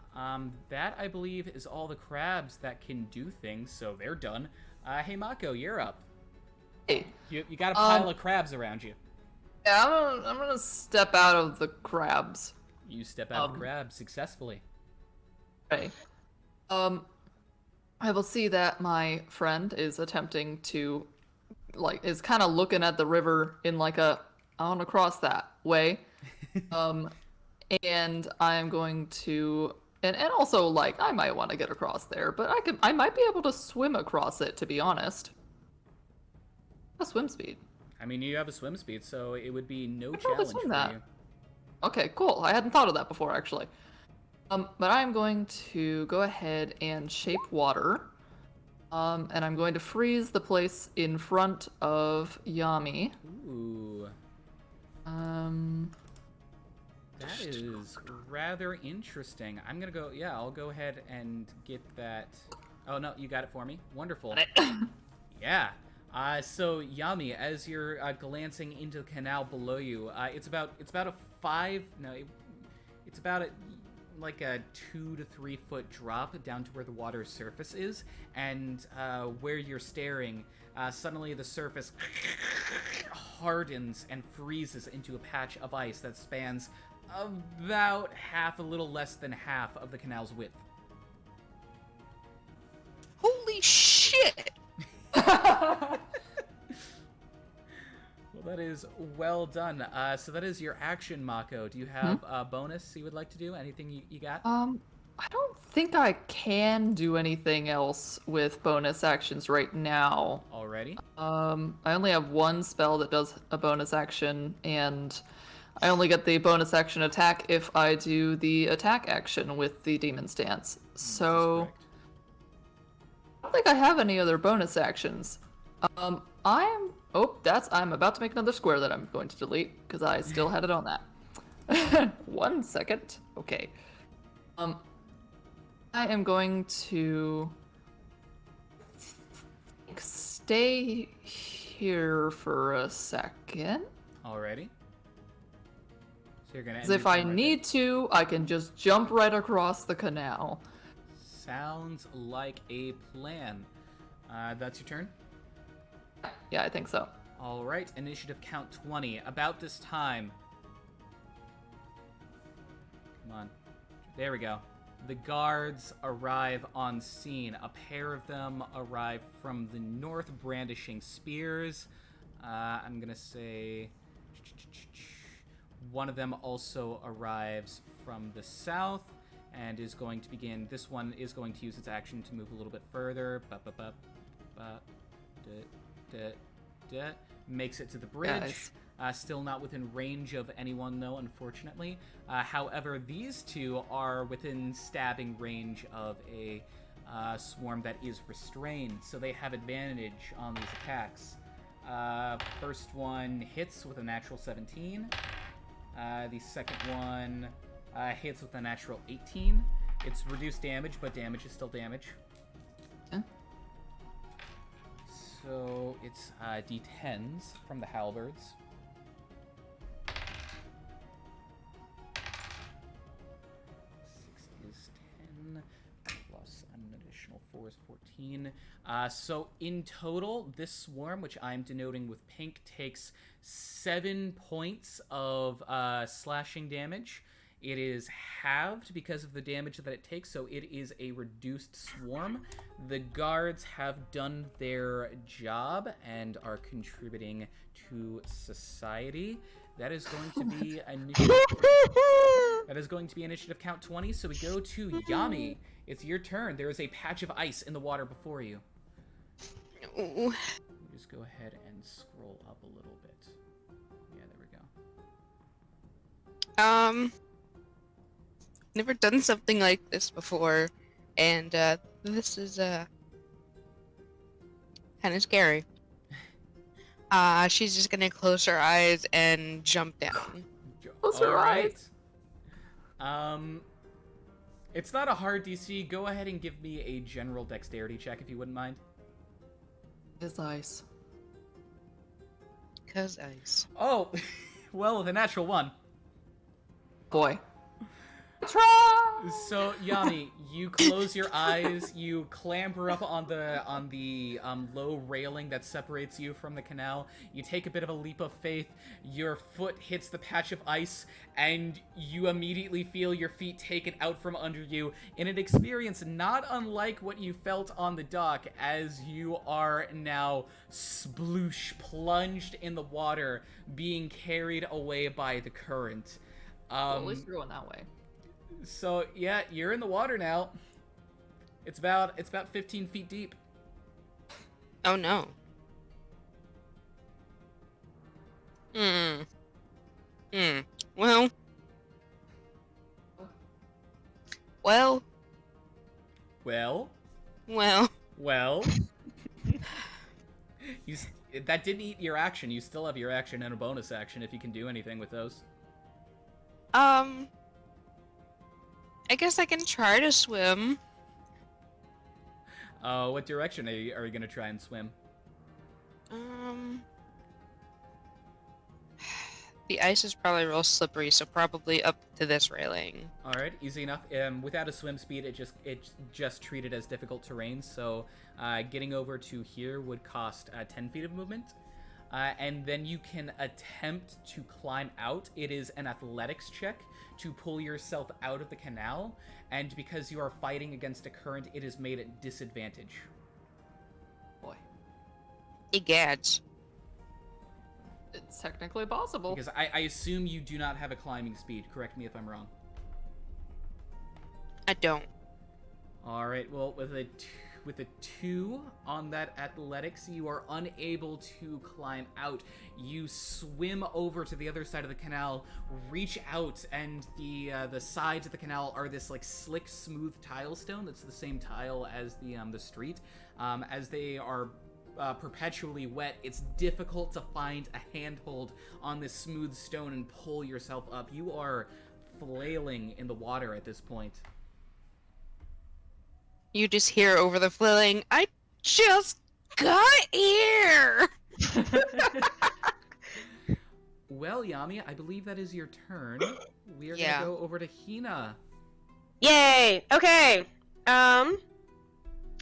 That, I believe, is all the crabs that can do things, so they're done. Hey, Mako, you're up. Hey. You got a pile of crabs around you. Yeah, I'm gonna step out of the crabs. You step out of the crabs successfully. Okay. I will see that my friend is attempting to, is kind of looking at the river in I want to cross that way. And I'm going to, and also, I might want to get across there, but I might be able to swim across it, to be honest. A swim speed. I mean, you have a swim speed, so it would be no probably challenge swim for that. you. Okay, cool. I hadn't thought of that before, actually. But I'm going to go ahead and shape water. And I'm going to freeze the place in front of Yami. Ooh. That is rather interesting. I'm gonna go, yeah, I'll go ahead and get that. Oh, no, you got it for me. Wonderful. Yeah. So Yami, as you're glancing into the canal below you, it's about a 2 to 3 foot drop down to where the water's surface is, and where you're staring, suddenly the surface hardens and freezes into a patch of ice that spans about a little less than half of the canal's width. Holy shit! Well, that is well done. So that is your action, Mako. Do you have a bonus you would like to do? Anything you got? I don't think I can do anything else with bonus actions right now. Already? I only have one spell that does a bonus action, and I only get the bonus action attack if I do the attack action with the demon stance. So Correct. I don't think I have any other bonus actions. I'm about to make another square that I'm going to delete because I still had it on that. 1 second. Okay. I am going to stay here for a second. Already? So you're gonna end Because if your I turn right need to, I can just jump right across the canal. there. Sounds like a plan. That's your turn? Yeah, I think so. All right, initiative count 20. About this time. Come on. There we go. The guards arrive on scene. A pair of them arrive from the north brandishing spears. I'm going to say one of them also arrives from the south and is going to begin. This one is going to use its action to move a little bit further. Makes it to the bridge. Nice. Still not within range of anyone, though, unfortunately. However, these two are within stabbing range of a swarm that is restrained, so they have advantage on these attacks. First one hits with a natural 17. The second one hits with a natural 18. It's reduced damage, but damage is still damage. So it's D10s from the halberds. 6 is 10, plus an additional 4 is 14. So in total, this swarm, which I'm denoting with pink, takes 7 points of slashing damage. It is halved because of the damage that it takes, so it is a reduced swarm. The guards have done their job and are contributing to society. That is going to be initiative. That is going to be initiative count 20. So we go to Yami. It's your turn. There is a patch of ice in the water before you. Ooh. Just go ahead and scroll up a little bit. Yeah, there we go. Never done something like this before, and this is kind of scary. She's just gonna close her eyes and jump down. Close her eyes. It's not a hard DC. Go ahead and give me a general dexterity check if you wouldn't mind. It's ice. Cause ice. Oh, well, the natural one. Boy. Try! So Yami, you close your eyes, you clamber up on the low railing that separates you from the canal. You take a bit of a leap of faith. Your foot hits the patch of ice, and you immediately feel your feet taken out from under you in an experience not unlike what you felt on the dock, as you are now sploosh plunged in the water, being carried away by the current. Well, at least you're going that way. So yeah, you're in the water now. It's about 15 feet deep. Oh no. Well. Well. Well. Well. Well. That didn't eat your action. You still have your action and a bonus action if you can do anything with those. I guess I can try to swim. What direction are you gonna try and swim? The ice is probably real slippery, so probably up to this railing. All right, easy enough. Without a swim speed, it just treated as difficult terrain. So, getting over to here would cost 10 feet of movement. And then you can attempt to climb out. It is an athletics check to pull yourself out of the canal, and because you are fighting against a current, it is made at disadvantage. Boy. Egads. It's technically possible. Because I assume you do not have a climbing speed. Correct me if I'm wrong. I don't. All right, well, with a 2 on that athletics, you are unable to climb out. You swim over to the other side of the canal, reach out, and the sides of the canal are this like slick, smooth tile stone. That's the same tile as the street. As they are perpetually wet, it's difficult to find a handhold on this smooth stone and pull yourself up. You are flailing in the water at this point. You just hear over the flailing, I just got here! Well, Yami, I believe that is your turn. We are Yeah. gonna go over to Hina. Yay! Okay.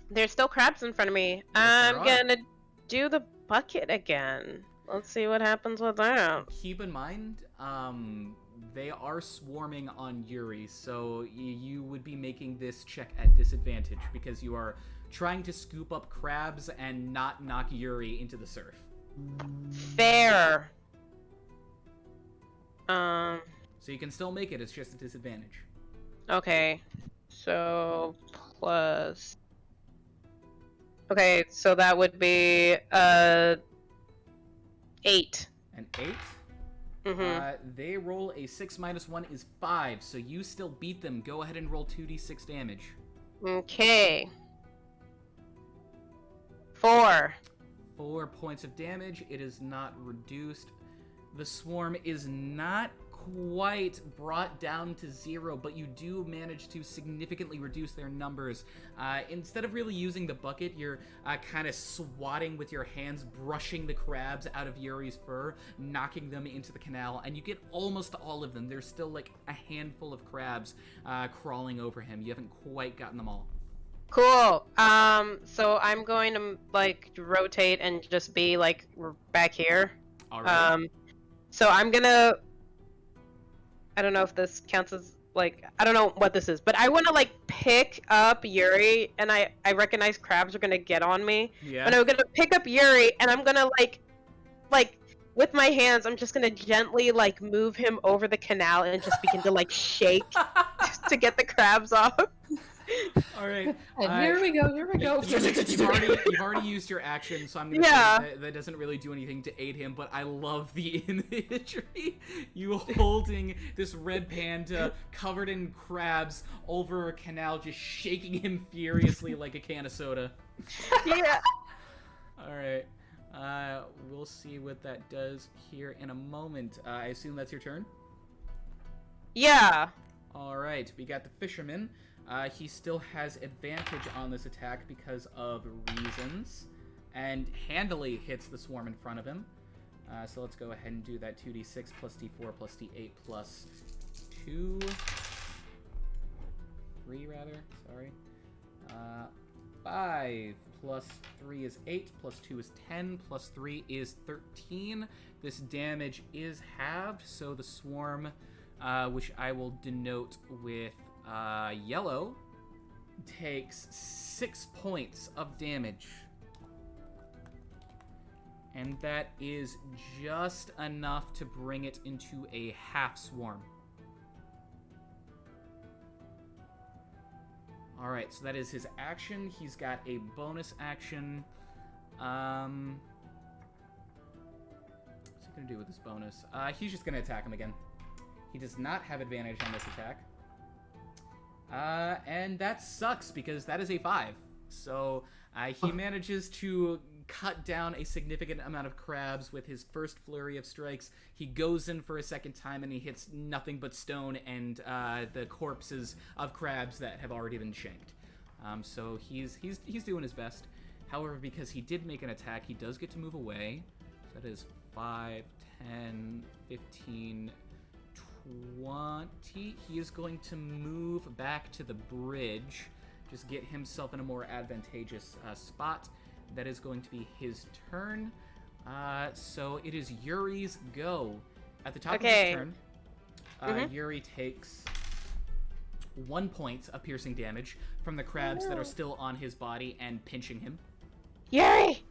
There's still crabs in front of me. Yes, there I'm are. gonna do the bucket again. Let's see what happens with that. Keep in mind, they are swarming on Yuri, so you would be making this check at disadvantage because you are trying to scoop up crabs and not knock Yuri into the surf. Fair. So you can still make it, it's just a disadvantage. Okay. So, plus... Okay, so that would be, 8. An 8? Mm-hmm. They roll a 6 minus 1 is 5, so you still beat them. Go ahead and roll 2d6 damage. Okay. 4. 4 points of damage. It is not reduced. The swarm is not quite brought down to 0, but you do manage to significantly reduce their numbers. Instead of really using the bucket, you're kind of swatting with your hands, brushing the crabs out of Yuri's fur, knocking them into the canal, and you get almost all of them. There's still like a handful of crabs crawling over him. You haven't quite gotten them all. Cool. So I'm going to, like, rotate and just be, like, back here. All right. So I'm gonna... I don't know if this counts as, like, I don't know what this is, but I want to, like, pick up Yuri, and I recognize crabs are gonna get on me. Yeah. But I'm gonna pick up Yuri, and I'm gonna, like, with my hands, I'm just gonna gently like move him over the canal and just begin to like shake to get the crabs off. All right. And here we go. You've already used your action, so I'm gonna say that doesn't really do anything to aid him. But I love the imagery. You holding this red panda covered in crabs over a canal, just shaking him furiously like a can of soda. Yeah. All right. We'll see what that does here in a moment. I assume that's your turn? Yeah. All right. We got the fisherman. He still has advantage on this attack because of reasons, and handily hits the swarm in front of him. So let's go ahead and do that 2d6 plus d4 plus d8 plus 2. 3, rather. Sorry. 5 plus 3 is 8, plus 2 is 10, plus 3 is 13. This damage is halved, so the swarm, which I will denote with yellow, takes 6 points of damage. And that is just enough to bring it into a half swarm. Alright, so that is his action. He's got a bonus action. What's he gonna do with this bonus? He's just gonna attack him again. He does not have advantage on this attack. And that sucks because that is a 5. So he manages to cut down a significant amount of crabs with his first flurry of strikes. He goes in for a second time and he hits nothing but stone and the corpses of crabs that have already been shanked. So he's doing his best. However, because he did make an attack, he does get to move away. So that is 5, 10, 15, 20. He is going to move back to the bridge, just get himself in a more advantageous spot. That is going to be his turn. So it is Yuri's go. At the top of his turn, Yuri takes 1 point of piercing damage from the crabs that are still on his body and pinching him. Yuri!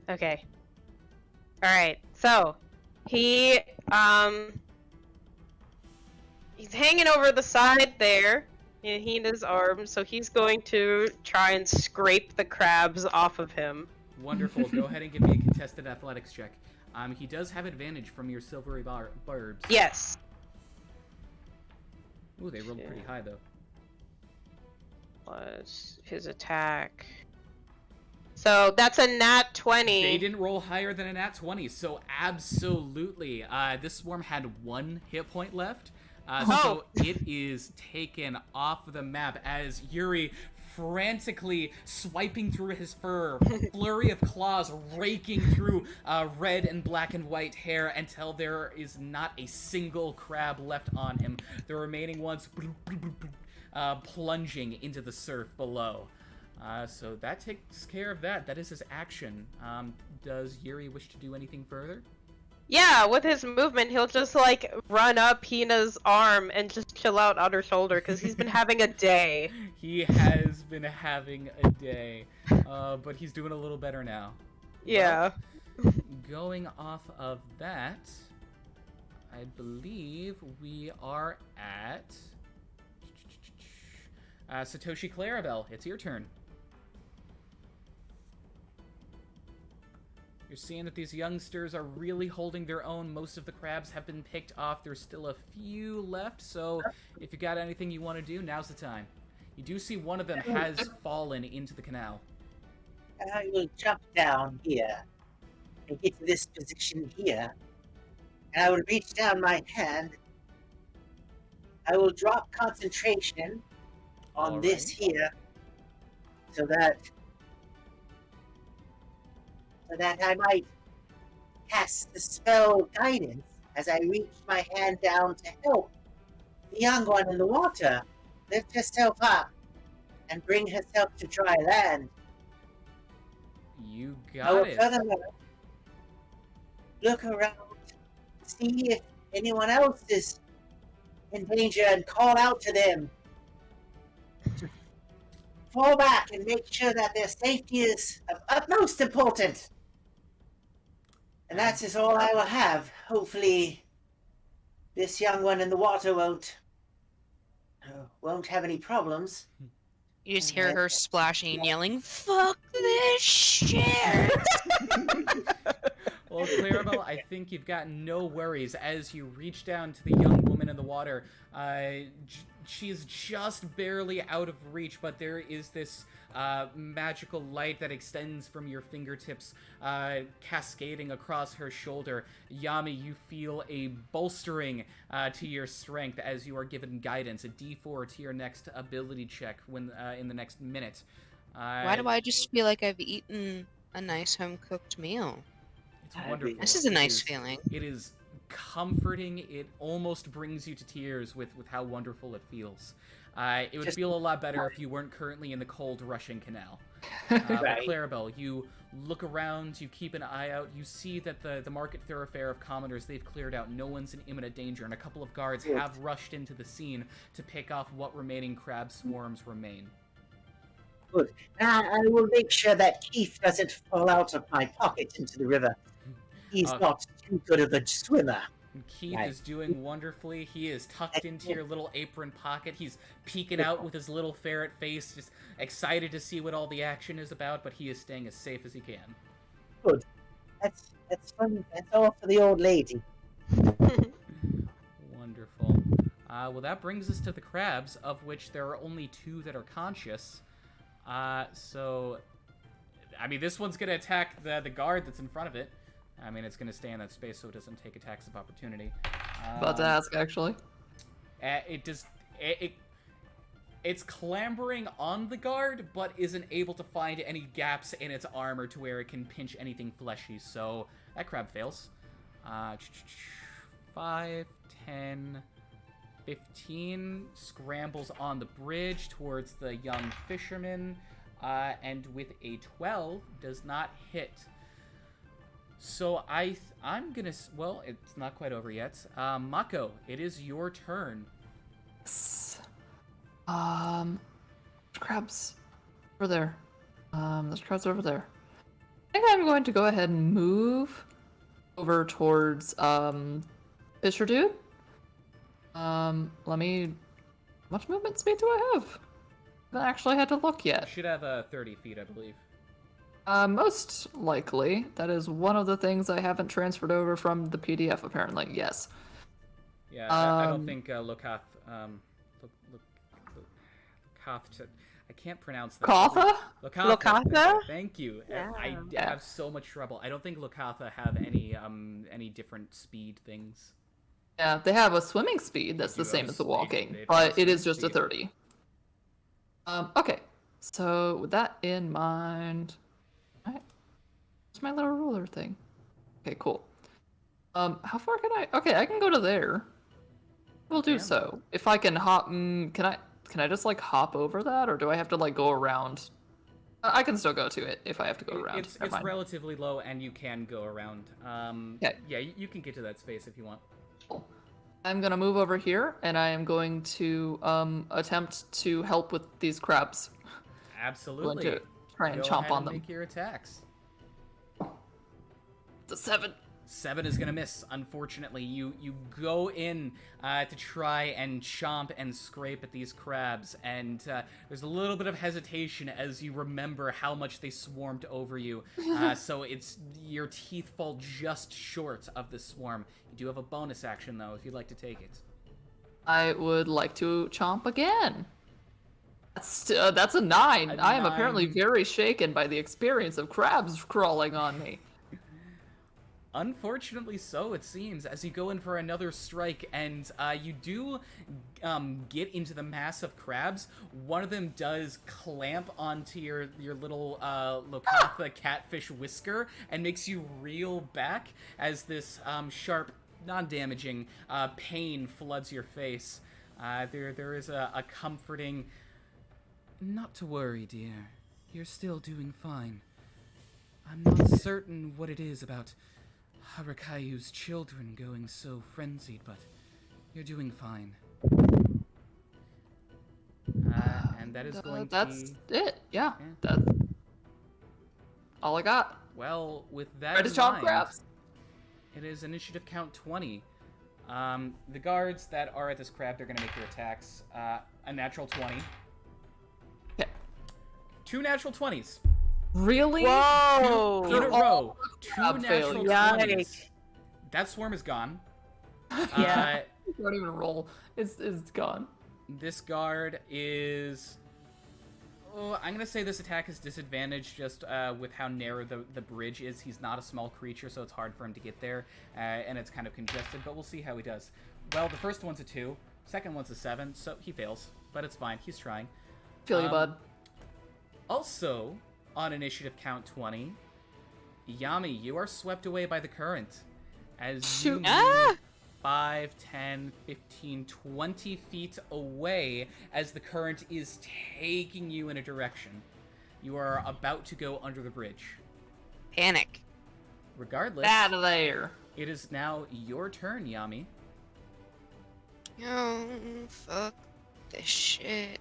Okay. Alright, so he's hanging over the side there. And he and his arms, so he's going to try and scrape the crabs off of him. Wonderful. Go ahead and give me a contested athletics check. He does have advantage from your silvery barbs. Yes. Ooh, they rolled pretty high, though. Plus his attack. So that's a nat 20. They didn't roll higher than a nat 20, so absolutely. This swarm had 1 hit point left. So it is taken off the map as Yuri frantically swiping through his fur, flurry of claws raking through red and black and white hair until there is not a single crab left on him. The remaining ones plunging into the surf below. So that takes care of that. That is his action. Does Yuri wish to do anything further? Yeah, with his movement, he'll just, like, run up Hina's arm and just chill out on her shoulder, because he's been having a day. He has been having a day, but he's doing a little better now. Yeah. Well, going off of that, I believe we are at Satoshi Clarabelle. It's your turn. You're seeing that these youngsters are really holding their own. Most of the crabs have been picked off. There's still a few left, so if you got anything you want to do, now's the time. You do see one of them has fallen into the canal. I will jump down here and get to this position here. And I will reach down my hand. I will drop concentration on this here so that I might cast the spell guidance as I reach my hand down to help the young one in the water lift herself up and bring herself to dry land. You I got will it. furthermore look around, see if anyone else is in danger, and call out to them to fall back and make sure that their safety is of utmost importance. And that is all I will have. Hopefully, this young one in the water won't have any problems. You just hear her splashing and yelling, "Fuck this shit!" Well, Clarabelle, I think you've got no worries as you reach down to the young woman in the water. She's just barely out of reach, but there is this magical light that extends from your fingertips, cascading across her shoulder. Yami, you feel a bolstering to your strength as you are given guidance, a D4 to your next ability check when in the next minute. Why do I just feel like I've eaten a nice home-cooked meal? It's wonderful. This is a nice feeling. It is comforting. It almost brings you to tears with how wonderful it feels. It would feel a lot better if you weren't currently in the cold, rushing canal. But Clarabelle, you look around, you keep an eye out, you see that the market thoroughfare of commoners, they've cleared out, no one's in imminent danger, and a couple of guards have rushed into the scene to pick off what remaining crab swarms remain. Good. Now I will make sure that Keith doesn't fall out of my pocket into the river. He's not too good of a swimmer. Keith is doing wonderfully. He is tucked into your little apron pocket. He's peeking out with his little ferret face, just excited to see what all the action is about, but he is staying as safe as he can. Good. That's fun. That's all for the old lady. Wonderful. Well, that brings us to the crabs, of which there are only 2 that are conscious. So, I mean, this one's going to attack the guard that's in front of it. I mean, it's going to stay in that space so it doesn't take attacks of opportunity. About to ask, actually. It's clambering on the guard, but isn't able to find any gaps in its armor to where it can pinch anything fleshy. So that crab fails. 5, 10, 15. Scrambles on the bridge towards the young fisherman. And with a 12, does not hit. So I'm gonna, well, it's not quite over yet. Mako, it is your turn. Yes. Crabs over there. There's crabs over there. I think I'm going to go ahead and move over towards, Fisher Dude. How much movement speed do I have? I haven't actually had to look yet. You should have 30 feet, I believe. Most likely. That is one of the things I haven't transferred over from the PDF, apparently. Yes. Yeah, I don't think Lokath, I can't pronounce that. Katha? Lokatha? Thank you. Yeah. I have so much trouble. I don't think Lokatha have any different speed things. Yeah, they have a swimming speed that's the same as the walking, but it is just a 30. Okay. So with that in mind, where's my little ruler thing? Okay, cool. How far can I? Okay, I can go to there. We'll do so. If I can hop, can I just like hop over that, or do I have to like go around? I can still go to it if I have to go around. It's relatively low, and you can go around. Okay. Yeah, you can get to that space if you want. Cool. I'm gonna move over here, and I am going to attempt to help with these crabs. Absolutely. Going to try and Go chomp ahead on and them. Make your attacks. It's a 7. 7 is gonna miss. Unfortunately, you go in to try and chomp and scrape at these crabs, and there's a little bit of hesitation as you remember how much they swarmed over you. So your teeth fall just short of the swarm. You do have a bonus action though, if you'd like to take it. I would like to chomp again. That's a 9. I am apparently very shaken by the experience of crabs crawling on me. Unfortunately so, it seems, as you go in for another strike, and you do get into the mass of crabs. One of them does clamp onto your little Lokatha catfish whisker and makes you reel back as this sharp, non-damaging pain floods your face. There is a comforting, "Not to worry, dear. You're still doing fine. I'm not certain what it is about Harakayu's children going so frenzied, but you're doing fine." And that is going to That's be... it. Yeah. That's all I got. Well, with that Try to in chomp mind, crabs. It is initiative count 20. The guards that are at this crab, they're going to make their attacks. A natural 20. Okay. 2 natural 20s. Really? Whoa! In a row. 2 crab natural failures. 20s. That swarm is gone. Yeah. Don't even roll. It's gone. This guard is... Oh, I'm going to say this attack is disadvantaged just with how narrow the bridge is. He's not a small creature, so it's hard for him to get there, and it's kind of congested, but we'll see how he does. Well, the first one's a 2, second one's a 7, so he fails, but it's fine. He's trying. Feel you, bud. Also, on initiative count 20, Yami, you are swept away by the current. As Shoot. you move 5, 10, 15, 20 feet away as the current is taking you in a direction. You are about to go under the bridge. Panic. Regardless, Out of there. it is now your turn, Yami. Oh, fuck this shit.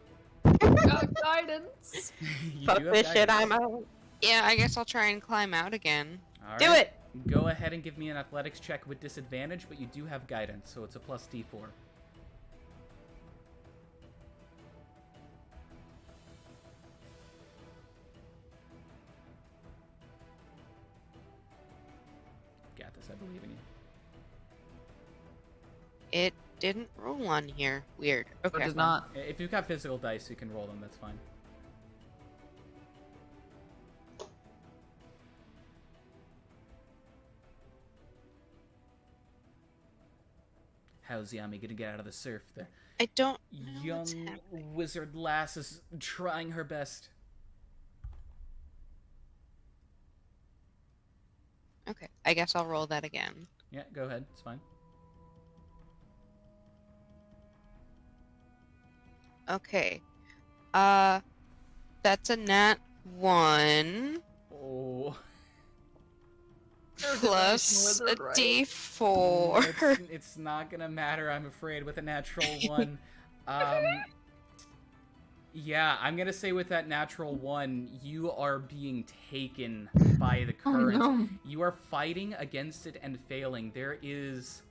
Got guidance. You Fuck do have this shit, guidance. I'm out. Yeah, I guess I'll try and climb out again. All Do right. it! Go ahead and give me an athletics check with disadvantage, but you do have guidance, so it's a plus D4. Got this, I believe in you. It didn't roll on here. Weird. But Okay. does not. If you've got physical dice, you can roll them, that's fine. How's Yami gonna get out of the surf? The I don't know what's young happening. wizard lass is trying her best. Okay, I guess I'll roll that again. Yeah, go ahead, it's fine. Okay. That's a nat 1 Oh, plus a wizard, right? D4. it's not gonna matter, I'm afraid, with a natural 1. Yeah, I'm gonna say with that natural 1, you are being taken by the Oh current. no. You are fighting against it and failing. There is...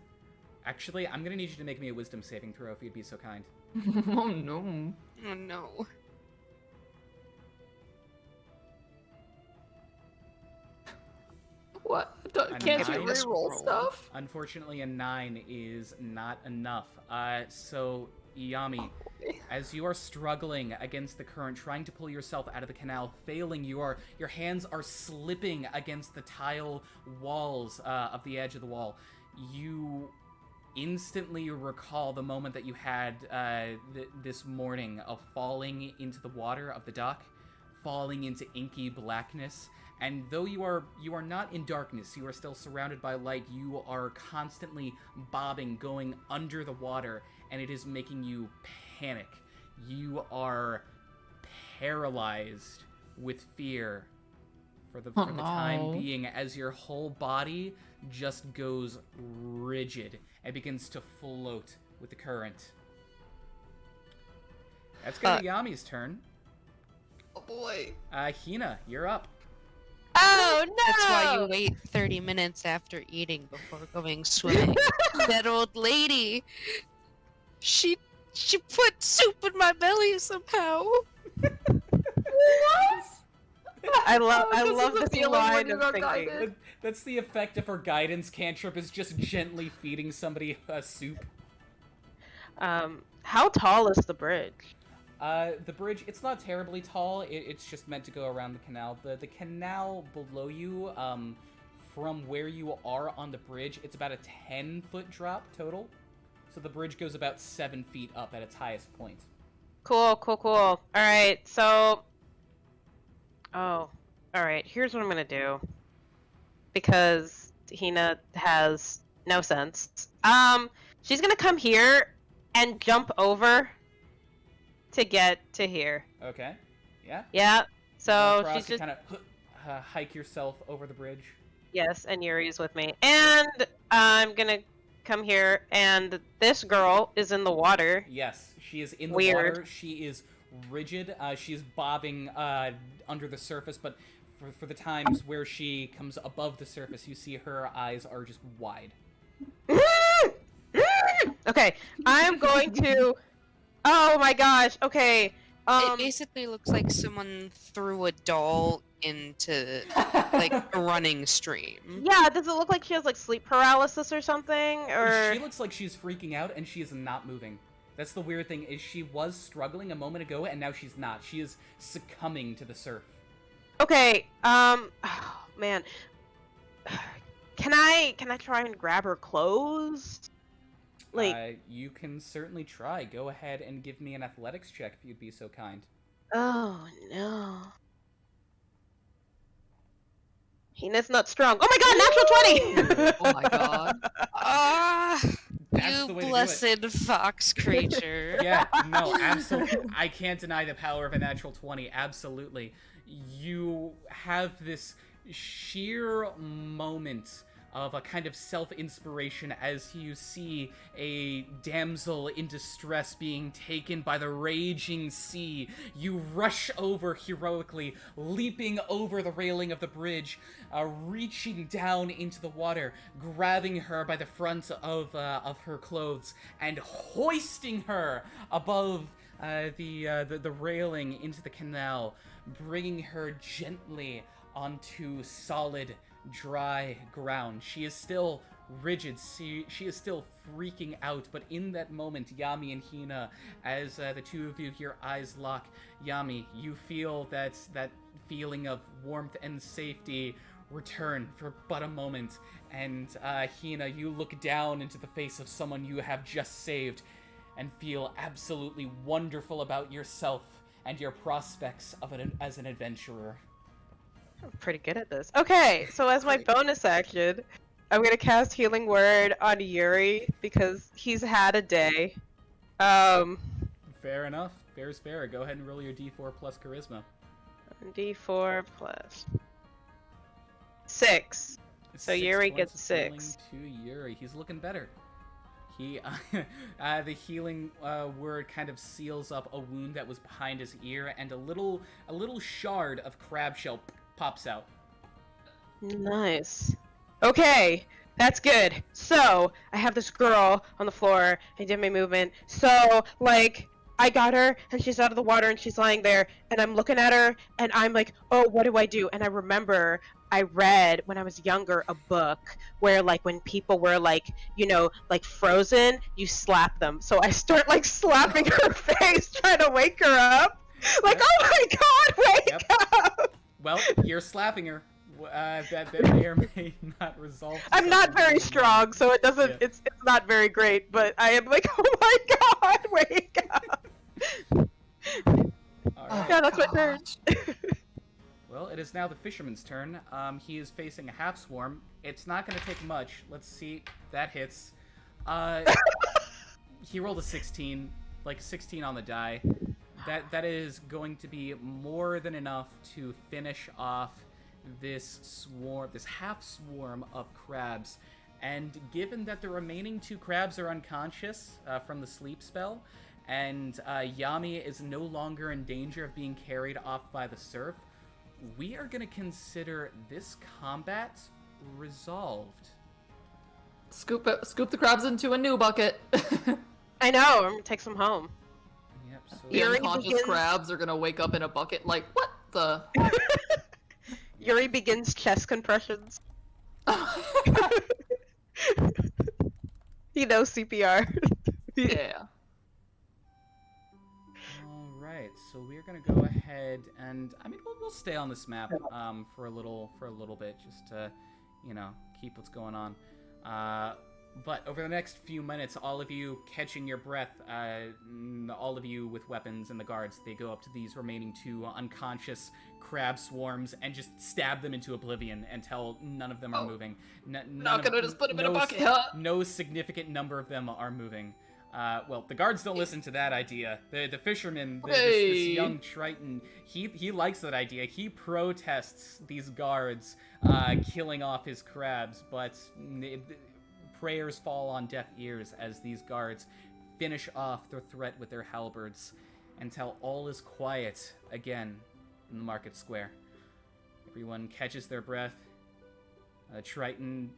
Actually, I'm gonna need you to make me a wisdom saving throw if you'd be so kind. Oh no. Oh no. What? Can't you nine? reroll stuff? Unfortunately, a 9 is not enough. So, Yami, as you are struggling against the current, trying to pull yourself out of the canal, failing, your hands are slipping against the tile walls of the edge of the wall. You instantly recall the moment that you had this morning of falling into the water of the dock, falling into inky blackness. And though you are not in darkness, you are still surrounded by light, you are constantly bobbing, going under the water, and it is making you panic. You are paralyzed with fear for the time no. being, as your whole body just goes rigid and begins to float with the current. That's gonna be Yami's turn. Oh boy. Hina, you're up. Oh no! That's why you wait 30 minutes after eating before going swimming. That old lady, she put soup in my belly somehow. I love This is the this feeling when line you of got thinking. guided. That's the effect of her guidance cantrip, is just gently feeding somebody a soup. How tall is the bridge? The bridge, it's not terribly tall. It's just meant to go around the canal. The canal below you, from where you are on the bridge, it's about a 10-foot drop total. So the bridge goes about 7 feet up at its highest point. Cool. Alright, so... Oh. Alright, here's what I'm gonna do. Because Hina has no sense. She's gonna come here and jump over to get to here. Okay. Yeah? Yeah, so Across, she's you just... kind of hike yourself over the bridge. Yes, and Yuri's with me. And I'm gonna come here, and this girl is in the water. Yes, she is in the Weird. water. She is rigid. She is bobbing under the surface, but for the times where she comes above the surface, you see her eyes are just wide. Okay, I'm going to. Oh my gosh. Okay. It basically looks like someone threw a doll into like a running stream. Yeah. Does it look like she has like sleep paralysis or something? Or She looks like she's freaking out, and she is not moving. That's the weird thing, is she was struggling a moment ago, and now she's not. She is succumbing to the surf. okay. Oh, man. Can I try and grab her clothes? Like. You can certainly try. Go ahead and give me an athletics check if you'd be so kind. Oh no. Hina's not strong. Oh my god, natural 20! Oh my god. Ah, That's the you way to do it. blessed fox creature. Yeah, no, absolutely. I can't deny the power of a natural 20. Absolutely. You have this sheer moment of a kind of self-inspiration as you see a damsel in distress being taken by the raging sea. You rush over heroically, leaping over the railing of the bridge, reaching down into the water, grabbing her by the front of her clothes, and hoisting her above the railing into the canal, bringing her gently onto solid, dry ground. She is still rigid. She is still freaking out, but in that moment, Yami and Hina, as the two of you, your eyes lock, Yami, you feel that feeling of warmth and safety return for but a moment, and Hina, you look down into the face of someone you have just saved and feel absolutely wonderful about yourself and your prospects as an adventurer. I'm pretty good at this. Okay, so as my bonus action, I'm gonna cast Healing Word on Yuri because he's had a day. Fair enough. Fair's fair. Go ahead and roll your d4 plus charisma. D4 plus 6. So 6 Yuri points gets of healing 6. to Yuri. He's looking better. He, the healing word kind of seals up a wound that was behind his ear, and a little shard of crab shell pops out. Nice. Okay, that's good. So, I have this girl on the floor. I did my movement. So, like, I got her, and she's out of the water, and she's lying there, and I'm looking at her, and I'm like, oh, what do I do? And I remember I read, when I was younger, a book where, like, when people were, like, you know, like, frozen, you slap them. So I start, like, slapping her face, trying to wake her up. Like, oh my god, wake up! Well, you're slapping her. That may or may not resolve. I'm not very strong, so it doesn't. Yeah. It's not very great. But I am like, oh my god, wake up! Alright. Yeah, that's my turn. Well, it is now the fisherman's turn. He is facing a half swarm. It's not going to take much. Let's see. That hits. He rolled a 16, like 16 on the die. That is going to be more than enough to finish off this half swarm of crabs. And given that the remaining 2 crabs are unconscious from the sleep spell, and Yami is no longer in danger of being carried off by the surf, we are going to consider this combat resolved. Scoop the crabs into a new bucket. I know. I'm gonna take some home. Yep. So The Yuri unconscious begins- crabs are gonna wake up in a bucket like, what the? Yuri begins chest compressions. He knows CPR. Yeah. all right. So we're going to go ahead and we'll stay on this map for a little bit, just to keep what's going on. But over the next few minutes, all of you catching your breath, all of you with weapons and the guards, they go up to these remaining 2 unconscious crab swarms and just stab them into oblivion until none of them are moving. Not gonna just put them in a bucket, huh? No significant number of them are moving. Well, the guards don't listen to that idea. The fisherman, this young Triton, he likes that idea. He protests these guards killing off his crabs, but prayers fall on deaf ears as these guards finish off their threat with their halberds until all is quiet again in the market square. Everyone catches their breath. Triton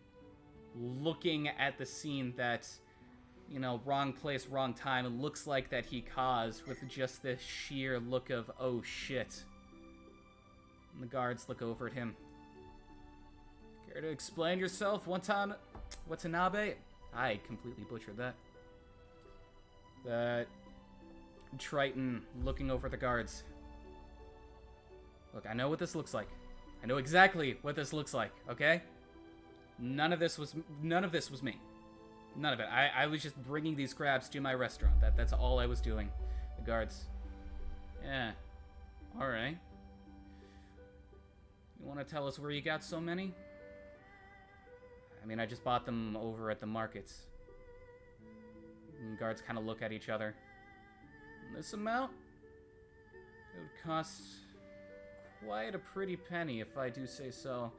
looking at the scene that, wrong place, wrong time. It looks like that he caused with just this sheer look of, oh shit. And the guards look over at him. Care to explain yourself, Watanabe? I completely butchered that. Triton looking over the guards. Look, I know what this looks like. I know exactly what this looks like, okay? None of this was me. None of it. I was just bringing these crabs to my restaurant. That's all I was doing. The guards. Yeah. Alright. You want to tell us where you got so many? I mean, I just bought them over at the markets. And guards kind of look at each other. This amount? It would cost quite a pretty penny, if I do say so.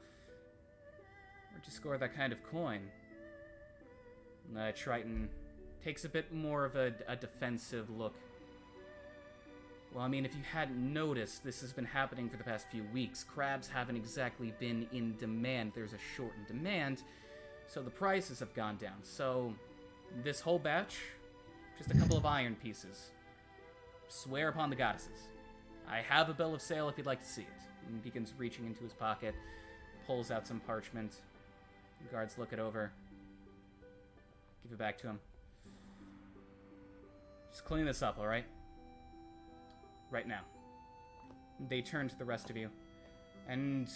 Where'd you score that kind of coin? Triton takes a bit more of a defensive look. Well, I mean, if you hadn't noticed, this has been happening for the past few weeks. Crabs haven't exactly been in demand. There's a short in demand, so the prices have gone down. So, this whole batch, just a couple of iron pieces. Swear upon the goddesses. I have a bill of sale if you'd like to see it. And he begins reaching into his pocket, pulls out some parchment. The guards look it over. Give it back to him. Just clean this up, alright? Right now. They turn to the rest of you. And,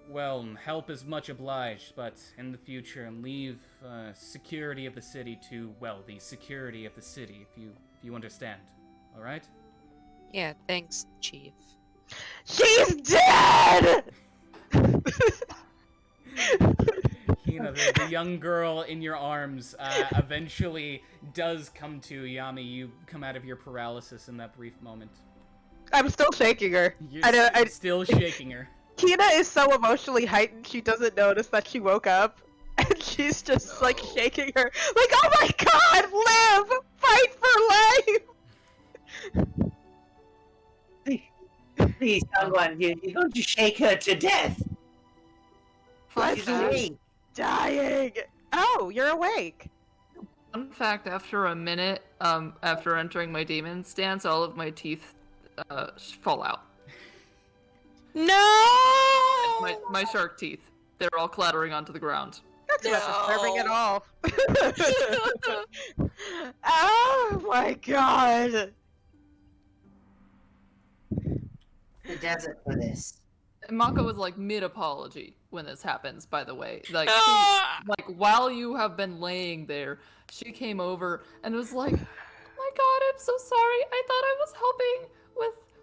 well, help is much obliged, but in the future, leave security of the city to, well, the security of the city, if you understand. Alright? Yeah, thanks, Chief. She's dead! Hina, the young girl in your arms, eventually does come to. Yami, you come out of your paralysis in that brief moment. I'm still shaking her. You're still shaking her. Hina is so emotionally heightened, she doesn't notice that she woke up. And she's just, like, shaking her. Like, oh my god, live! Fight for life! Please, someone, you're going to shake her to death. She's awake. Dying! Oh, you're awake. Fun fact, after a minute, after entering my demon stance, all of my teeth fall out. No! My shark teeth. They're all clattering onto the ground. That's not disturbing at all. Oh my god! The desert for this. Mako was like mid-apology when this happens, by the way. Like, Ah! while you have been laying there, she came over and was like, "Oh my god, I'm so sorry. I thought I was helping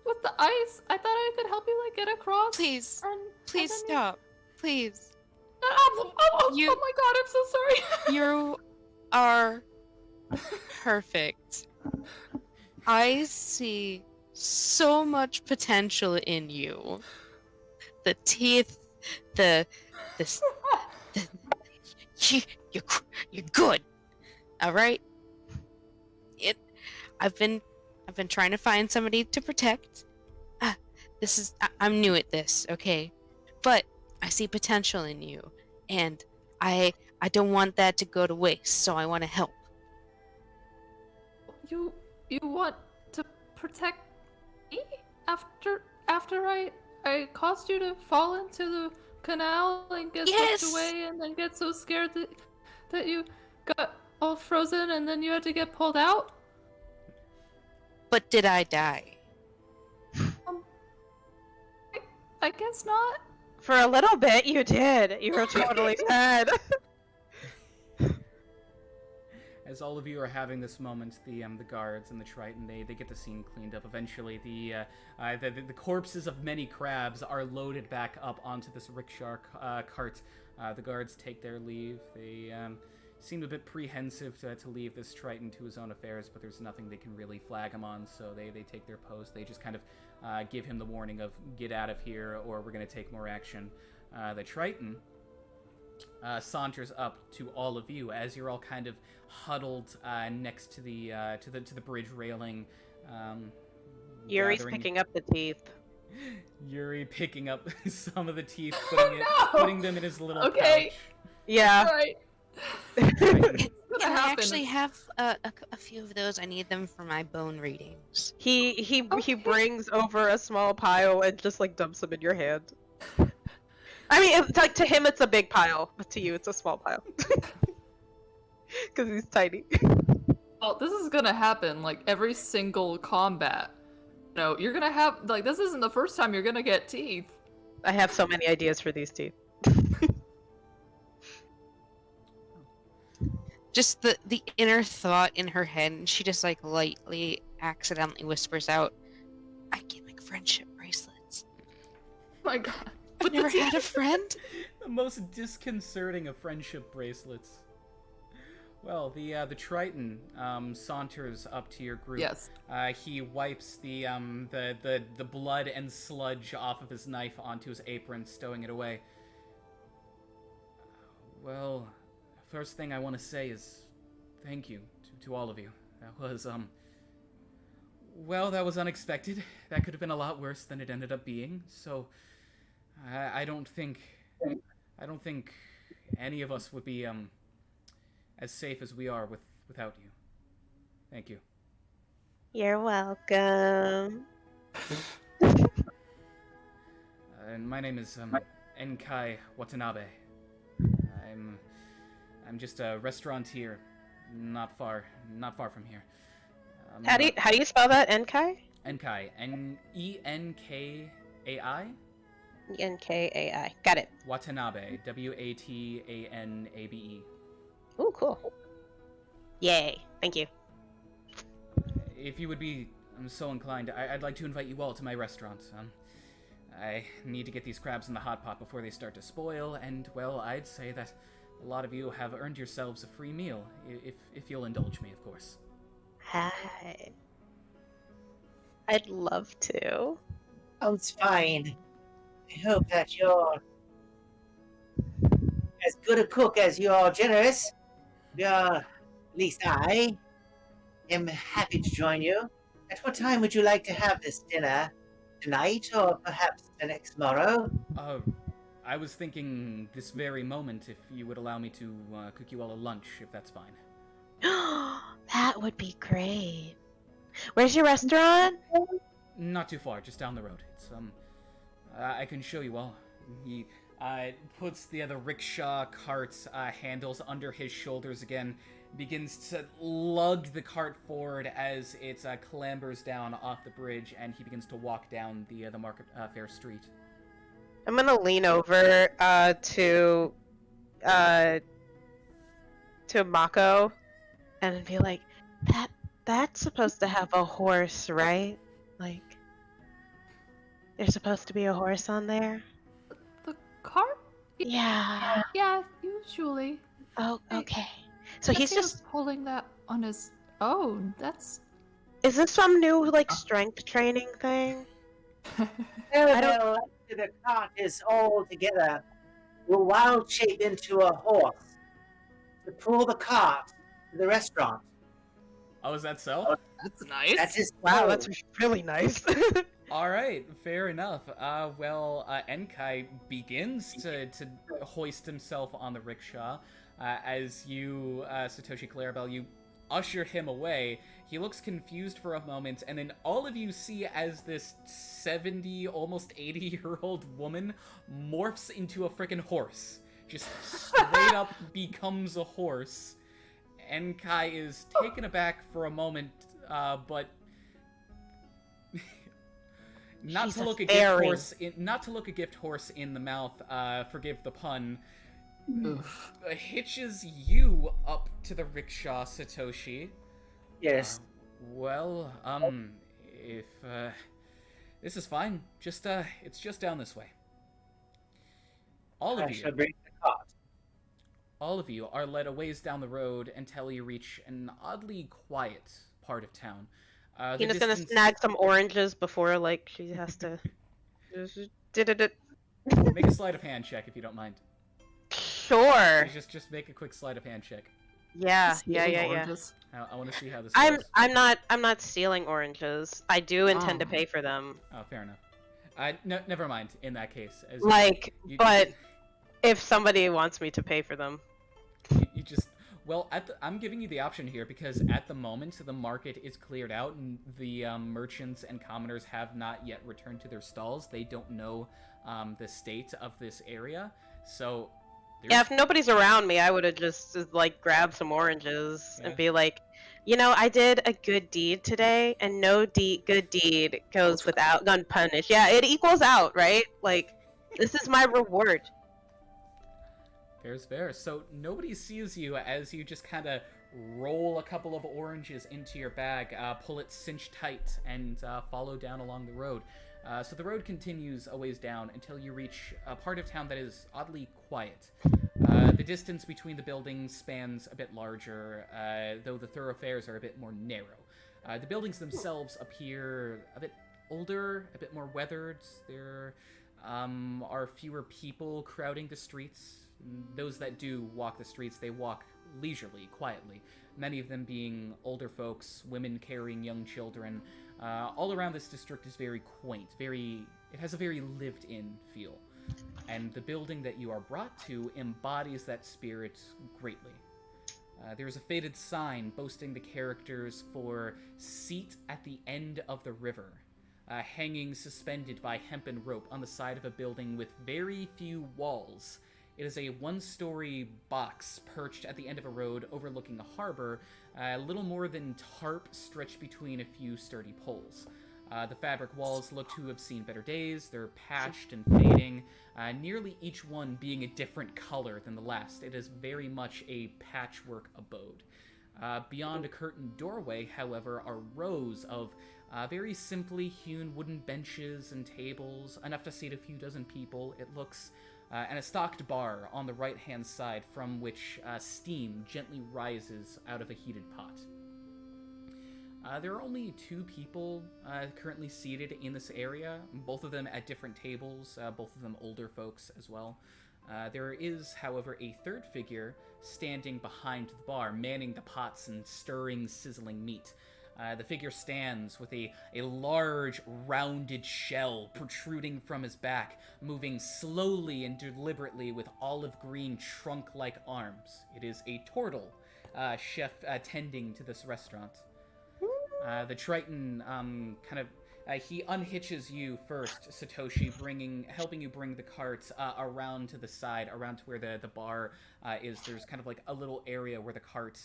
with the ice. I thought I could help you like get across." Please, and please then stop. Please. Oh my god, I'm so sorry. You are perfect. I see so much potential in you. The teeth, you're good. All right. I've been trying to find somebody to protect. I'm new at this, okay, but I see potential in you, and I don't want that to go to waste. So I want to help. You want to protect me after I caused you to fall into the canal and get swept away and then get so scared that you got all frozen and then you had to get pulled out? But did I die? I guess not. For a little bit, you did. You were totally dead. As all of you are having this moment, the guards and the Triton, they get the scene cleaned up. Eventually, the corpses of many crabs are loaded back up onto this rickshaw cart. The guards take their leave. They seem a bit prehensive to leave this Triton to his own affairs, but there's nothing they can really flag him on, so they take their post. They just kind of give him the warning of, get out of here, or we're going to take more action. The Triton saunters up to all of you as you're all kind of huddled next to the bridge railing. Yuri's picking up the teeth. Yuri picking up some of the teeth, Oh, no! putting them in his little Okay. pouch. Yeah. Alright. Can I happen. actually have a few of those? I need them for my bone readings. He Okay. brings over a small pile and just like dumps them in your hand. I mean, it's like to him it's a big pile, but to you it's a small pile. Because he's tiny. Well, this is gonna happen like every single combat. You know, you're gonna have like this isn't the first time you're gonna get teeth. I have so many ideas for these teeth. Just the inner thought in her head, and she just like lightly, accidentally whispers out, "I can make friendship bracelets." Oh my god. I've never had a friend. The most disconcerting of friendship bracelets. Well, the Triton saunters up to your group. Yes. He wipes the blood and sludge off of his knife onto his apron, stowing it away. Well, first thing I want to say is thank you to all of you. That was well, that was unexpected. That could have been a lot worse than it ended up being. So I don't think any of us would be as safe as we are without you. Thank you. You're welcome. And my name is Enkai Watanabe. I'm just a restaurateur, not far from here. How do you spell that? Enkai? Enkai, Enkai. Enkai. Got it. Watanabe, Watanabe. Ooh, cool. Yay! Thank you. If you would be so inclined, I'd like to invite you all to my restaurant. I need to get these crabs in the hot pot before they start to spoil, and well, I'd say that a lot of you have earned yourselves a free meal, if you'll indulge me, of course. Hi. I'd love to. Sounds fine. I hope that you're as good a cook as you are generous. At least I am happy to join you. At what time would you like to have this dinner? Tonight, or perhaps the next tomorrow? I was thinking this very moment if you would allow me to cook you all a lunch, if that's fine. That would be great. Where's your restaurant? Not too far, just down the road. It's I can show you all. He puts the other rickshaw cart handles under his shoulders again, begins to lug the cart forward as it clambers down off the bridge, and he begins to walk down the market fair street. I'm gonna lean over to Mako and be like, that's supposed to have a horse, right? Like, there's supposed to be a horse on there? The cart? Yeah. Yeah, usually. Oh, okay. So he's Guess he was just... pulling that on his own. That's... Is this some new, like, strength training thing? Parallel to the cart is all together will wild shape into a horse to pull the cart to the restaurant. Oh, is that so? That's nice. That is Wow, so. that's really nice. All right, fair enough. Enkai begins to hoist himself on the rickshaw. As you, Satoshi Clarabelle, you usher him away. He looks confused for a moment, and then all of you see as this 70, almost 80-year-old woman morphs into a freaking horse. Just straight up becomes a horse. Enkai is taken aback for a moment, but not to look a gift horse in the mouth. Forgive the pun. Oof. Hitches you up to the rickshaw, Satoshi. Yes. If this is fine, it's just down this way. All I of you. shall bring the cart. All of you are led a ways down the road until you reach an oddly quiet part of town. Tina's gonna snag some oranges before, like, she has to... Make a sleight of hand check if you don't mind. Sure. Just make a quick sleight of hand check. Yeah. Oranges. I want to see how this goes. I'm not stealing oranges. I do intend to pay for them. Oh, fair enough. No, never mind. In that case, as Like, you- but if somebody wants me to pay for them. you just well, I'm giving you the option here because at the moment the market is cleared out and the merchants and commoners have not yet returned to their stalls. They don't know the state of this area, so Yeah, if nobody's around me, I would have just like grabbed some oranges and be like, you know, I did a good deed today, and no good deed goes without unpunished. Yeah, it equals out, right? Like, this is my reward. Fair's fair. So nobody sees you as you just kind of roll a couple of oranges into your bag, pull it cinched tight, and follow down along the road. So the road continues a ways down until you reach a part of town that is oddly quiet. The distance between the buildings spans a bit larger, though the thoroughfares are a bit more narrow. The buildings themselves appear a bit older, a bit more weathered. There are fewer people crowding the streets. Those that do walk the streets, they walk leisurely, quietly. Many of them being older folks, women carrying young children. All around this district is very quaint, it has a very lived-in feel. And the building that you are brought to embodies that spirit greatly. There's a faded sign boasting the characters for Seat at the End of the River, hanging suspended by hempen rope on the side of a building with very few walls. It is a one-story box perched at the end of a road overlooking a harbor, a little more than tarp stretched between a few sturdy poles. The fabric walls look to have seen better days. They're patched and fading, nearly each one being a different color than the last. It is very much a patchwork abode. Beyond a curtained doorway, however, are rows of very simply hewn wooden benches and tables, enough to seat a few dozen people. It looks... and a stocked bar on the right-hand side from which steam gently rises out of a heated pot. There are only 2 people currently seated in this area, both of them at different tables, both of them older folks as well. There is, however, a third figure standing behind the bar, manning the pots and stirring sizzling meat. The figure stands with a large, rounded shell protruding from his back, moving slowly and deliberately with olive-green trunk-like arms. It is a turtle, chef tending to this restaurant. The Triton he unhitches you first, Satoshi, helping you bring the cart around to the side, around to where the bar is. There's kind of like a little area where the cart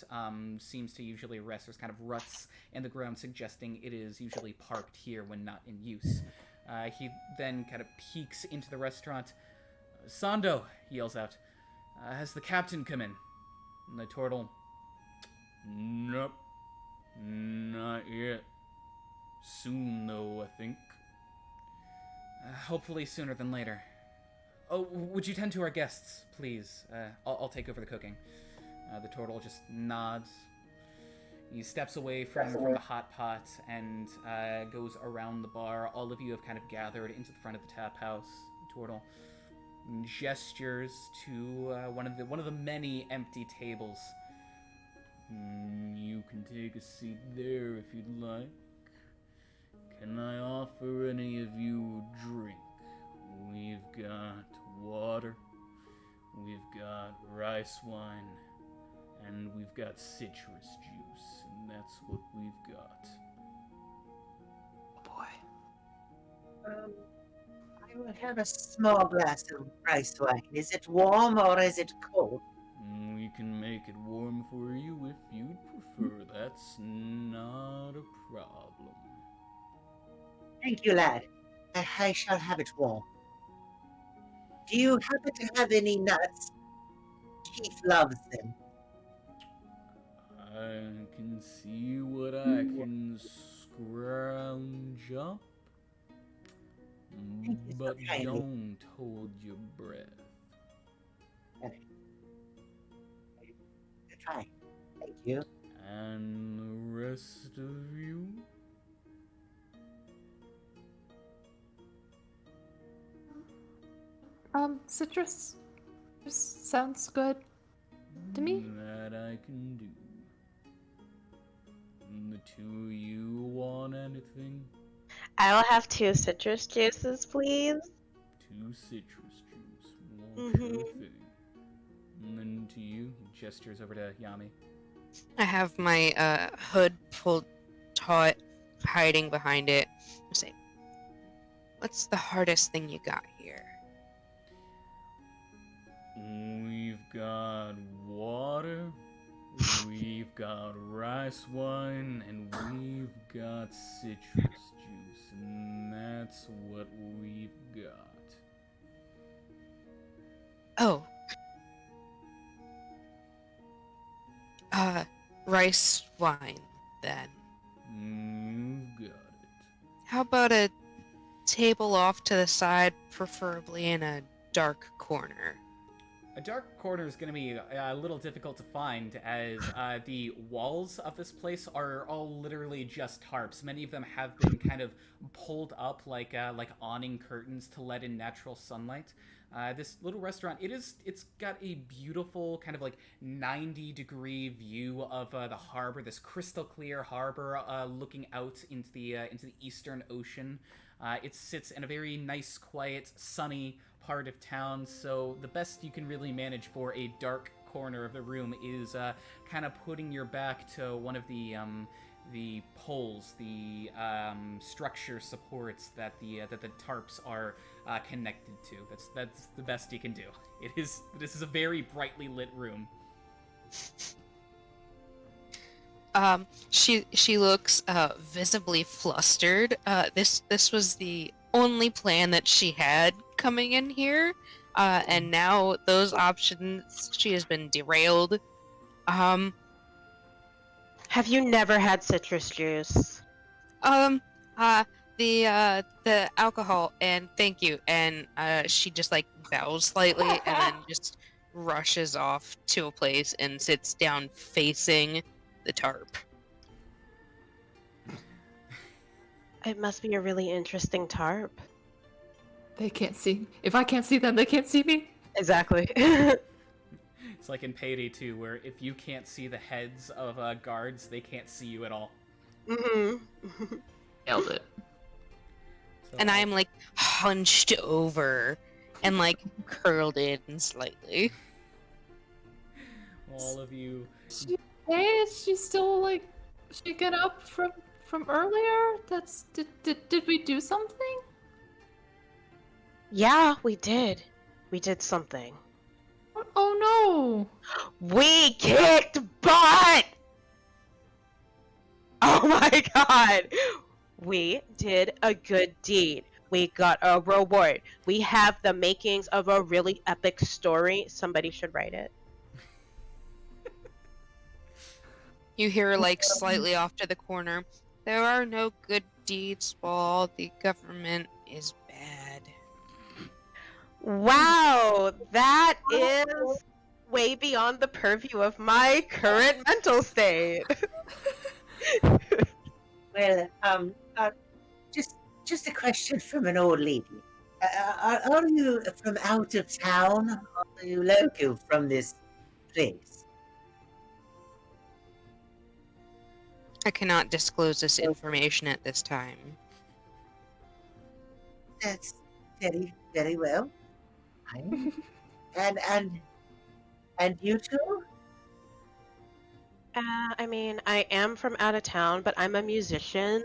seems to usually rest. There's kind of ruts in the ground suggesting it is usually parked here when not in use. He then kind of peeks into the restaurant. "Sando," he yells out, "has the captain come in?" And the turtle, "Nope. Not yet. Soon, though, I think." Hopefully sooner than later. "Oh, would you tend to our guests, please? I'll take over the cooking." The turtle just nods. He steps away from the hot pot and goes around the bar. All of you have kind of gathered into the front of the tap house. The turtle gestures to one of the many empty tables. "You can take a seat there if you'd like. Can I offer any of you a drink? We've got water, we've got rice wine, and we've got citrus juice, and that's what we've got." Oh boy. I will have a small glass of rice wine. Is it warm or is it cold? We can make it warm for you if you'd prefer. That's not a problem. Thank you, lad. I shall have it warm. Do you happen to have any nuts? Keith loves them. I can see what I can scrounge up, Thank you so but kindly. don't hold your breath. Fine. Thank you. And the rest of you? Citrus just sounds good to me. That I can do. And the 2 of you want anything? I'll have 2 citrus juices, please. 2 citrus juice. Well, Mhm. sure thing. And then to you, he gestures over to Yami. I have my hood pulled taut, hiding behind it. I say, what's the hardest thing you got here? We've got water, we've got rice wine, and we've got citrus juice, and that's what we've got. Oh. Rice wine, then. You've got it. How about a table off to the side, preferably in a dark corner? A dark corner is going to be a little difficult to find, as the walls of this place are all literally just tarps. Many of them have been kind of pulled up like awning curtains to let in natural sunlight. This little restaurant, it's got a beautiful kind of like 90-degree view of the harbor, this crystal clear harbor looking out into the Eastern Ocean. It sits in a very nice, quiet, sunny part of town, so the best you can really manage for a dark corner of the room is kind of putting your back to one of the poles, the structure supports that the tarps are connected to. That's the best you can do. This is a very brightly lit room. She looks visibly flustered. This was the only plan that she had coming in here, and now those options, she has been derailed. Have you never had citrus juice? The alcohol, and thank you. And she just like bows slightly and then just rushes off to a place and sits down facing the tarp. It must be a really interesting tarp. They can't see. If I can't see them, they can't see me. Exactly. It's like in Payday 2, where if you can't see the heads of guards, they can't see you at all. Mm-hmm. Nailed it. So, And I'm like hunched over and like curled in slightly. all of you. Hey, is she still like shaken up from earlier? Did we do something? Yeah, we did. We did something. Oh no! We kicked butt! Oh my god! We did a good deed. We got a reward. We have the makings of a really epic story. Somebody should write it. You hear like slightly off to the corner. There are no good deeds while the government is bad. Wow, that is way beyond the purview of my current mental state. Well, just a question from an old lady. Are you from out of town, or are you local from this place? I cannot disclose this information at this time. That's very, very well. And you two? I mean, I am from out of town, but I'm a musician.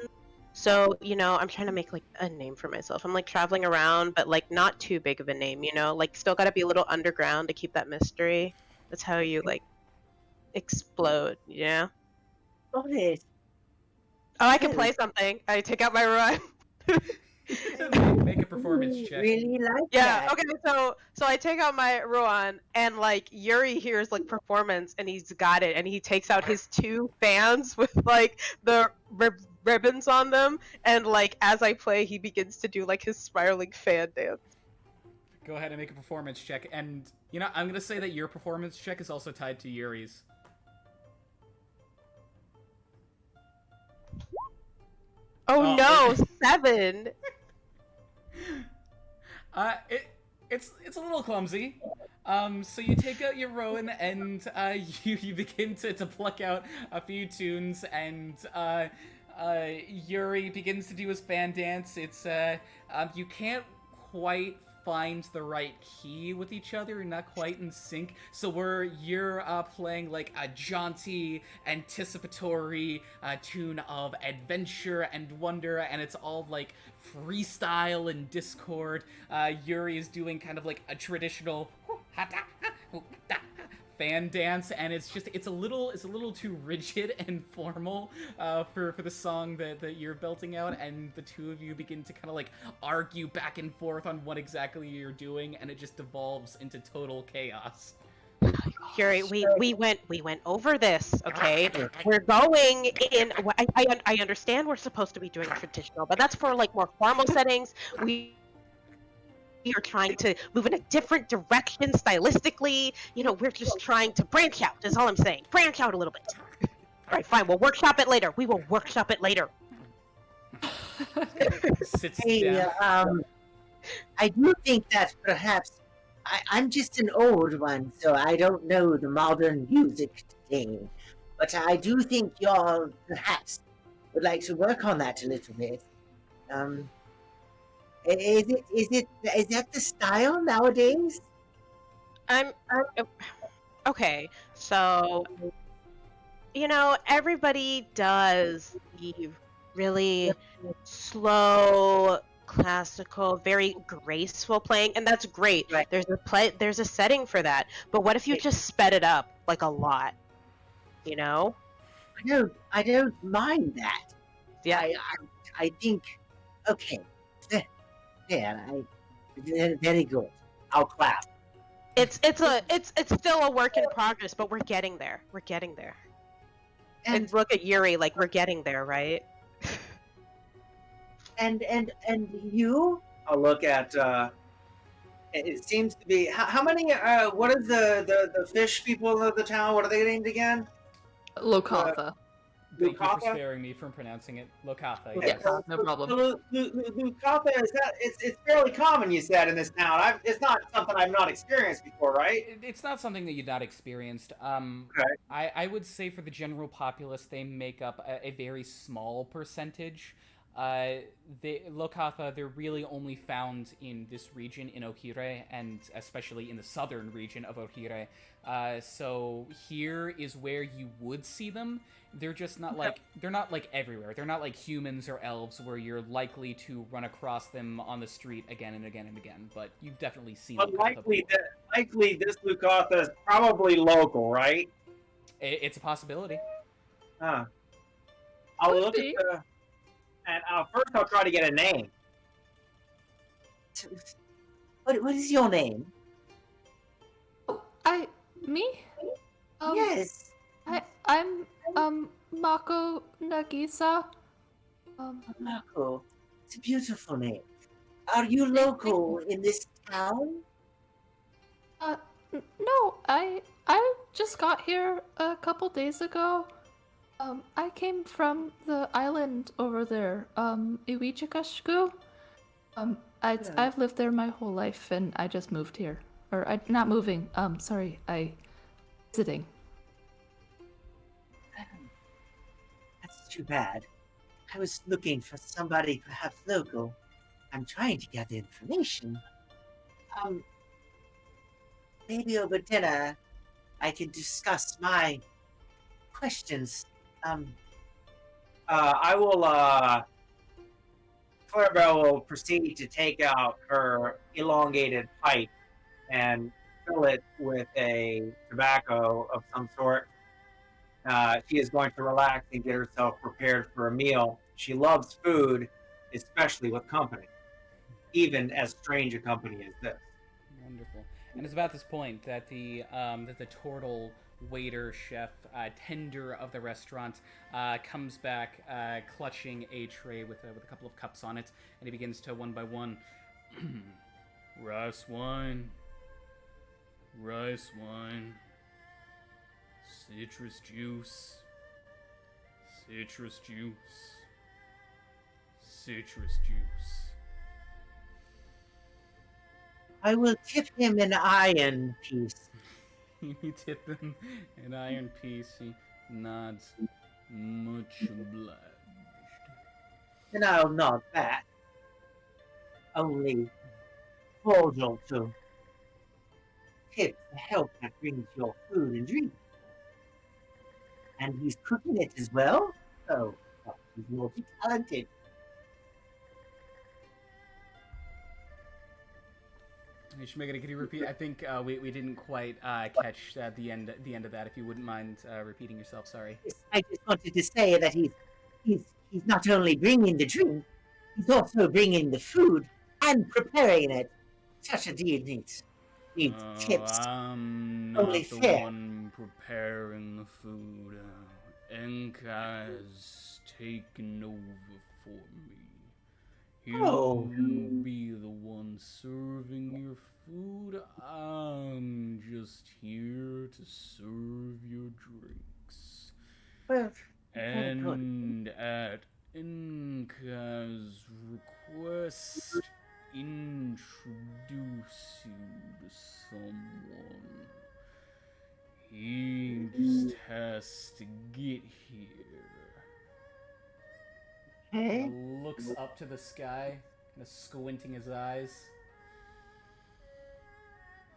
So, I'm trying to make like a name for myself. I'm like traveling around, but like not too big of a name, like still gotta be a little underground to keep that mystery. That's how you like explode, yeah? Got it. Oh, I can play something. I take out my run. Make a performance check. Really like Yeah, that. okay, so I take out my Ruan, and like Yuri hears like performance, and he's got it, and he takes out his 2 fans with like the ribbons on them, and like as I play, he begins to do like his spiraling fan dance. Go ahead and make a performance check, and I'm gonna say that your performance check is also tied to Yuri's. Oh no, 7. It's a little clumsy. So you take out your Rowan and you begin to pluck out a few tunes, and Yuri begins to do his fan dance. It's you can't quite find the right key with each other. You're not quite in sync. So you're playing like a jaunty, anticipatory tune of adventure and wonder, and it's all like freestyle and Discord. Yuri is doing kind of like a traditional fan dance, and it's a little too rigid and formal for the song that you're belting out, and the two of you begin to kind of like argue back and forth on what exactly you're doing, and it just devolves into total chaos. Yuri, we went over this, okay? We're going in. I understand we're supposed to be doing traditional, but that's for like more formal settings. We are trying to move in a different direction stylistically. You know, we're just trying to branch out. Is all I'm saying. Branch out a little bit. All right, fine. We'll workshop it later. We will workshop it later. Sits Hey, down. I do think that perhaps I'm just an old one, so I don't know the modern music thing. But I do think y'all perhaps would like to work on that a little bit. Is that the style nowadays? I'm okay. So, you know, everybody does the really slow, classical, very graceful playing, and that's great. Right. There's a setting for that. But what if you just sped it up like a lot? You know? I don't mind that. Yeah. I think okay. Yeah, very good. I'll clap. It's still a work in progress, but we're getting there. We're getting there. And look at Yuri, like we're getting there, right? And you? I'll look at. It seems to be how many? What is the fish people of the town? What are they named again? Lokatha. Thank you for Lukatha? sparing me from pronouncing it. Lokatha, Yes, yes. no problem. Lukatha, is that it's fairly common, you said, in this town. It's not something I've not experienced before, right? It's not something that you've not experienced. Okay. I would say for the general populace, they make up a very small percentage. Lokatha, they're really only found in this region in Ohire, and especially in the southern region of Ohire. So here is where you would see them. They're just not they're not like everywhere. They're not like humans or elves where you're likely to run across them on the street again and again and again. But you've definitely seen. But Lokatha likely this Lukatha is probably local, right? It's a possibility. Huh. I'll Could look be. at the. And first, I'll try to get a name. What is your name? Me? Yes. I'm Mako Nagisa. Marco. It's a beautiful name. Are you local in this town? No, I just got here a couple days ago. I came from the island over there, Iwichikashku. I've lived there my whole life, and I just moved here. Not moving, sorry, visiting. That's too bad. I was looking for somebody perhaps local. I'm trying to gather information. Maybe over dinner I could discuss my questions. I will. Clarabelle will proceed to take out her elongated pipe and fill it with a tobacco of some sort. She is going to relax and get herself prepared for a meal. She loves food, especially with company, even as strange a company as this. Wonderful. And it's about this point that the turtle waiter, chef, tender of the restaurant comes back, clutching a tray with a couple of cups on it, and he begins to one by one. Rice wine, citrus juice, citrus juice. I will tip him an iron piece. You tip him an iron piece. He nods. Much obliged. then I'll nod back. Only cordial to tip the help that brings your food and drink. And he's cooking it as well, so he's multi-talented. Shmega, could you repeat? I think we didn't quite catch the end of that. If you wouldn't mind repeating yourself, sorry. I just wanted to say that he's not only bringing the drink, he's also bringing the food and preparing it. Such a deed needs tips. I'm Only not the fair. one preparing the food. Enka has taken over for me. He'll Oh. be the one serving your food. I'm just here to serve your drinks. Well, And at Enka's request, introduce you to someone. He just has to get here. okay. Looks up to the sky, kind of squinting his eyes.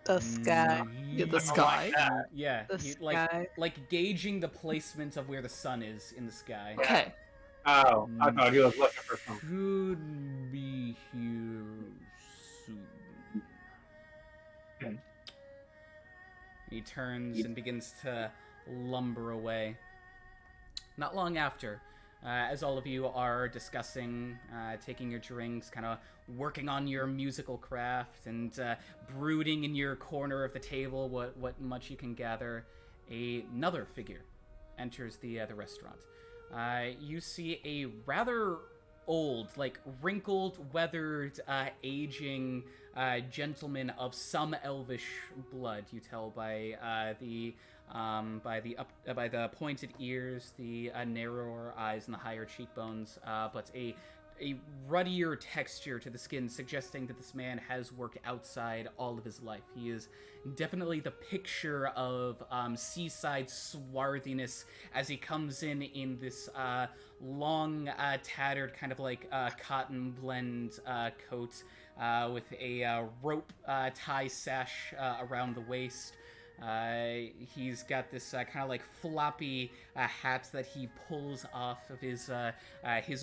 The sky. Yeah, the sky. Yeah, The he- sky. like gauging the placement of where the sun is in the sky. Okay. Oh, I thought he was looking for something. Should be here soon. Okay. He turns and begins to lumber away. Not long after, as all of you are discussing, taking your drinks, kind of working on your musical craft, and brooding in your corner of the table what much you can gather, another figure enters the restaurant. You see a rather old, like wrinkled, weathered, aging gentleman of some elvish blood. You tell by the pointed ears, the narrower eyes, and the higher cheekbones, but a ruddier texture to the skin, suggesting that this man has worked outside all of his life. He is definitely the picture of seaside swarthiness as he comes in this long, tattered, kind of like cotton blend coat with a rope tie sash around the waist. He's got this kind of like floppy hat that he pulls off of his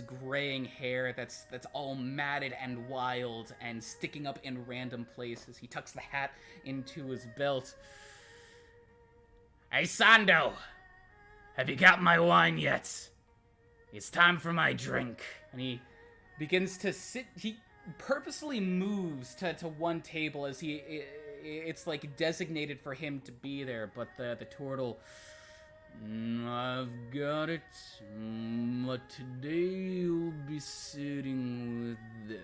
graying hair that's all matted and wild and sticking up in random places. He tucks the hat into his belt. Hey, Sando! Have you got my wine yet? It's time for my drink. And he begins to sit. He purposely moves to one table as it's like designated for him to be there, but the turtle, I've got it, but today you'll be sitting with them.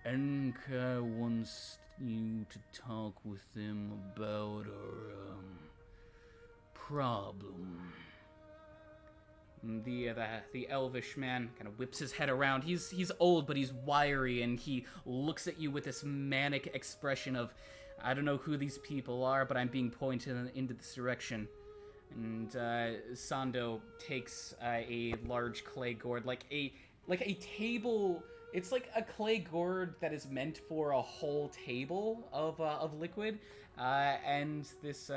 Enka wants you to talk with them about our problem. The elvish man kind of whips his head around. He's old, but he's wiry, and he looks at you with this manic expression of, I don't know who these people are, but I'm being pointed into this direction. And Sando takes a large clay gourd, like a table. It's like a clay gourd that is meant for a whole table of liquid. And this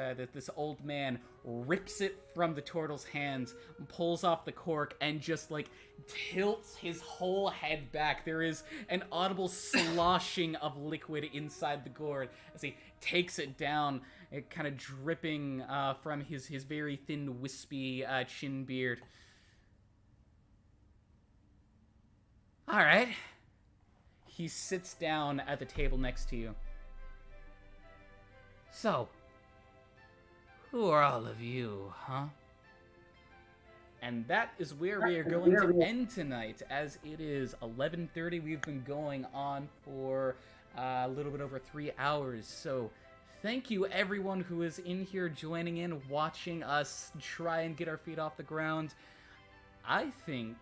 old man rips it from the turtle's hands, pulls off the cork, and just like tilts his whole head back. There is an audible sloshing of liquid inside the gourd as he takes it down, it kind of dripping from his very thin, wispy chin beard. All right. He sits down at the table next to you. So, who are all of you, huh? And that is where we are going to end tonight, as it is 11:30. We've been going on for a little bit over 3 hours, so thank you everyone who is in here joining in, watching us try and get our feet off the ground. I think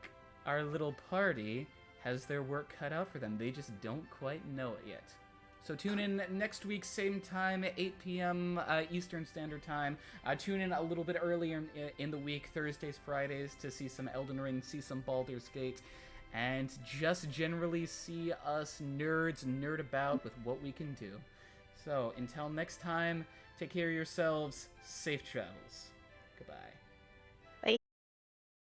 our little party has their work cut out for them. They just don't quite know it yet. So tune in next week, same time, 8 p.m. Eastern Standard Time. Tune in a little bit earlier in the week, Thursdays, Fridays, to see some Elden Ring, see some Baldur's Gate, and just generally see us nerds nerd about with what we can do. So until next time, take care of yourselves, safe travels. Goodbye.